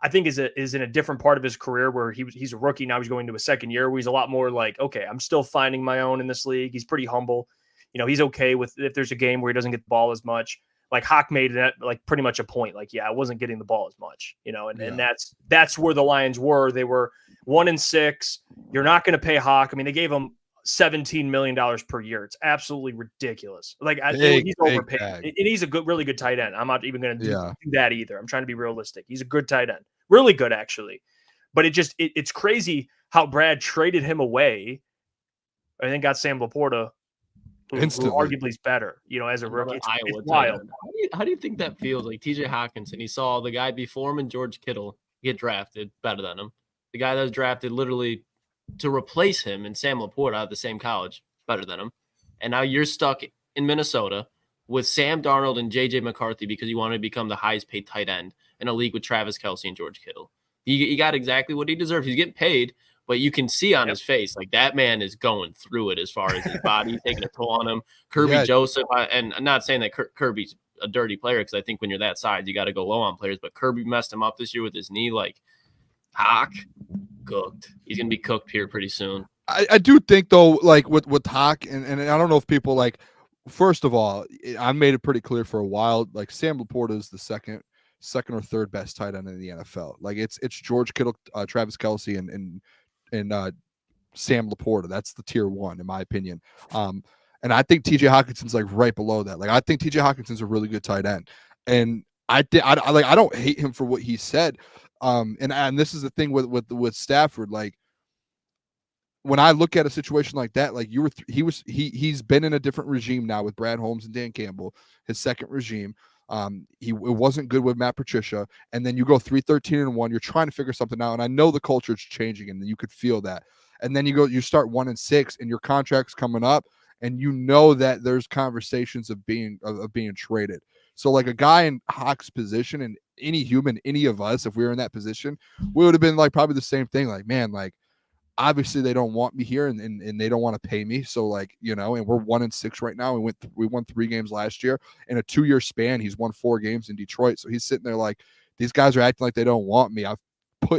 I think is in a different part of his career where he's a rookie. Now he's going to a second year where he's a lot more like, okay, I'm still finding my own in this league. He's pretty humble. He's okay with if there's a game where he doesn't get the ball as much. Like Hawk made that like pretty much a point. Like, yeah, I wasn't getting the ball as much, and that's where the Lions were. They were 1-6. You're not going to pay Hawk. I mean, they gave him $17 million per year. It's absolutely ridiculous. Like he's overpaid, and he's a really good tight end. I'm not even going to do that either. I'm trying to be realistic. He's a good tight end, really good actually. But it's crazy how Brad traded him away. I think got Sam Laporta, who arguably is better, as a rookie. It's wild. How do you think that feels? Like TJ Hockenson, he saw the guy before him and George Kittle get drafted better than him. The guy that was drafted literally to replace him and Sam Laporta out of the same college, better than him. And now you're stuck in Minnesota with Sam Darnold and J.J. McCarthy because you want to become the highest paid tight end in a league with Travis Kelce and George Kittle. He got exactly what he deserved. He's getting paid, but you can see on his face, like that man is going through it as far as his body taking a toll on him. Kirby Joseph, and I'm not saying that Kirby's a dirty player, because I think when you're that size, you got to go low on players, but Kirby messed him up this year with his knee. Like, Hawk, cooked. He's gonna be cooked here pretty soon. I do think though, like with Hawk, and I don't know if people like. First of all, I made it pretty clear for a while. Like Sam Laporta is the second or third best tight end in the NFL. Like it's George Kittle, Travis Kelce, and Sam Laporta. That's the tier one in my opinion. And I think TJ Hockenson's like right below that. Like I think TJ Hockenson's a really good tight end, and I don't hate him for what he said. And this is the thing with Stafford. Like when I look at a situation like that, like he's been in a different regime now with Brad Holmes and Dan Campbell, his second regime. It wasn't good with Matt Patricia, and then you go 3-13-1. You're trying to figure something out, and I know the culture is changing, and you could feel that. And then you start 1-6, and your contract's coming up, and you know that there's conversations of being traded. So like a guy in Hawk's position, and any human, any of us, if we were in that position, we would have been like probably the same thing. Like, man, like obviously they don't want me here, and they don't want to pay me. So like, you know, and we're 1-6 right now. We won 3 games last year. In a 2-year span, he's won 4 games in Detroit. So he's sitting there like, these guys are acting like they don't want me.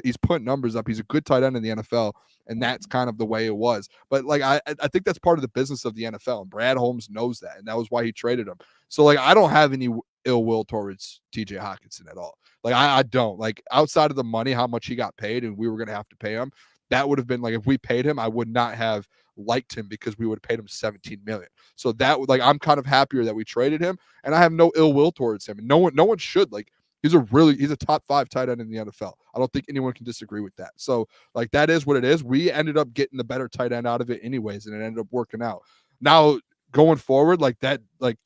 He's putting numbers up. He's a good tight end in the NFL, and that's kind of the way it was. But like I think that's part of the business of the NFL, and Brad Holmes knows that, and that was why he traded him. So like I don't have any ill will towards TJ Hockenson at all. Like I don't. Like outside of the money, how much he got paid, and we were going to have to pay him. That would have been like, if we paid him, I would not have liked him because we would have paid him $17 million. So that would, like, I'm kind of happier that we traded him, and I have no ill will towards him. And no one should. Like, he's a top 5 tight end in the NFL. I don't think anyone can disagree with that. So like, that is what it is. We ended up getting the better tight end out of it anyways, and it ended up working out. Now going forward, like that, like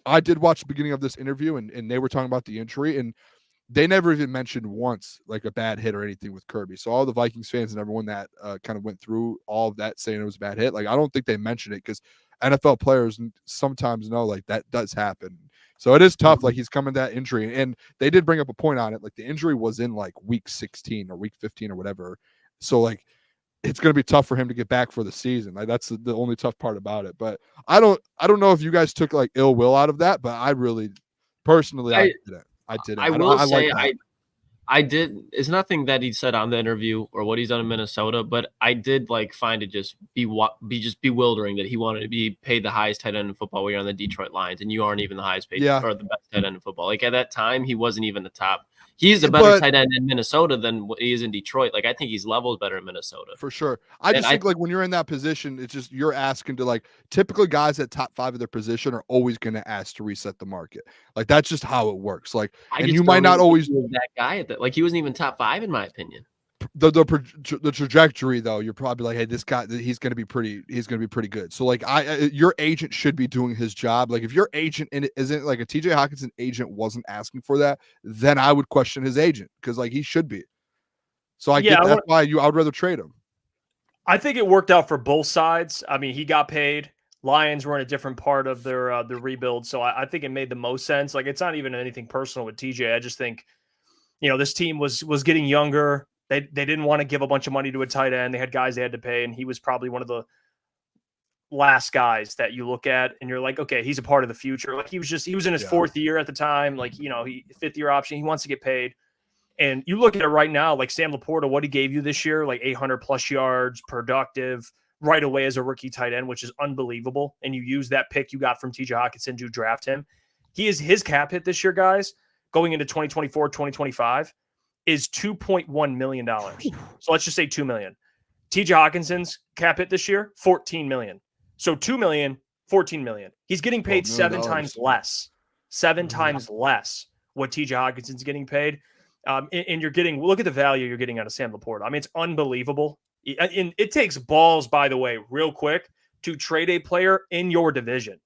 I did watch the beginning of this interview, and they were talking about the injury, and they never even mentioned once like a bad hit or anything with Kirby. So all the Vikings fans and everyone that kind of went through all of that saying it was a bad hit, like I don't think they mentioned it because NFL players sometimes know like that does happen. So it is tough. Like he's coming that injury, and they did bring up a point on it. Like the injury was in like week 16 or week 15 or whatever. So like it's going to be tough for him to get back for the season. Like that's the only tough part about it. But I don't know if you guys took like ill will out of that, but I really personally I didn't. I will say I did. It's nothing that he said on the interview or what he's done in Minnesota, but I did like find it just just bewildering that he wanted to be paid the highest tight end in football when you're on the Detroit Lions and you aren't even the highest paid or the best tight end in football. Like at that time, he wasn't even the top. He's a better tight end in Minnesota than what he is in Detroit. Like I think he's levels better in Minnesota for sure. I just think like when you're in that position, it's just you're asking to like typically guys at top 5 of their position are always going to ask to reset the market. Like that's just how it works. Like and you might not always be that guy at that. Like he wasn't even top 5 in my opinion. The trajectory though, you're probably like, hey, this guy, he's going to be pretty good. So like your agent should be doing his job. Like if your agent isn't like a TJ Hockenson agent wasn't asking for that, then I would question his agent because like he should be. So that's why I would rather trade him. I think it worked out for both sides. I mean, he got paid. Lions were in a different part of their rebuild, so I think it made the most sense. Like it's not even anything personal with TJ. I just think, you know, this team was getting younger. They didn't want to give a bunch of money to a tight end. They had guys they had to pay, and he was probably one of the last guys that you look at and you're like, okay, he's a part of the future. Like he was in his 4th year at the time. Like, you know, 5th year option. He wants to get paid. And you look at it right now, like Sam Laporta, what he gave you this year, like 800 plus yards, productive right away as a rookie tight end, which is unbelievable. And you use that pick you got from TJ Hockenson to draft him. His cap hit this year, guys, going into 2024, 2025. Is $2.1 million. So let's just say $2 million. TJ Hockenson's cap hit this year, $14 million. So $2 million, $14 million. He's getting paid 7 times less. 7 times less what TJ Hockenson's getting paid. And you're getting, look at the value you're getting out of Sam Laporta. I mean, it's unbelievable. And it takes balls, by the way, real quick, to trade a player in your division.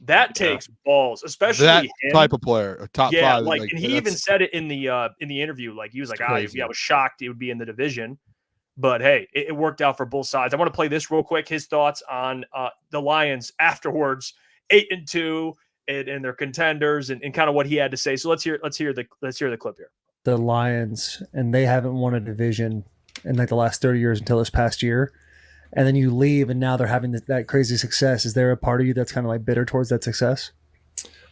That takes balls, especially that him. Type of player, a top 5. Like, and he even said it in the interview. Like he was like, I was shocked it would be in the division, but hey, it worked out for both sides. I want to play this real quick. His thoughts on the Lions afterwards, 8-2, and they're contenders, and kind of what he had to say. So let's hear the clip here. The Lions, and they haven't won a division in like the last 30 years until this past year. And then you leave, and now they're having that crazy success. Is there a part of you that's kind of like bitter towards that success?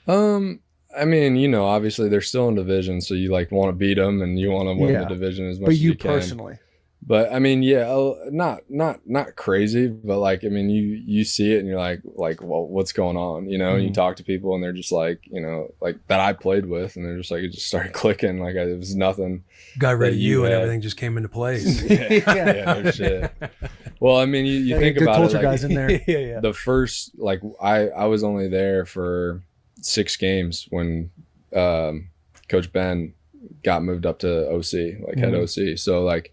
I I mean, obviously they're still in division, so you like want to beat them and you want to win the division as much but as you can. Personally. But I mean, yeah, not crazy, but like, I mean, you see it and you're like, well, what's going on? And you talk to people and they're just like, like that I played with, and they're just like, it just started clicking. Like it was nothing. Got rid of you and everything just came into place. yeah, no shit. Well, I mean, you think good about culture it, like, guys in there. The first, like I was only there for 6 games when Coach Ben got moved up to OC, like head OC. So like,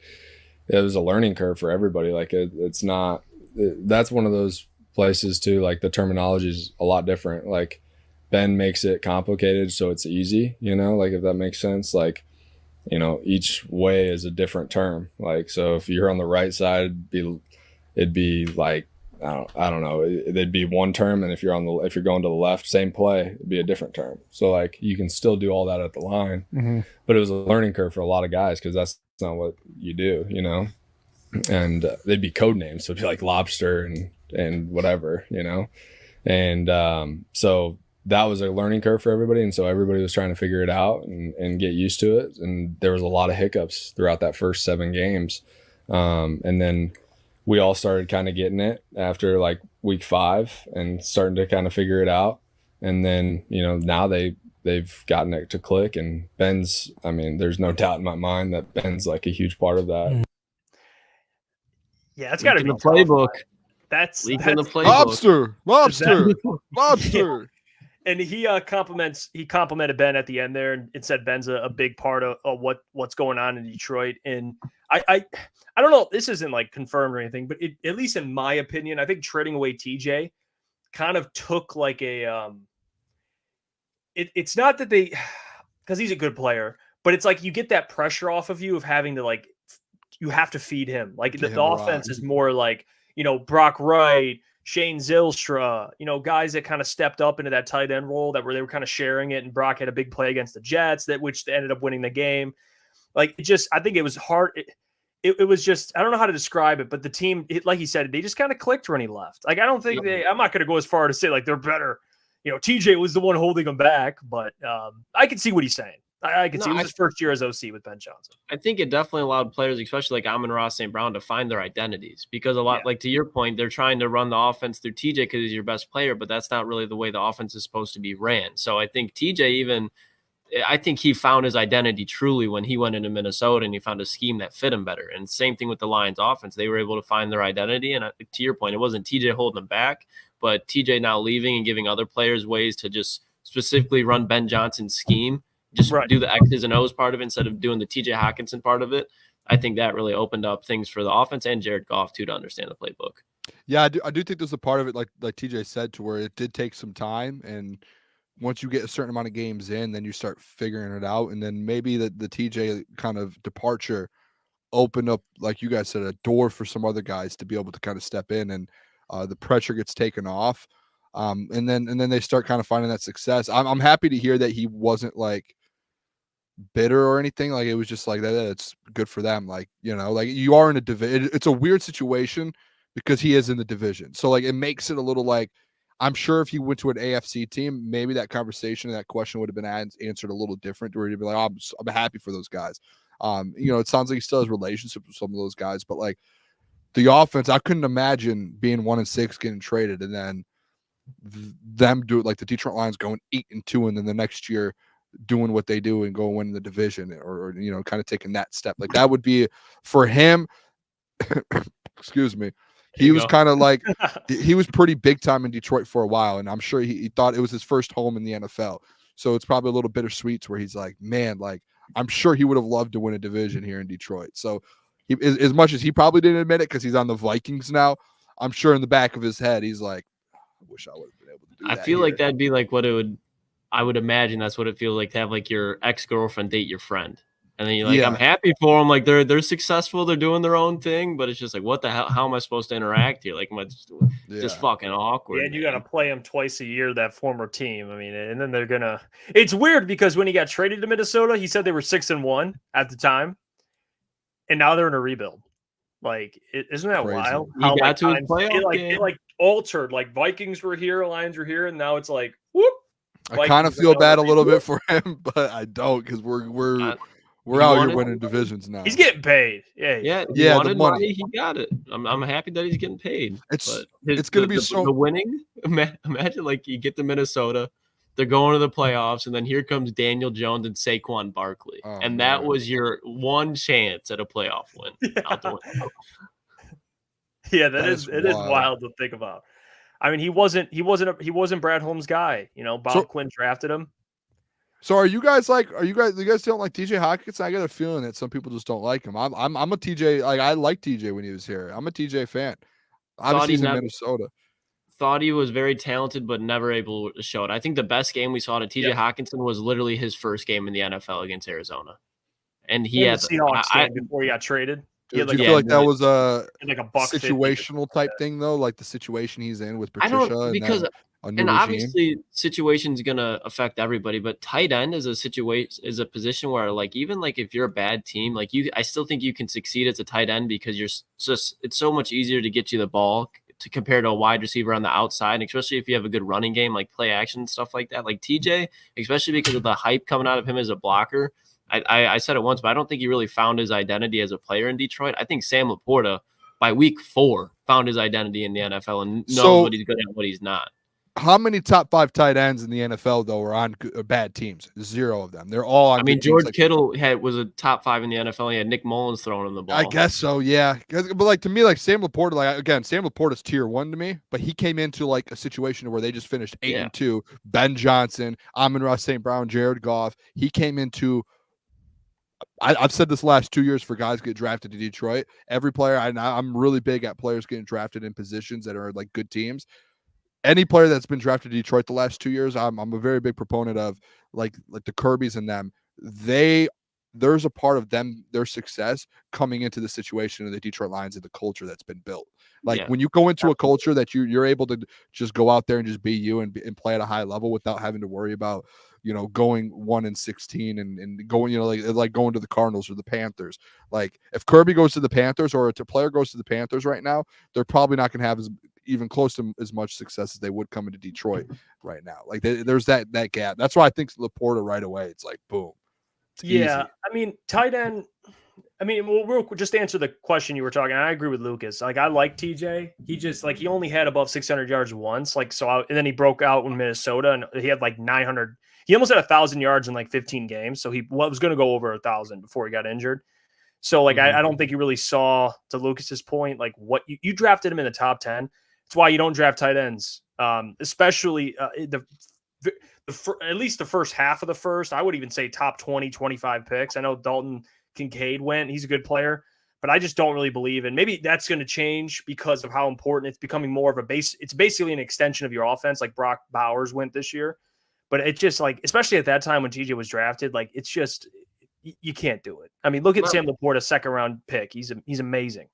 it was a learning curve for everybody. Like it's not, that's one of those places too. Like the terminology is a lot different. Like Ben makes it complicated so it's easy, like if that makes sense. Like, each way is a different term. Like, so if you're on the right side, it'd be like, I don't know. It'd be one term. And if you're going to the left, same play, it'd be a different term. So like you can still do all that at the line, but it was a learning curve for a lot of guys, because that's not what you do, and they'd be code names. So it'd be like lobster and whatever, and so that was a learning curve for everybody. And so everybody was trying to figure it out and get used to it. And there was a lot of hiccups throughout that first 7 games. And then we all started kind of getting it after like week 5 and starting to kind of figure it out. And then, now they've gotten it to click, and Ben's, I mean, there's no doubt in my mind that Ben's like a huge part of that. Yeah, it's got to be the playbook. That's in the playbook. Lobster. And he complimented Ben at the end there and said Ben's a big part of what's going on in Detroit. And I don't know, this isn't like confirmed or anything, but at least in my opinion, I think trading away TJ kind of took like a it's not that they, because he's a good player, but it's like you get that pressure off of you of having to like, you have to feed him. Like the offense is more like, Brock Wright, Shane Zylstra, guys that kind of stepped up into that tight end role they were kind of sharing it. And Brock had a big play against the Jets which ended up winning the game. Like I think it was hard. It was just, I don't know how to describe it, but the team, like he said, they just kind of clicked when he left. Like, I don't think I'm not going to go as far to say like they're better. TJ was the one holding them back, but I can see what he's saying. I can see it was his first year as OC with Ben Johnson. I think it definitely allowed players, especially like Amon-Ra St. Brown, to find their identities, because a lot, like to your point, they're trying to run the offense through TJ because he's your best player, but that's not really the way the offense is supposed to be ran. So I think TJ I think he found his identity truly when he went into Minnesota and he found a scheme that fit him better. And same thing with the Lions offense. They were able to find their identity. And to your point, it wasn't TJ holding them back, but TJ now leaving and giving other players ways to just specifically run Ben Johnson's scheme, just do the X's and O's part of it instead of doing the TJ Hockenson part of it. I think that really opened up things for the offense and Jared Goff too, to understand the playbook. Yeah, I do think there's a part of it, like TJ said, to where it did take some time, and once you get a certain amount of games in, then you start figuring it out. And then maybe the TJ kind of departure opened up, like you guys said, a door for some other guys to be able to kind of step in, and the pressure gets taken off. And then they start kind of finding that success. I'm happy to hear that he wasn't like bitter or anything. Like, it was just like that. It's good for them. Like, like you are in a division. It's a weird situation because he is in the division. So like, it makes it a little like, I'm sure if he went to an AFC team, maybe that conversation, that question would have been answered a little different, where he'd be like, oh, I'm happy for those guys. It sounds like he still has relationships with some of those guys, but like the offense, I couldn't imagine being 1-6 getting traded and then them do it, like the Detroit Lions going 8-2, and then the next year doing what they do and go win the division, or kind of taking that step. Like that would be for him. Excuse me. He was kind of like, he was pretty big time in Detroit for a while, and I'm sure he thought it was his first home in the NFL. So it's probably a little bittersweet where he's like, man, like I'm sure he would have loved to win a division here in Detroit. So he, as much as he probably didn't admit it because he's on the Vikings now, I'm sure in the back of his head he's like, I wish I would have been able to do that. I feel like that'd be like I would imagine that's what it feels like to have like your ex-girlfriend date your friend. And then you're like, I'm happy for them. Like they're successful. They're doing their own thing. But it's just like, what the hell? How am I supposed to interact here? Like, just fucking awkward. Yeah, and you got to play them twice a year, that former team. I mean, and then they're going to – it's weird because when he got traded to Minnesota, he said they were 6-1 at the time. And now they're in a rebuild. Like, isn't that wild? How got to his playoff game. It altered. Like, Vikings were here, Lions were here, and now it's like, whoop. I kind of feel bad a little bit for him, but I don't because we're out here winning divisions now. He's getting paid. Yeah. The money. He got it. I'm happy that he's getting paid. It's going to be the winning. Imagine like you get to Minnesota, they're going to the playoffs, and then here comes Daniel Jones and Saquon Barkley, and that was your one chance at a playoff win. Yeah, that is wild to think about. I mean, he wasn't Brad Holmes' guy. Bob Quinn drafted him. So are you guys don't like TJ Hockenson? I got a feeling that some people just don't like him. I'm a TJ, like I liked TJ when he was here. I'm a TJ fan. Obviously he's in Minnesota. Thought he was very talented, but never able to show it. I think the best game we saw to TJ Hockenson was literally his first game in the NFL against Arizona. And he had the Seahawks game before he got traded. Do you feel like that was a situational type thing though? Like the situation he's in with Patricia? I don't, because and obviously situation's gonna affect everybody, but tight end is a position where like even like if you're a bad team, like I still think you can succeed as a tight end because it's so much easier to get you the ball to compare to a wide receiver on the outside, especially if you have a good running game, like play action and stuff like that. Like TJ, especially because of the hype coming out of him as a blocker. I said it once, but I don't think he really found his identity as a player in Detroit. I think Sam Laporta by week 4 found his identity in the NFL and knows what he's good at and what he's not. How many top 5 tight ends in the NFL though are on bad teams? 0 of them. They're all on. I mean, George Kittle was a top 5 in the NFL. He had Nick Mullins throwing him the ball. I guess so, yeah. But like to me, like Sam Laporta, Sam Laporta's tier 1 to me. But he came into like a situation where they just finished 8-2. Ben Johnson, Amon-Ra St. Brown, Jared Goff. He came into. I've said this last 2 years for guys get drafted to Detroit. Every player, I'm really big at players getting drafted in positions that are like good teams. Any player that's been drafted to Detroit the last 2 years, I'm a very big proponent of like the Kirbys and them. There's a part of them, their success coming into the situation of the Detroit Lions and the culture that's been built. Like when you go into a culture that you're able to just go out there and just be you and play at a high level without having to worry about, going 1-16 and going, like going to the Cardinals or the Panthers. Like if Kirby goes to the Panthers or a player goes to the Panthers right now, they're probably not going to have even close to as much success as they would come into Detroit right now. Like there's that gap. That's why I think Laporta right away, it's like, boom. It's easy. I mean, tight end. I mean, we'll just answer the question you were talking. I agree with Lucas. Like, I like TJ. He just he only had above 600 yards once. Like, and then he broke out in Minnesota and he had like 900. He almost had 1,000 yards in like 15 games. So he was going to go over 1,000 before he got injured. So like, I don't think you really saw, to Lucas's point, like what you drafted him in the top 10. That's why you don't draft tight ends, especially at least the first half of the first. I would even say top 20, 25 picks. I know Dalton Kincaid went. He's a good player, but I just don't really believe in. Maybe that's going to change because of how important it's becoming more of a base. It's basically an extension of your offense, like Brock Bowers went this year. But it just like, especially at that time when TJ was drafted, like it's just you can't do it. I mean, look at Sam Laporta, 2nd round pick. He's amazing.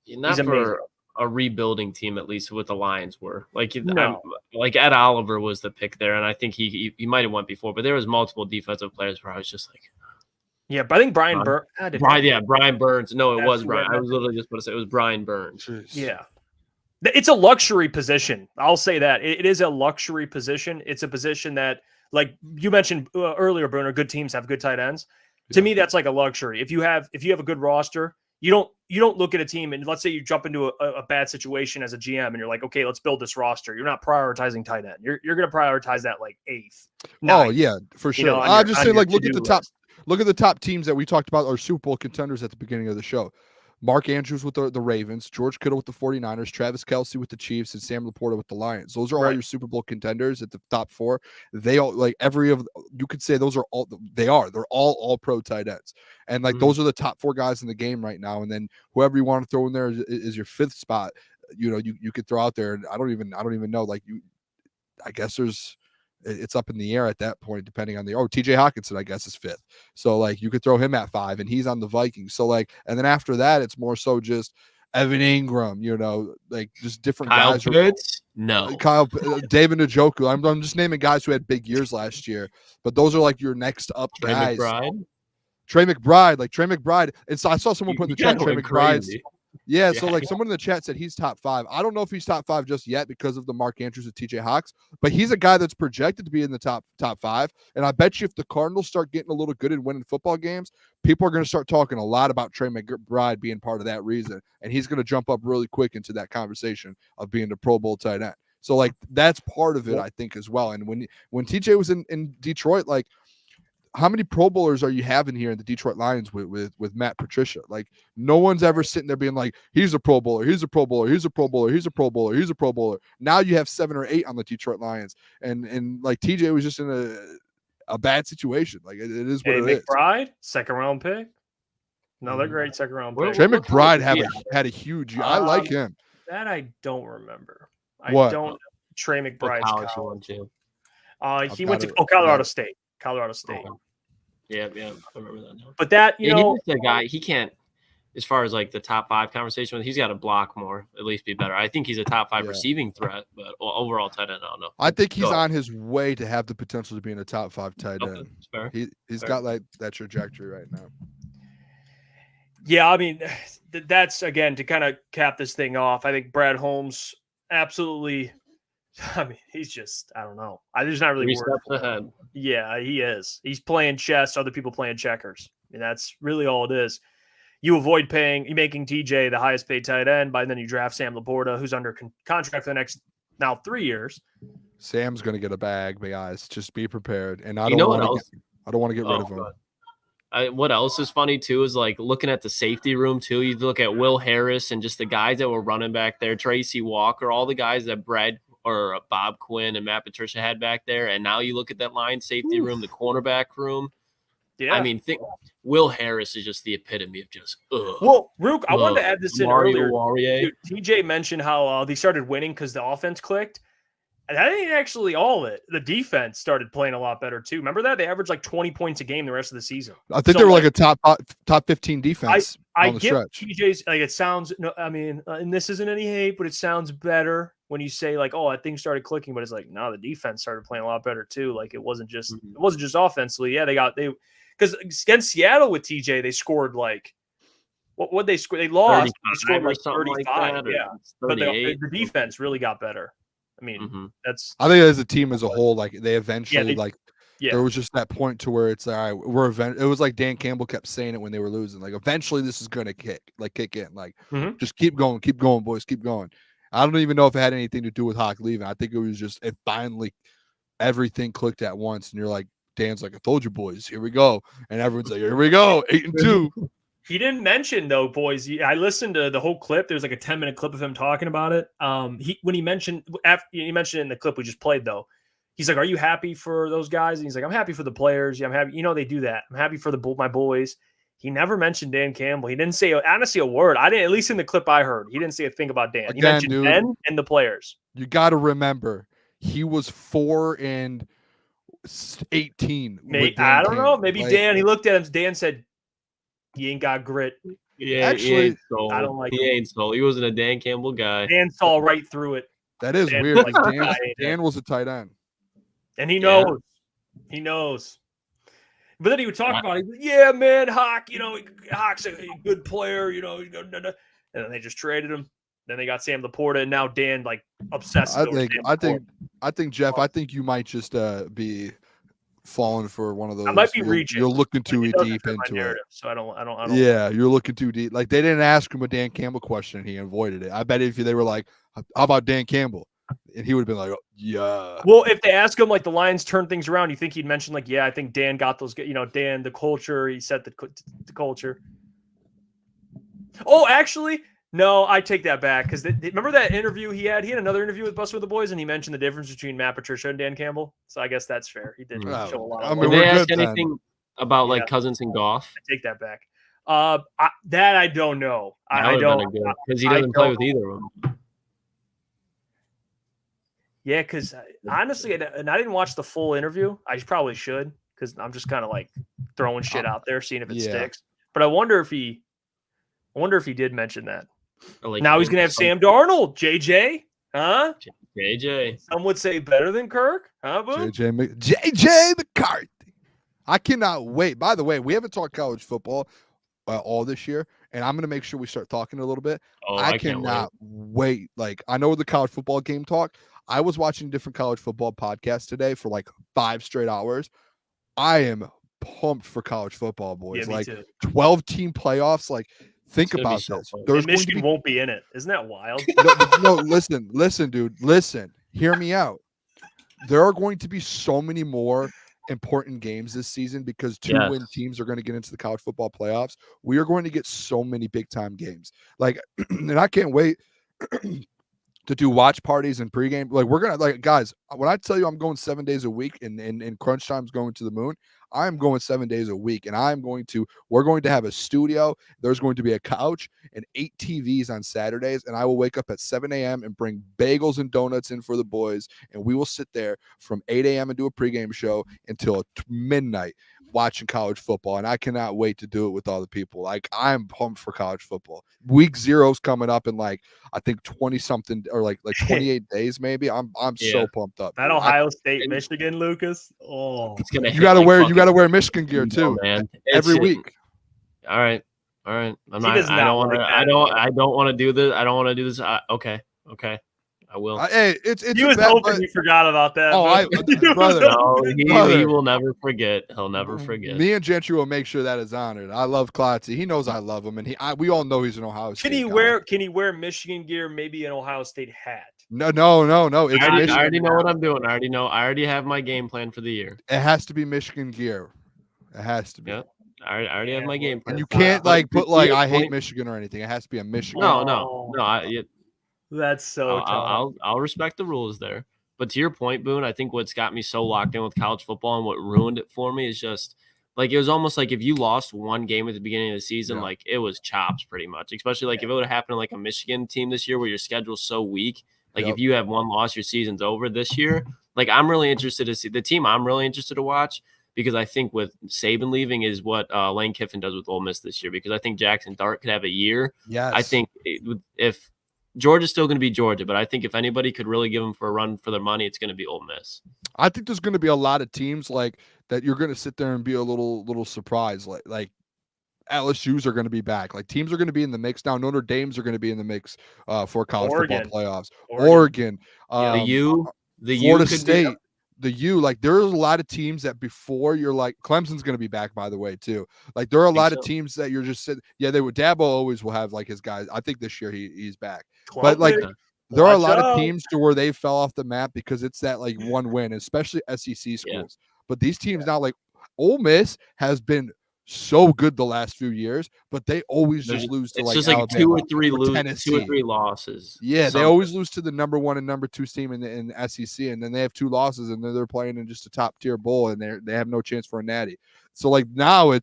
He's amazing. A rebuilding team, at least what the Lions were. Like Ed Oliver was the pick there, and I think he might have went before, but there was multiple defensive players where I was just like, but I think Brian Burns. Brian Burns. No, it was Brian. I was literally just going to say it was Brian Burns. Yeah. It's a luxury position. I'll say that. It is a luxury position. It's a position that, like you mentioned earlier, Booner, good teams have good tight ends. To me, that's like a luxury. If you have a good roster, you don't look at a team and let's say you jump into a bad situation as a GM and you're like, okay, let's build this roster. You're not prioritizing tight end. You're going to prioritize that like 8th. 9th, oh yeah, for sure. I'll just say like look at the top teams that we talked about are Super Bowl contenders at the beginning of the show. Mark Andrews with the Ravens, George Kittle with the 49ers, Travis Kelce with the Chiefs, and Sam Laporta with the Lions. Those are all your Super Bowl contenders at the top 4. They all you could say those are all they're all pro tight ends. And like those are the top 4 guys in the game right now. And then whoever you want to throw in there is your 5th spot. You could throw out there. And I don't even know. Like I guess it's up in the air at that point, depending on TJ Hockenson, I guess, is 5th. So like you could throw him at 5 and he's on the Vikings. So like, and then after that, it's more so just Evan Ingram, like just different Kyle guys. Pitts? No. David Njoku. I'm just naming guys who had big years last year, but those are like your next up guys. McBride? Trey McBride. And so I saw someone put in the chat, Trey McBride's. Yeah, so like someone in the chat said he's top 5. I don't know if he's top 5 just yet because of the Mark Andrews with TJ Hawks, but he's a guy that's projected to be in the top 5. And I bet you if the Cardinals start getting a little good and winning football games, people are going to start talking a lot about Trey McBride being part of that reason. And he's going to jump up really quick into that conversation of being the Pro Bowl tight end. So like that's part of it, I think, as well. And when TJ was in Detroit, like, how many Pro Bowlers are you having here in the Detroit Lions with Matt Patricia? Like, no one's ever sitting there being like, he's a Pro Bowler, he's a Pro Bowler, he's a Pro Bowler, he's a Pro Bowler, he's a Pro Bowler. Now you have 7 or 8 on the Detroit Lions, and like TJ was just in a bad situation. Like it is what it is. McBride, second round pick, another great second round pick. Trey McBride had a huge. I like him. That I don't remember. What? I don't. Trey McBride's college. He went to Colorado State. Colorado State. Oh. Yeah, I remember that now. But that, he's a guy, he can't, as far as like the top 5 conversation, he's got to block more, at least be better. I think he's a top 5 receiving threat, but overall tight end, I don't know. I think he's on his way to have the potential to be in a top 5 tight end. Fair. He's got like that trajectory right now. Yeah, I mean, that's, again, to kind of cap this thing off, I think Brad Holmes absolutely – I mean, he's just, I don't know. There's not really 3 steps ahead. Yeah, he is. He's playing chess, other people playing checkers. I mean, that's really all it is. You avoid making TJ the highest paid tight end, by then you draft Sam Laporta, who's under contract for the next, now 3 years. Sam's going to get a bag, guys. Just be prepared. And I don't want to get rid of him. What else is funny, too, is like looking at the safety room, too. You look at Will Harris and just the guys that were running back there, Tracy Walker, all the guys that Brad or Bob Quinn and Matt Patricia had back there. And now you look at that line safety room, the cornerback room. Yeah. I mean, Will Harris is just the epitome of just, ugh. Well, Rook, I wanted to add this in earlier. Dude, TJ mentioned how they started winning because the offense clicked. And that ain't actually all of it. The defense started playing a lot better, too. Remember that? They averaged like 20 points a game the rest of the season. I think they were like a top 15 defense on the stretch. TJ's, like, it sounds, I mean, and this isn't any hate, but it sounds better when you say, like, oh, that thing started clicking. But it's like, no, the defense started playing a lot better, too. Like, it wasn't just offensively. Yeah, because against Seattle with TJ, they scored like, what they score? They lost. They scored like 35. Yeah. But the defense really got better. I mean, I think as a team as a whole, like they eventually there was just that point to where it's all right. It was like Dan Campbell kept saying it when they were losing. Like eventually this is gonna kick in. Like just keep going, boys, keep going. I don't even know if it had anything to do with Hawk leaving. I think it was just finally everything clicked at once, and you're like, Dan's like, I told you, boys, here we go, and everyone's like, here we go, 8-2. He didn't mention, though, boys. I listened to the whole clip. There's like a 10-minute clip of him talking about it. When he mentioned it in the clip we just played, though, he's like, "Are you happy for those guys?" And he's like, "I'm happy for the players. Yeah, I'm happy. They do that. I'm happy for my boys." He never mentioned Dan Campbell. He didn't say honestly a word. I didn't, at least in the clip I heard. He didn't say a thing about Dan. He mentioned Ben and the players. You got to remember, he was 4-18. Maybe I don't know. Maybe Dan. He looked at him. Dan said, "He ain't got grit." Yeah, actually, I don't like. He ain't soul. He wasn't a Dan Campbell guy. Dan saw right through it. That is weird. Dan was a tight end, and he knows. Yeah. He knows. But then he would talk about it. Yeah, man, Hawk. Hawk's a good player. And then they just traded him. Then they got Sam Laporta, and now Dan obsessed. I think Jeff. I think you might just be falling for one of those. I might be reaching. You're looking too deep into it. So I don't. Yeah, you're looking too deep. Like they didn't ask him a Dan Campbell question, and he avoided it. I bet if they were like, "How about Dan Campbell?" and he would have been like, oh, "Yeah." Well, if they ask him the Lions turn things around, you think he'd mention I think Dan got those. Dan, the culture. He set the culture. Oh, actually. No, I take that back because remember that interview he had? He had another interview with Busted with the Boys, and he mentioned the difference between Matt Patricia and Dan Campbell. So I guess that's fair. He did show a lot. Did they ask anything about Cousins and Goff? I take that back. That I don't know. I don't because he doesn't play with either of them. Yeah, because honestly, and I didn't watch the full interview. I probably should because I'm just kind of throwing shit out there, seeing if it sticks. But I wonder if he did mention that. Now he's going to have Sam Darnold, JJ, huh? JJ. Some would say better than Kirk, huh, Boo? JJ McCarthy. I cannot wait. By the way, we haven't talked college football all this year, and I'm going to make sure we start talking a little bit. Oh, I can't cannot wait. Like, I know the college football game talk. I was watching different college football podcasts today for like 5 straight hours. I am pumped for college football, boys. Yeah, like too. 12-team playoffs. Like, think about this. There's Michigan won't be in it. Isn't that wild? No, listen, dude. Listen, hear me out. There are going to be so many more important games this season because 2-win teams are going to get into the college football playoffs. We are going to get so many big time games. Like, and I can't wait to do watch parties and pregame. Like, we're gonna, like, guys, when I tell you I'm going 7 days a week and crunch time's going to the moon, I'm going 7 days a week, and we're going to have a studio. There's going to be a couch and 8 TVs on Saturdays, and I will wake up at 7 a.m. and bring bagels and donuts in for the boys, and we will sit there from 8 a.m. and do a pregame show until midnight watching college football, and I cannot wait to do it with all the people. Like, I'm pumped for college football. Week 0's coming up in like, I think 20 something or like 28 days maybe. I'm so pumped up. That Ohio State Michigan, Lucas. Oh, it's gonna you gotta wear Michigan gear too, man. Every week. All right. I don't want to do this. Okay. I will. Hey, it's he was hoping you forgot about that. He will never forget. He'll never forget. Me and Gentry will make sure that is honored. I love Klotz. He knows I love him, and we all know he's an Ohio State guy. Can he wear Michigan gear? Maybe an Ohio State hat. No. It's I already know what I'm doing. I already have my game plan for the year. It has to be Michigan gear. It has to be. Yeah. I already have my game plan. And you can't put I hate Michigan or anything. It has to be a Michigan. No. That's so tough. I'll respect the rules there. But to your point, Boone, I think what's got me so locked in with college football and what ruined it for me is just like it was almost like if you lost one game at the beginning of the season, like it was chops pretty much. Especially like if it would have happened to like a Michigan team this year where your schedule's so weak. Like if you have one loss, your season's over this year. Like I'm really interested to see the team I'm really interested to watch because I think with Saban leaving is what Lane Kiffin does with Ole Miss this year because I think Jackson Dart could have a year. Yes. I think if Georgia's still going to be Georgia, but I think if anybody could really give them for a run for their money, it's going to be Ole Miss. I think there's going to be a lot of teams like that. You're going to sit there and be a little surprised. Like LSU's are going to be back. Like teams are going to be in the mix now. Notre Dame's are going to be in the mix for college football playoffs. Oregon, the Florida State. The U, like there's a lot of teams that before you're like Clemson's going to be back, by the way, too. Like there are a lot of teams that you're just sitting. Yeah, they would. Dabo always will have like his guys. I think this year he's back, but like there are a lot of teams to where they fell off the map because it's that like one win, especially SEC schools. Yeah. But these teams now, like Ole Miss has been so good the last few years, but they always just lose to it's like just like Alabama 2 or 3 losses. Yeah, they always lose to the number 1 and number 2 team in the SEC, and then they have 2 losses, and then they're playing in just a top tier bowl, and they have no chance for a natty. So like now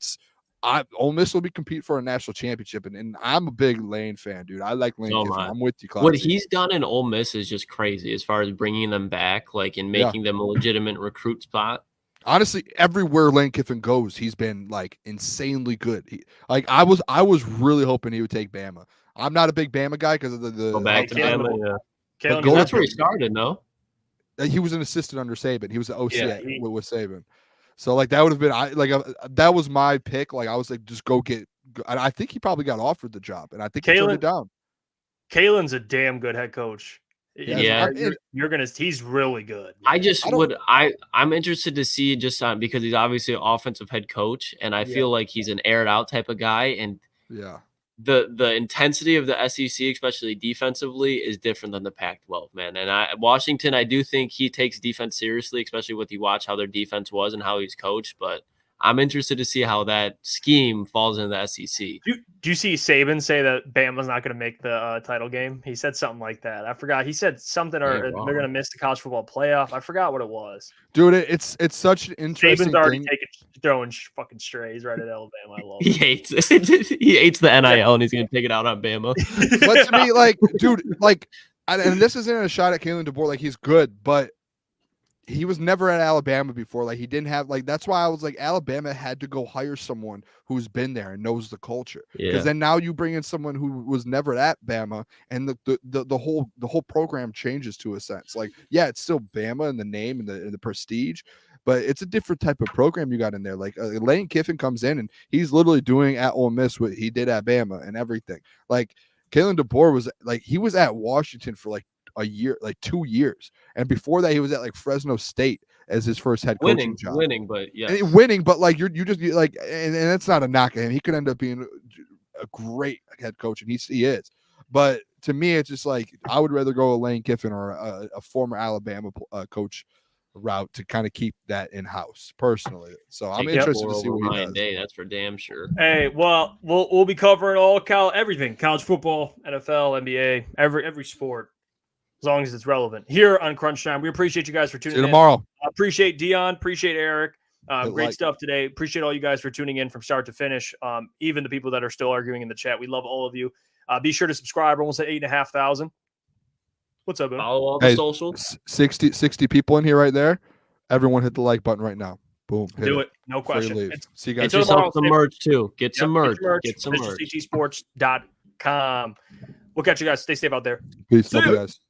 Ole Miss will be compete for a national championship, and I'm a big Lane fan, dude. I like Lane Kiffin. I'm with you, Klaus. What he's done in Ole Miss is just crazy as far as bringing them back, like and making them a legitimate recruit spot. Honestly, everywhere Lane Kiffin goes, he's been like insanely good. I was really hoping he would take Bama. I'm not a big Bama guy because of the go back to Bama. Yeah. That's where he started, no? He was an assistant under Saban. He was the OC with Saban. So like that would have been that was my pick. Like I was like, just go get. And I think he probably got offered the job, and I think he turned it down. Kalen's a damn good head coach. Yeah, he's really good. I'm interested to see just because he's obviously an offensive head coach, and I feel like he's an aired out type of guy, and the intensity of the SEC, especially defensively, is different than the Pac-12, man. And Washington, I do think he takes defense seriously, especially with you watch how their defense was and how he's coached, but I'm interested to see how that scheme falls into the SEC. Do you see Saban say that Bama's not going to make the title game? He said something like that. I forgot. He said something, or they're going to miss the college football playoff. I forgot what it was. Dude, it's such an interesting Saban's already throwing fucking strays right at Alabama. I love it. He hates it. He hates the NIL, and he's going to take it out on Bama. But to me, like, dude, like, and this isn't a shot at Kalen DeBoer. Like, he's good, but he was never at Alabama before. Like he didn't have that's why I was like Alabama had to go hire someone who's been there and knows the culture. Because then now you bring in someone who was never at Bama, and the whole program changes to a sense. Like it's still Bama and the name and the prestige, but it's a different type of program you got in there. Like Lane Kiffin comes in and he's literally doing at Ole Miss what he did at Bama and everything. Like Kalen DeBoer was like, he was at Washington for like a year, like 2 years. And before that, he was at like Fresno State as his first head coaching job. Winning, but yeah. Winning, but like you just like, and that's not a knock at him. He could end up being a great head coach, and he is. But to me, it's just like I would rather go a Lane Kiffin or a former Alabama coach route to kind of keep that in house personally. So I'm interested to see what he does. That's for damn sure. Hey, well, we'll be covering all everything, college football, NFL, NBA, every sport, as long as it's relevant here on Crunch Time. We appreciate you guys for tuning in tomorrow. Appreciate Dion, appreciate Eric. Great stuff today. Appreciate all you guys for tuning in from start to finish. Even the people that are still arguing in the chat, we love all of you. Be sure to subscribe. We're almost at 8,500. What's up, man? Follow all the socials. 60 people in here right there. Everyone hit the like button right now. Boom. Do it. No question. See you guys. Get yourself some merch too. Get some merch. Get some merch. CTsports.com. We'll catch you guys. Stay safe out there. Peace. Love you guys.